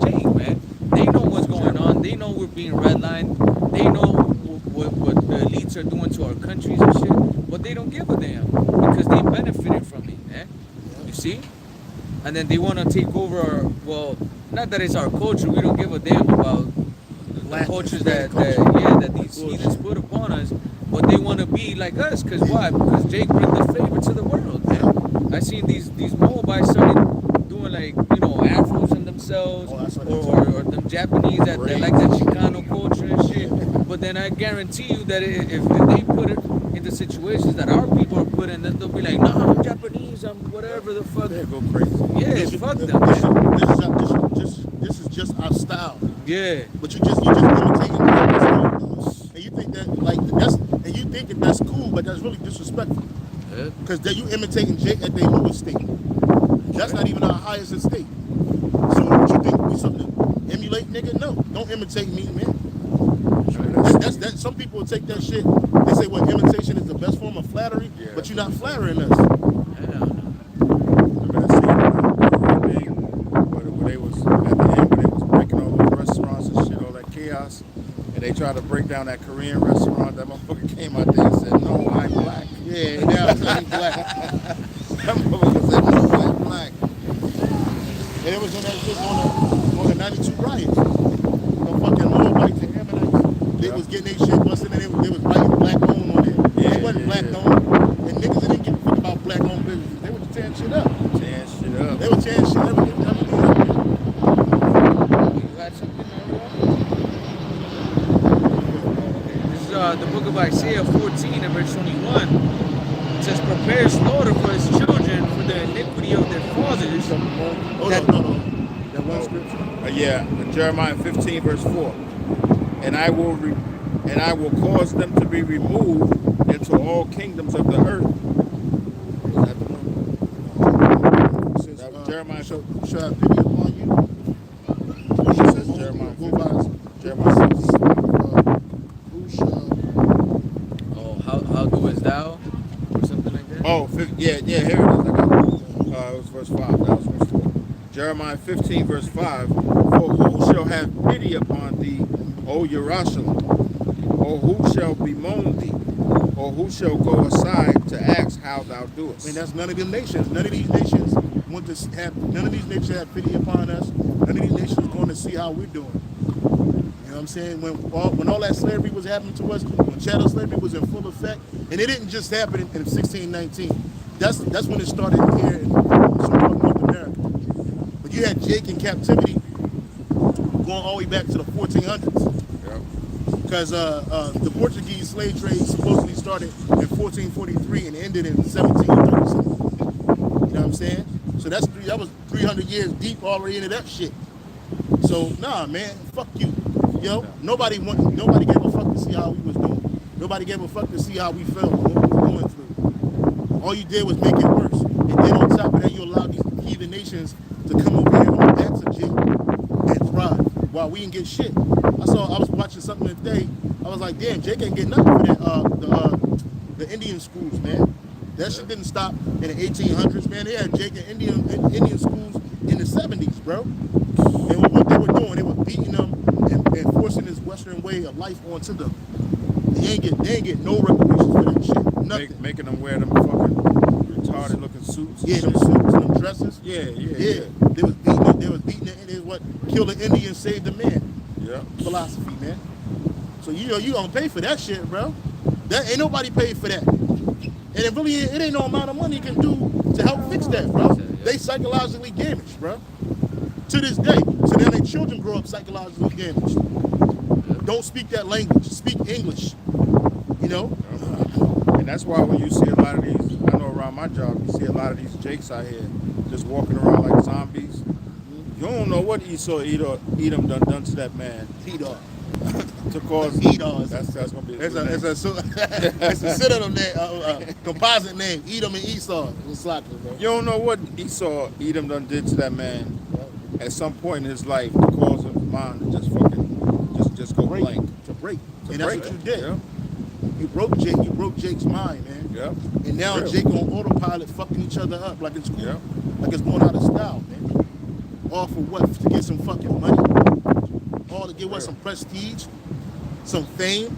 [SPEAKER 3] Jake, man. They know what's going on. They know we're being redlined. They know what the elites are doing to our countries and shit. But they don't give a damn because they benefited from it, man. You see? And then they want to take over our, well, not that it's our culture. We don't give a damn about the cultures that these heathens put upon us. But they want to be like us. Because why? Because Jake bring the favor to the world, man. I seen these Moabites started doing like, afros in themselves, or them Japanese that like that Chicano culture and shit. But then I guarantee you that if they put it into situations that our people are put in, then they'll be like, nah, I'm Japanese, I'm whatever the fuck.
[SPEAKER 2] They go crazy.
[SPEAKER 3] Yeah, fuck them, man.
[SPEAKER 1] This is just our style.
[SPEAKER 3] Yeah.
[SPEAKER 1] But you just imitating that. And you think that that's cool, but that's really disrespectful. Because you imitating Jake at their lowest state. That's not even our highest estate. So what you think we something to emulate, nigga? No, don't imitate me, man. That's some people will take that shit. They say, well, imitation is the best form of flattery, but you're not flattering us.
[SPEAKER 2] Remember that scene where they was at the end where they was breaking all those restaurants and shit, all that chaos, and they tried to break down that Korean restaurant. That motherfucker came out there and said, "No, I'm black."
[SPEAKER 1] Yeah, now I'm black.
[SPEAKER 2] That motherfucker said, "No, I'm black."
[SPEAKER 1] And it was on the 92 riots. The fucking Moabites and Ammonites, they was getting their shit busted and they was writing black owned on it. It wasn't black owned. And niggas didn't give a fuck about black owned businesses. They were tearing shit up. They were tearing shit up. Everything up.
[SPEAKER 3] You got something, This is the book of Isaiah 14 and verse 21. It says, prepare slaughter for his children for the iniquity of their fathers.
[SPEAKER 1] No. That one scripture.
[SPEAKER 2] Jeremiah 15 verse 4. And I will cause them to be removed into all kingdoms of the earth. Is that the one? That was Jeremiah.
[SPEAKER 1] Shall have pity upon you?
[SPEAKER 2] It says Jeremiah 6.
[SPEAKER 1] Who shall?
[SPEAKER 3] Oh, how doest thou? Or something like that?
[SPEAKER 2] Oh, here it is. I got it. It was verse 5. That was verse 4. Jeremiah 15 verse 5. For who shall have pity upon thee, O Jerusalem? Or who shall bemoan thee? Or who shall go aside to ask how thou doest?
[SPEAKER 1] I mean, that's none of them nations. None of these nations have pity upon us. None of these nations going to see how we're doing. You know what I'm saying? When all that slavery was happening to us, when chattel slavery was in full effect, and it didn't just happen in 1619. That's when it started here in so-called North America. But you had Jake in captivity going all the way back to the 1400s. Because the Portuguese slave trade supposedly started in 1443 and ended in 1737. You know what I'm saying? So that was 300 years deep already into that shit. So nah, man, fuck you. Yo, nobody gave a fuck to see how we was doing. Nobody gave a fuck to see how we felt, what we were going through. All you did was make it worse. And then on top of that, you allowed these heathen nations to come over here on backs of Jake and thrive while we didn't get shit. I was watching something today. I was like, damn, Jake ain't getting nothing for that. The Indian schools, man. That shit didn't stop in the 1800s, man. They had Jake and Indian schools in the 70s, bro. And what they were doing, they were beating them and forcing this Western way of life onto them. They ain't get no reparations for that shit. Nothing.
[SPEAKER 2] Making them wear them fucking retarded looking suits.
[SPEAKER 1] Yeah, them suits and them dresses.
[SPEAKER 2] Yeah.
[SPEAKER 1] They was beating it. It was what kill the Indian, save the man.
[SPEAKER 2] Yeah.
[SPEAKER 1] Philosophy, man. So you gonna pay for that shit, bro. That ain't nobody paid for that. And it ain't no amount of money you can do to help fix that, bro. They psychologically damaged, bro. To this day. So then their children grow up psychologically damaged. Don't speak that language. Speak English. You know?
[SPEAKER 2] And that's why when you see a lot of these, I know around my job, you see a lot of these jakes out here just walking around like zombies. You don't know what Esau Edom done to that man.
[SPEAKER 1] Edom.
[SPEAKER 2] To cause
[SPEAKER 1] Edom.
[SPEAKER 2] That's gonna be
[SPEAKER 1] It's a synonym name, composite name. Edom and Esau. It's like, bro.
[SPEAKER 2] You don't know what Esau Edom done did to that man at some point in his life to cause his mind to just fucking just go blank.
[SPEAKER 1] To break.
[SPEAKER 2] To
[SPEAKER 1] And
[SPEAKER 2] break
[SPEAKER 1] that's what
[SPEAKER 2] it.
[SPEAKER 1] you did.
[SPEAKER 2] Yeah.
[SPEAKER 1] You broke Jake. You broke Jake's mind, man.
[SPEAKER 2] Yeah.
[SPEAKER 1] And now
[SPEAKER 2] Real.
[SPEAKER 1] Jake on autopilot, fucking each other up like it's cool.
[SPEAKER 2] Yeah.
[SPEAKER 1] Like it's going out of style, man. All for what? To get some fucking money. All to get what? Some prestige, some fame.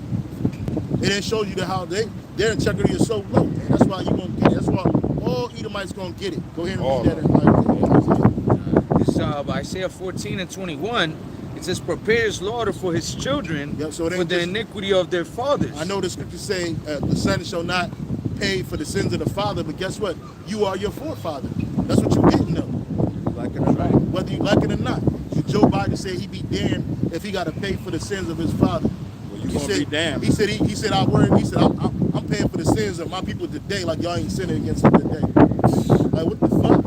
[SPEAKER 1] And it shows you how their integrity is so low, man. That's why you gonna get it. That's why all Edomites gonna get it. Go ahead and
[SPEAKER 2] All
[SPEAKER 1] read that.
[SPEAKER 3] This Isaiah 14 and 21. It says, prepare his slaughter for his children,
[SPEAKER 1] Yep, so it
[SPEAKER 3] for
[SPEAKER 1] ain't
[SPEAKER 3] the
[SPEAKER 1] just-
[SPEAKER 3] iniquity of their fathers.
[SPEAKER 1] I know the scriptures say the son shall not pay for the sins of the father, but guess what? You are your forefather. That's what you didn't know.
[SPEAKER 2] Like it or not.
[SPEAKER 1] Whether you like it or not. Joe Biden said he'd be damned if he got to pay for the sins of his father.
[SPEAKER 2] Well, you gonna be damned.
[SPEAKER 1] He said I'm paying for the sins of my people today, like y'all ain't sinning against them today. Like what the fuck?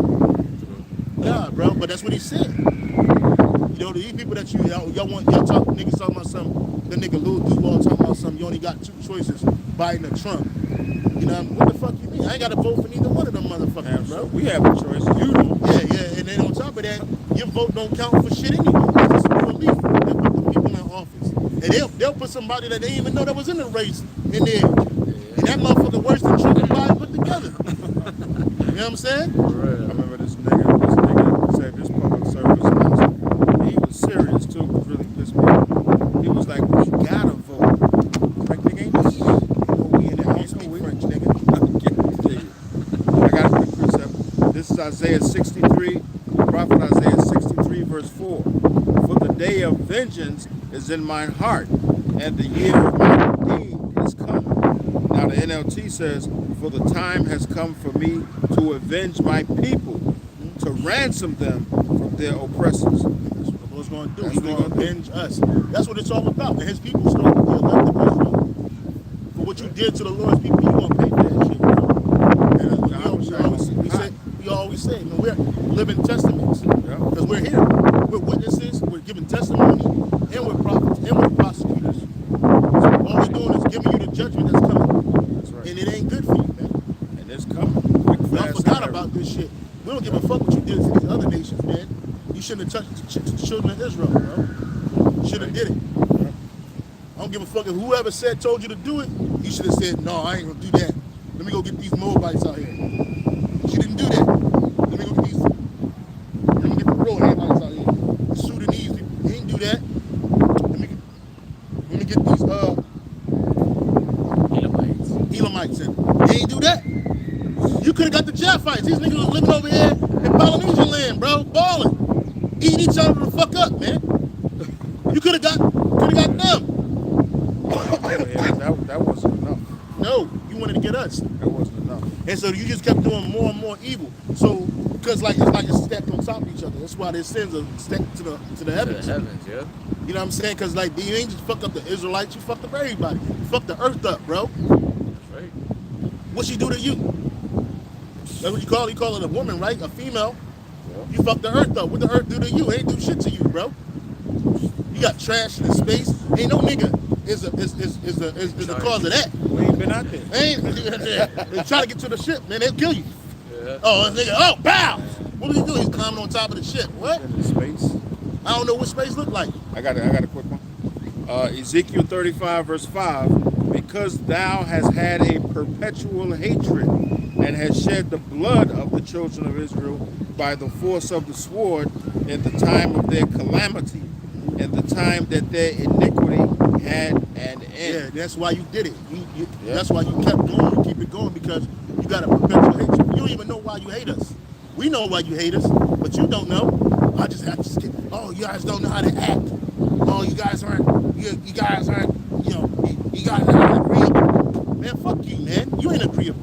[SPEAKER 1] Nah, bro. But that's what he said. You know, these people that y'all talk niggas talking about something. The nigga Lil Duval talking about something. You only got two choices, Biden or Trump. You know what the fuck you mean? I ain't got to vote for neither one of them motherfuckers,
[SPEAKER 2] Damn,
[SPEAKER 1] bro.
[SPEAKER 2] so we have a choice. You don't.
[SPEAKER 1] Yeah, and then on top of that, your vote don't count for shit anyway. It's just a relief. They put the people in office. And they'll put somebody that they didn't even know that was in the race in there. And that motherfucker worse than Trump and Biden put together. You know what I'm saying?
[SPEAKER 2] I remember this nigga said this public service announcement. He was serious too. It was really pissed me off. He was like, we gotta vote. Like, nigga, ain't this
[SPEAKER 1] We in there. I don't speak French, nigga.
[SPEAKER 2] I got a quick precept. This is Isaiah 63, the prophet Isaiah 63, verse 4. For the day of vengeance is in mine heart, and the year of my redeem is come. Now the NLT says, for the time has come for me to avenge my people, to ransom them from their oppressors.
[SPEAKER 1] That's what the Lord's going to do.
[SPEAKER 2] That's
[SPEAKER 1] He's
[SPEAKER 2] what
[SPEAKER 1] going to
[SPEAKER 2] he gonna
[SPEAKER 1] avenge us. That's what it's all about. And his people started to be elected Israel. For what you did to the Lord's people, you're going to pay for that shit, bro. And we always say, man, we're living testaments. Because we're here. We're witnesses. We're giving testimony. And we're prophets. And we're prosecutors. So all we're doing is giving you the judgment that's coming.
[SPEAKER 2] That's right.
[SPEAKER 1] And it ain't good for you, man.
[SPEAKER 2] And it's coming. Quick,
[SPEAKER 1] Y'all
[SPEAKER 2] fast,
[SPEAKER 1] forgot
[SPEAKER 2] and
[SPEAKER 1] about this shit. We don't give a fuck what you did to these other nations, man. You shouldn't have touched the children of Israel, bro. You should have did it. I don't give a fuck if whoever told you to do it, you should have said, no, I ain't gonna do that. Let me go get these Moabites out here. She didn't do that. Let me go get the real Hamites out here. The Sudanese people. They didn't do that. Let me get these Elamites in. They ain't do that. You could have got the Japhites. These niggas was living over here in Polynesian land, bro, balling, eating each other the fuck up, man. You could have got them.
[SPEAKER 2] That wasn't enough.
[SPEAKER 1] No, you wanted to get us,
[SPEAKER 2] That wasn't enough.
[SPEAKER 1] and so you just kept doing more and more evil. So because it's stacked on top of each other. That's why their sins are stacked to the heavens.
[SPEAKER 3] Yeah.
[SPEAKER 1] You know what I'm saying? Because like you ain't just fucked up the Israelites, you fucked up everybody. You fucked the earth up, bro.
[SPEAKER 3] That's right.
[SPEAKER 1] What she do to you? That's what you call it. You call it a woman, right? A female. You fucked the earth up. What the earth do to you? It ain't do shit to you, bro. You got trash in the space. Ain't no nigga is the cause of that.
[SPEAKER 2] We ain't been out there.
[SPEAKER 1] Ain't they try to get to the ship, man. They'll kill you.
[SPEAKER 3] Yeah.
[SPEAKER 1] Oh, nigga. Oh, pow! What did he do? He's climbing on top of the ship. What?
[SPEAKER 2] In space.
[SPEAKER 1] I don't know what space look like.
[SPEAKER 2] I got a quick one. Ezekiel 35, verse 5. Because thou hast had a perpetual hatred and hast shed the blood of the children of Israel by the force of the sword in the time of their calamity, and the time that their iniquity had an end.
[SPEAKER 1] Yeah, that's why you did it. That's why you kept going. You keep it going because you got a perpetual hatred. You don't even know why you hate us. We know why you hate us, but you don't know. I just get, oh, you guys don't know how to act. Oh, you guys aren't, you guys aren't, you guys aren't agreeable. Man, fuck you, man. You ain't agreeable.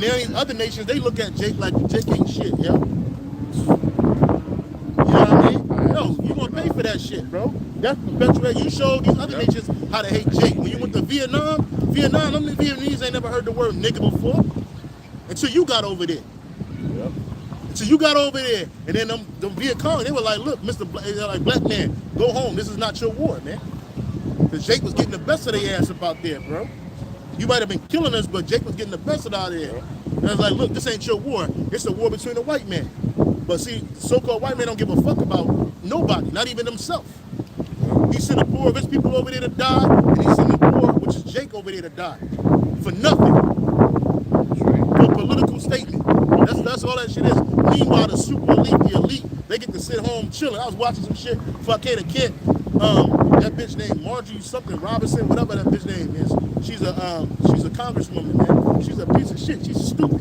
[SPEAKER 1] And then these other nations, they look at Jake like Jake ain't shit, yo. You know what I mean? No, you gonna pay for that shit, bro. That's perpetuate. You showed these other nations how to hate Jake. When you went to Vietnam, them Vietnamese ain't never heard the word nigga before until you got over there.
[SPEAKER 2] Yep.
[SPEAKER 1] So you got over there, and then them Viet Cong, they were like, look, black man, go home. This is not your war, man. Because Jake was getting the best of their ass up out there, bro. You might have been killing us, but Jake was getting the best of it out there. And I was like, look, this ain't your war. It's a war between the white man. But see, so-called white man don't give a fuck about nobody, not even himself. He sent the poor rich people over there to die, and he sent the poor, which is Jake, over there to die. For nothing. For a political statement. That's all that shit is. Meanwhile, the super elite, the elite, they get to sit home chilling. I was watching some shit before I came to Kent. That bitch named Margie something Robinson, whatever that bitch name is. She's a congresswoman, man. She's a piece of shit. She's stupid.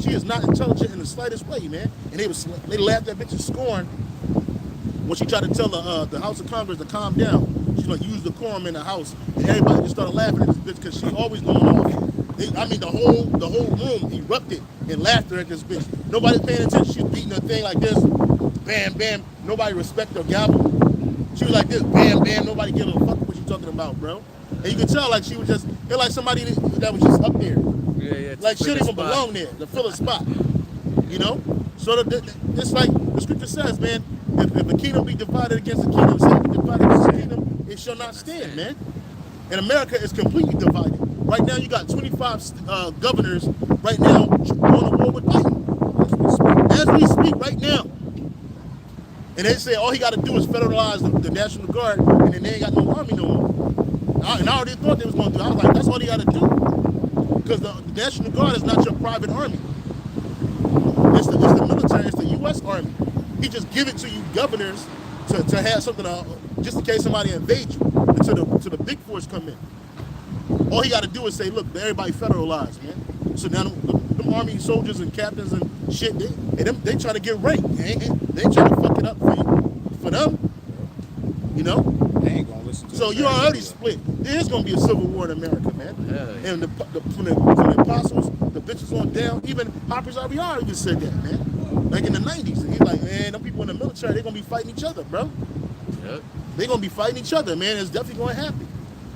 [SPEAKER 1] She is not intelligent in the slightest way, man. And they laughed at that bitch in scorn when she tried to tell the House of Congress to calm down. She's gonna use decorum in the House, and everybody just started laughing at this bitch because she always going off. The whole room erupted in laughter at this bitch. Nobody's paying attention. She's beating her thing like this, bam, bam. Nobody respect her gavel. She was like this, bam, bam. Nobody give a fuck what you talking about, bro. And you could tell like she was just, they're like somebody that was just up there.
[SPEAKER 3] Yeah.
[SPEAKER 1] Like she didn't even belong there, to fill a spot. You know? So it's like the scripture says, man, if a kingdom be divided against a kingdom, Satan be divided against a kingdom, it shall not stand, man. And America is completely divided. Right now you got 25 governors right now on the war with Biden. As we speak right now. And they say all he got to do is federalize the National Guard, and then they ain't got no army no more. And I already thought they was going to do it. I was like, that's all he got to do. Because the National Guard is not your private army. It's the military, it's the U.S. Army. He just give it to you governors to have something, just in case somebody invades you, until the big force come in. All he got to do is say, look, everybody federalized, man. So now them army soldiers and captains and shit, they trying to get ranked. They ain't trying to fuck it up for them. You know?
[SPEAKER 2] They ain't gonna listen to
[SPEAKER 1] So you already split. There is gonna be a civil war in America, man.
[SPEAKER 3] Yeah.
[SPEAKER 1] And from the apostles, the bitches on down, even Hoppers RBR even said that, man. Like in the 90s. And he's like, man, them people in the military, they're gonna be fighting each other, bro.
[SPEAKER 3] Yep.
[SPEAKER 1] They're gonna be fighting each other, man. It's definitely gonna happen.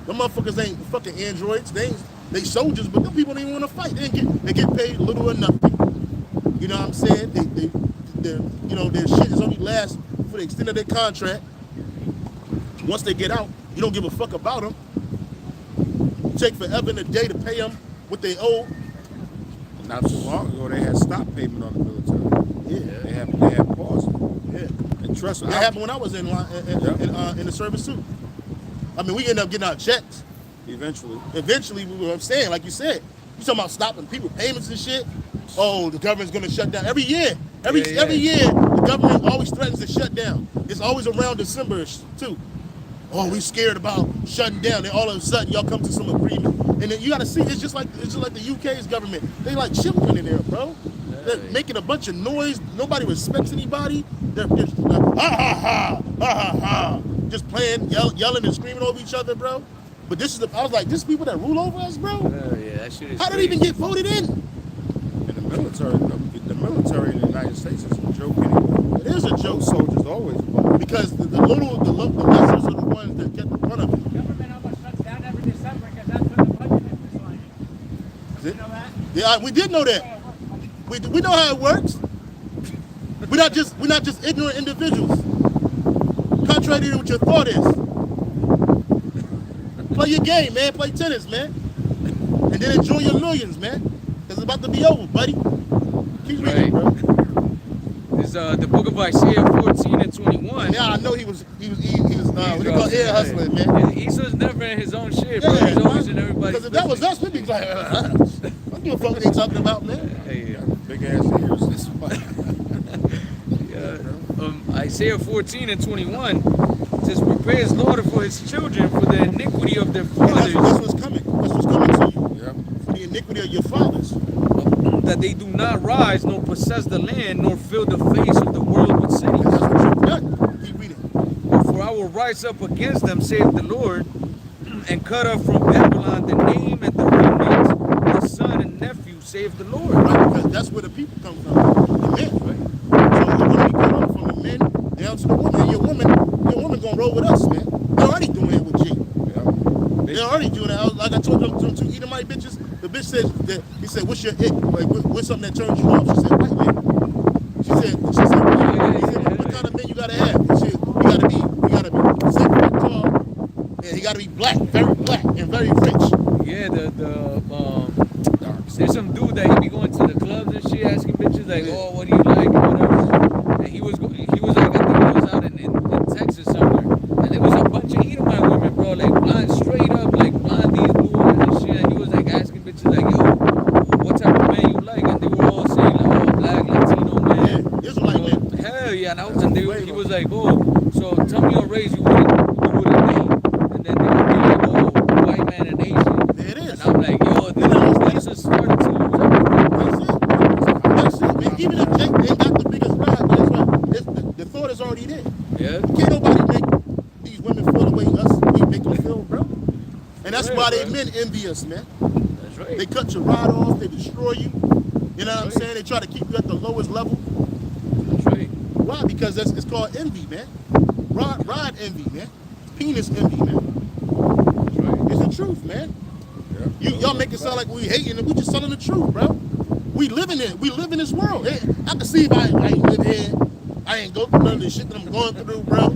[SPEAKER 1] Them motherfuckers ain't fucking androids. They soldiers, but them people don't even want to fight. They get paid little or nothing. You know what I'm saying? Their shit is only last for the extent of their contract. Once they get out, you don't give a fuck about them. You take forever and a day to pay them what they owe.
[SPEAKER 2] Not too long ago, they had stop payment on the military.
[SPEAKER 1] Yeah.
[SPEAKER 2] They had paused.
[SPEAKER 1] Yeah.
[SPEAKER 2] And trust me,
[SPEAKER 1] That happened when I was in the service too. I mean, we ended up getting our checks. Eventually, we were saying, like you said, you talking about stopping people payments and shit. Oh, the government's gonna shut down every year. Every year, the government always threatens to shut down. It's always around December too. Oh, we scared about shutting down. Then all of a sudden, y'all come to some agreement. And then you gotta see, it's just like the UK's government. They like children in there, bro. They're making a bunch of noise. Nobody respects anybody. They're just like, ha ha ha, ha ha ha. Just playing, yelling and screaming over each other, bro. But I was like, this is people that rule over us, bro?
[SPEAKER 3] Yeah, that shit is
[SPEAKER 1] How did it even get voted in?
[SPEAKER 2] And the military in the United States is a joke anyway.
[SPEAKER 1] It is a joke.
[SPEAKER 2] Those soldiers always vote.
[SPEAKER 1] Because the lessers are the ones that get the brunt of it.
[SPEAKER 4] Government almost shuts down every December because that's when the budget is like. You know that?
[SPEAKER 1] Yeah, we did know that. We know how it works. We're not just ignorant individuals. Contrary to what your thought is. Play your game, man. Play tennis, man. And then enjoy your millions, man. Because it's about to be over, buddy. Keep reading, bro.
[SPEAKER 3] It's the book of Isaiah 14 and 21.
[SPEAKER 1] Yeah, I know he was what they call air hustling, man.
[SPEAKER 3] Esau's never in his own shit, bro. He's always in everybody's
[SPEAKER 1] Because if that was us, we'd be like, I don't give a fuck what they talking about, man.
[SPEAKER 3] Hey,
[SPEAKER 2] Big ass ears. That's why.
[SPEAKER 3] Isaiah 14 and 21 says, prepare slaughter for his children for the iniquity of their fathers.
[SPEAKER 1] That's what's coming. That's what's coming to you.
[SPEAKER 2] Yeah.
[SPEAKER 1] For the iniquity of your fathers.
[SPEAKER 3] That they do not rise, nor possess the land, nor fill the face of the world with cities.
[SPEAKER 1] That's what you've done. Keep reading.
[SPEAKER 3] For I will rise up against them, saith the Lord, and cut off from Babylon the name and the remnant, the son and nephew, save the Lord.
[SPEAKER 1] Right, because that's where the people come from, the men.
[SPEAKER 3] Right.
[SPEAKER 1] So you're gonna be cut off from the men down to the woman. And your woman gonna roll with us, man. They're already doing it with G.
[SPEAKER 2] Yeah.
[SPEAKER 1] They're already doing that. Like I told them two Edomite bitches. The bitch said that he said, "What's your ick? Like, what's something that turns you off?" She said, "White man." She said, he said, "What kind of men you gotta have?" She said, "You gotta be 6 foot tall, and he gotta be black and very rich."
[SPEAKER 3] Yeah, there's some dude that he be going to the clubs and shit, asking bitches like, "Oh, what do you like?" or whatever. And he was like, I think he was out in Texas somewhere, and there was a bunch of Edomite women, bro, like blind, straight up, like blondies, blue eyes and shit. And he was like asking bitches like, "Yo, what type of man you like?" And they were all saying like, "Oh, black, Latino man."
[SPEAKER 1] Yeah, Israelite man.
[SPEAKER 3] Hell yeah, and he was like, "Oh, so tell me your race you wouldn't name." And then they would be like, "Oh, white man and Asian."
[SPEAKER 1] There it is.
[SPEAKER 3] And I'm like, "Yo, this is starting to lose everything."
[SPEAKER 1] That's it, man. Even if Jake ain't got the biggest ride, guess what? The thought is already there.
[SPEAKER 3] Yeah.
[SPEAKER 1] Can't nobody make these women feel the way we make them feel, bro. And that's
[SPEAKER 3] Right,
[SPEAKER 1] why they
[SPEAKER 3] bro.
[SPEAKER 1] men envy us, man.
[SPEAKER 3] That's right.
[SPEAKER 1] They cut your ride off, they destroy you. You know what I'm
[SPEAKER 3] Right.
[SPEAKER 1] saying? They try to keep you at the lowest level.
[SPEAKER 3] That's right.
[SPEAKER 1] Why? Because it's called envy, man. Ride envy, man. Penis envy, man.
[SPEAKER 3] That's right.
[SPEAKER 1] It's the truth, man. Y'all make it sound like we hating and we just telling the truth, bro. We live in it. We live in this world. Hey, I can see if I ain't live here. I ain't go through none of the shit that I'm going through, bro.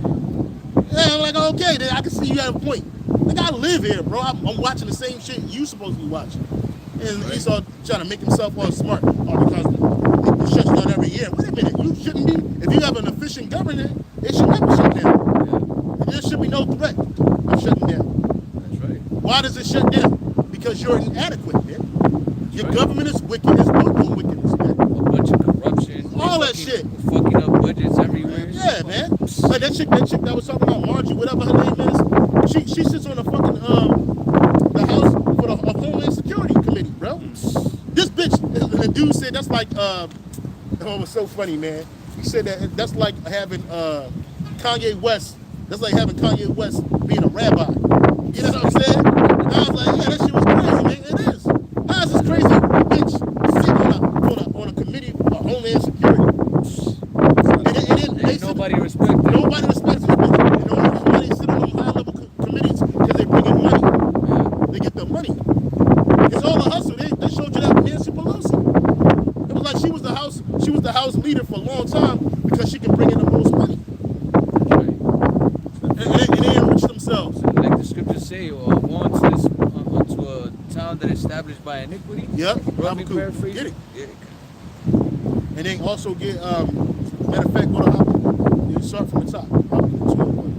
[SPEAKER 1] Yeah, I'm like, okay, then I can see you have a point. Like, I live here, bro. I'm watching the same shit you supposed to be watching. And he's all trying to make himself all smart. All because it shuts down every year. Wait a minute, you shouldn't be. If you have an efficient government, it should never shut down. There should be no threat of shutting down.
[SPEAKER 3] That's right.
[SPEAKER 1] Why does it shut down? Because you're inadequate, man. Your
[SPEAKER 3] right.
[SPEAKER 1] government is wicked. It's built on wickedness, man.
[SPEAKER 3] A bunch of corruption.
[SPEAKER 1] All that
[SPEAKER 3] fucking-
[SPEAKER 1] shit.
[SPEAKER 3] Fucking up budgets everywhere.
[SPEAKER 1] Yeah, man. Like that chick that was talking about Margie, whatever her name is. She sits on the fucking the House for the Homeland Security Committee, bro. This bitch, the dude said that's like oh, it was so funny, man. He said that's like having Kanye West. That's like having Kanye West being a rabbi. You know what I'm saying? And I was like, yeah, that shit was crazy, man. It is. How is this crazy bitch sitting on a committee of Homeland Security? And then
[SPEAKER 3] Ain't nobody respect them.
[SPEAKER 1] nobody respects this bitch. You know, everybody sit on those high-level committees because they bring in money.
[SPEAKER 3] Yeah.
[SPEAKER 1] They get the money. It's all a hustle. They showed you that with Nancy Pelosi. It was like she was the house leader for a long time because she can bring in the most money.
[SPEAKER 3] That's right.
[SPEAKER 1] And they enrich themselves.
[SPEAKER 3] Like the scriptures say, once this unto a town that is established by iniquity.
[SPEAKER 1] Yep.
[SPEAKER 3] Let me
[SPEAKER 1] Habakkuk.
[SPEAKER 3] paraphrase.
[SPEAKER 1] Get it.
[SPEAKER 3] Yeah.
[SPEAKER 1] And then also get matter of fact, go to Habakkuk. You start from the top. Habakkuk 2:1.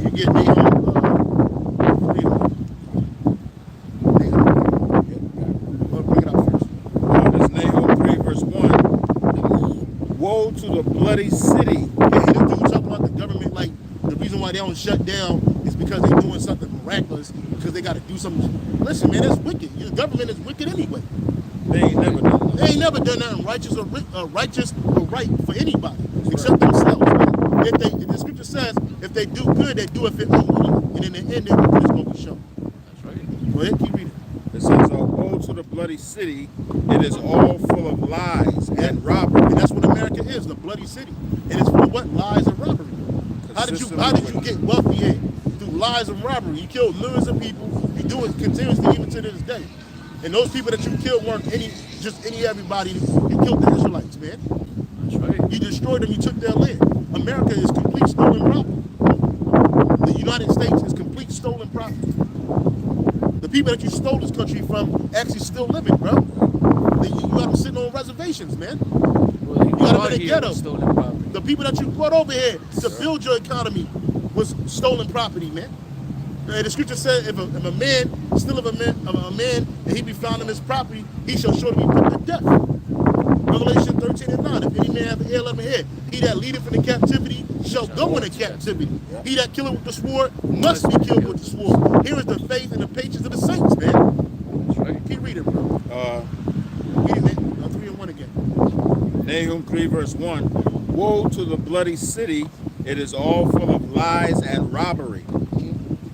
[SPEAKER 1] You get Nahum 3:1. Well, bring it out first.
[SPEAKER 2] This Nahum 3 verse 1. Woe to the bloody city.
[SPEAKER 1] Yeah, this dude talking about the government like the reason why they don't shut down is because they're doing something miraculous because they got to do something. Listen, man, that's wicked. Your government is wicked anyway.
[SPEAKER 2] They ain't never done that.
[SPEAKER 1] They ain't never done nothing righteous or right for anybody except themselves. Man. If the scripture says if they do good, they do it for unwilling, and in the end, their good is going to be shown.
[SPEAKER 3] That's right.
[SPEAKER 1] Go ahead, keep reading.
[SPEAKER 2] It says, woe to the bloody city. It is all full of lies and robbery.
[SPEAKER 1] And that's what America is, the bloody city. And it's full of what? Lies and robbery. How did you get wealthy here? Through lies and robbery. You killed millions of people. You do it continuously even to this day. And those people that you killed weren't just any everybody. You killed the Israelites, man.
[SPEAKER 3] That's right.
[SPEAKER 1] You destroyed them. You took their land. America is complete stolen property. The United States is complete stolen property. The people that you stole this country from actually still living, bro. You have them sitting on reservations, man.
[SPEAKER 3] Well,
[SPEAKER 1] You gotta go to the ghetto.
[SPEAKER 3] Stolen property.
[SPEAKER 1] The people that you brought over here to build your economy was stolen property, man. And the scripture said if a man still of a man and he be found in his property, he shall surely be put to death. Revelation 13:9. If any man have an ear, let him hear. He that leadeth in the captivity shall go into captivity. He that killeth with the sword must be killed with the sword. Here is the faith and the patience of the saints, man.
[SPEAKER 3] That's right.
[SPEAKER 1] Keep reading, bro. Read it, man. 3 and 1 again.
[SPEAKER 2] Nahum 3 verse 1. Woe to the bloody city. It is all full of lies and robbery.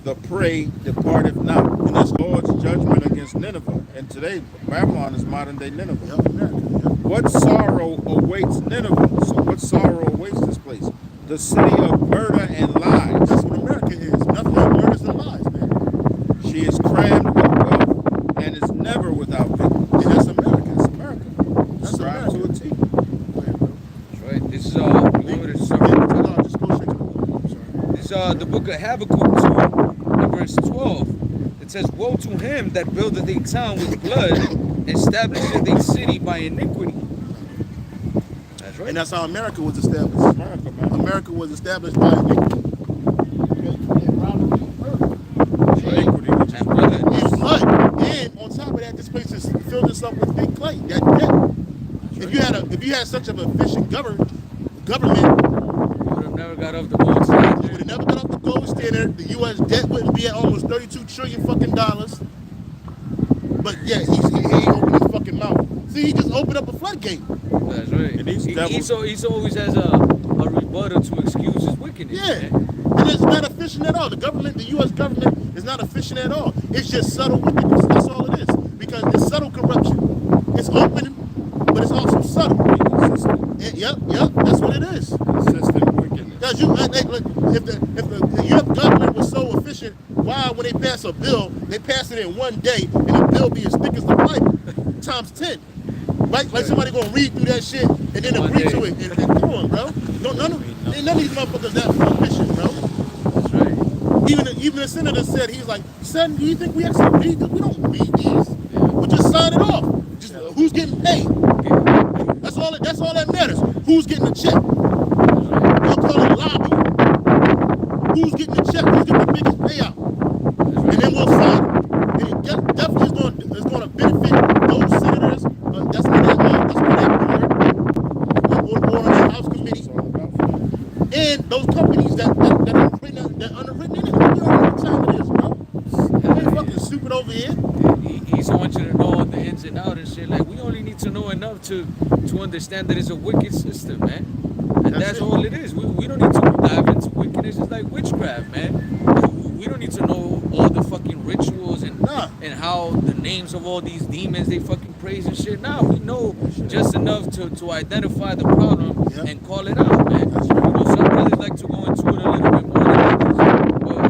[SPEAKER 2] the prey departeth not. And that's Lord's judgment against Nineveh. And today, Babylon is modern day Nineveh.
[SPEAKER 1] Yep, America. Yep.
[SPEAKER 2] What sorrow awaits Nineveh? So what sorrow awaits this place? The city of murder and lies.
[SPEAKER 1] That's what America is. Nothing but murders and lies, man.
[SPEAKER 2] She is crammed with wealth and is never without victims.
[SPEAKER 1] And that's America.
[SPEAKER 2] That's America.
[SPEAKER 1] That's
[SPEAKER 2] Subscribe to a
[SPEAKER 1] America.
[SPEAKER 2] T.
[SPEAKER 1] Go ahead, bro.
[SPEAKER 3] That's right. This is you want me to
[SPEAKER 1] Yeah,
[SPEAKER 3] start?
[SPEAKER 1] no, just go straight to the point. I'm sorry.
[SPEAKER 3] This is the book of Habakkuk 2, and verse 12. It says, "Woe to him that buildeth a town with blood, establisheth a city by iniquity." That's right.
[SPEAKER 1] And that's how America was established.
[SPEAKER 2] America, man.
[SPEAKER 1] America was established by iniquity. And robbery and murder.
[SPEAKER 2] Iniquity, which is
[SPEAKER 3] And blood.
[SPEAKER 1] And blood. And on top of that, this place is filled this up with big clay. That debt. If you had such an efficient government,
[SPEAKER 3] You would have never got off the gold
[SPEAKER 1] you
[SPEAKER 3] standard.
[SPEAKER 1] would have never got off the gold standard. The U.S. debt wouldn't be at almost 32 trillion fucking dollars. But yeah, he ain't opened his fucking mouth. See, he just opened up a floodgate.
[SPEAKER 3] That's right.
[SPEAKER 2] And these
[SPEAKER 3] He
[SPEAKER 2] devils-
[SPEAKER 3] always has a rebuttal to excuse his wickedness.
[SPEAKER 1] Yeah.
[SPEAKER 3] Man.
[SPEAKER 1] And it's not efficient at all. The government, the U.S. government is not efficient at all. It's just subtle wickedness. That's all it is. Because it's subtle corruption. It's open, but it's also subtle. And, yep, that's what it is.
[SPEAKER 2] Consistent wickedness.
[SPEAKER 1] Because if the U.S. government was so efficient, why when they pass a bill, they pass it in one day, and the bill be as thick as the pipe, times 10. Right? Like somebody gonna read through that shit and then
[SPEAKER 3] One
[SPEAKER 1] agree
[SPEAKER 3] day.
[SPEAKER 1] to it. And come on, bro. None of these motherfuckers that efficient, bro.
[SPEAKER 3] That's right.
[SPEAKER 1] Even the senator said, he was like, son, do you think we actually read this? We don't read these. We just sign it off. Just who's getting paid. That's all that matters. Who's getting the check? They'll call it lobby. Who's getting the check? Who's getting the biggest payout? And then we'll sign it. And it definitely is going to benefit those senators. That's what board or on the House committee.
[SPEAKER 2] It's all about that.
[SPEAKER 1] And those companies that are underwritten in it. You already know what time it is, bro. I ain't fucking stupid over here.
[SPEAKER 3] He just wants you to know the ins and outs and shit. Like, we only need to know enough to understand that it's a wicked system, man. And that's
[SPEAKER 1] it.
[SPEAKER 3] all it is. We don't need to dive into wickedness. It's like witchcraft, man. We don't need to know all the fucking rituals and
[SPEAKER 1] Nah.
[SPEAKER 3] and how the names of all these demons they fucking praise and shit. Nah, we know just enough to identify the problem
[SPEAKER 1] Yep.
[SPEAKER 3] and call it out, man.
[SPEAKER 1] That's
[SPEAKER 3] You know, some brothers like to go into it a little bit more than others.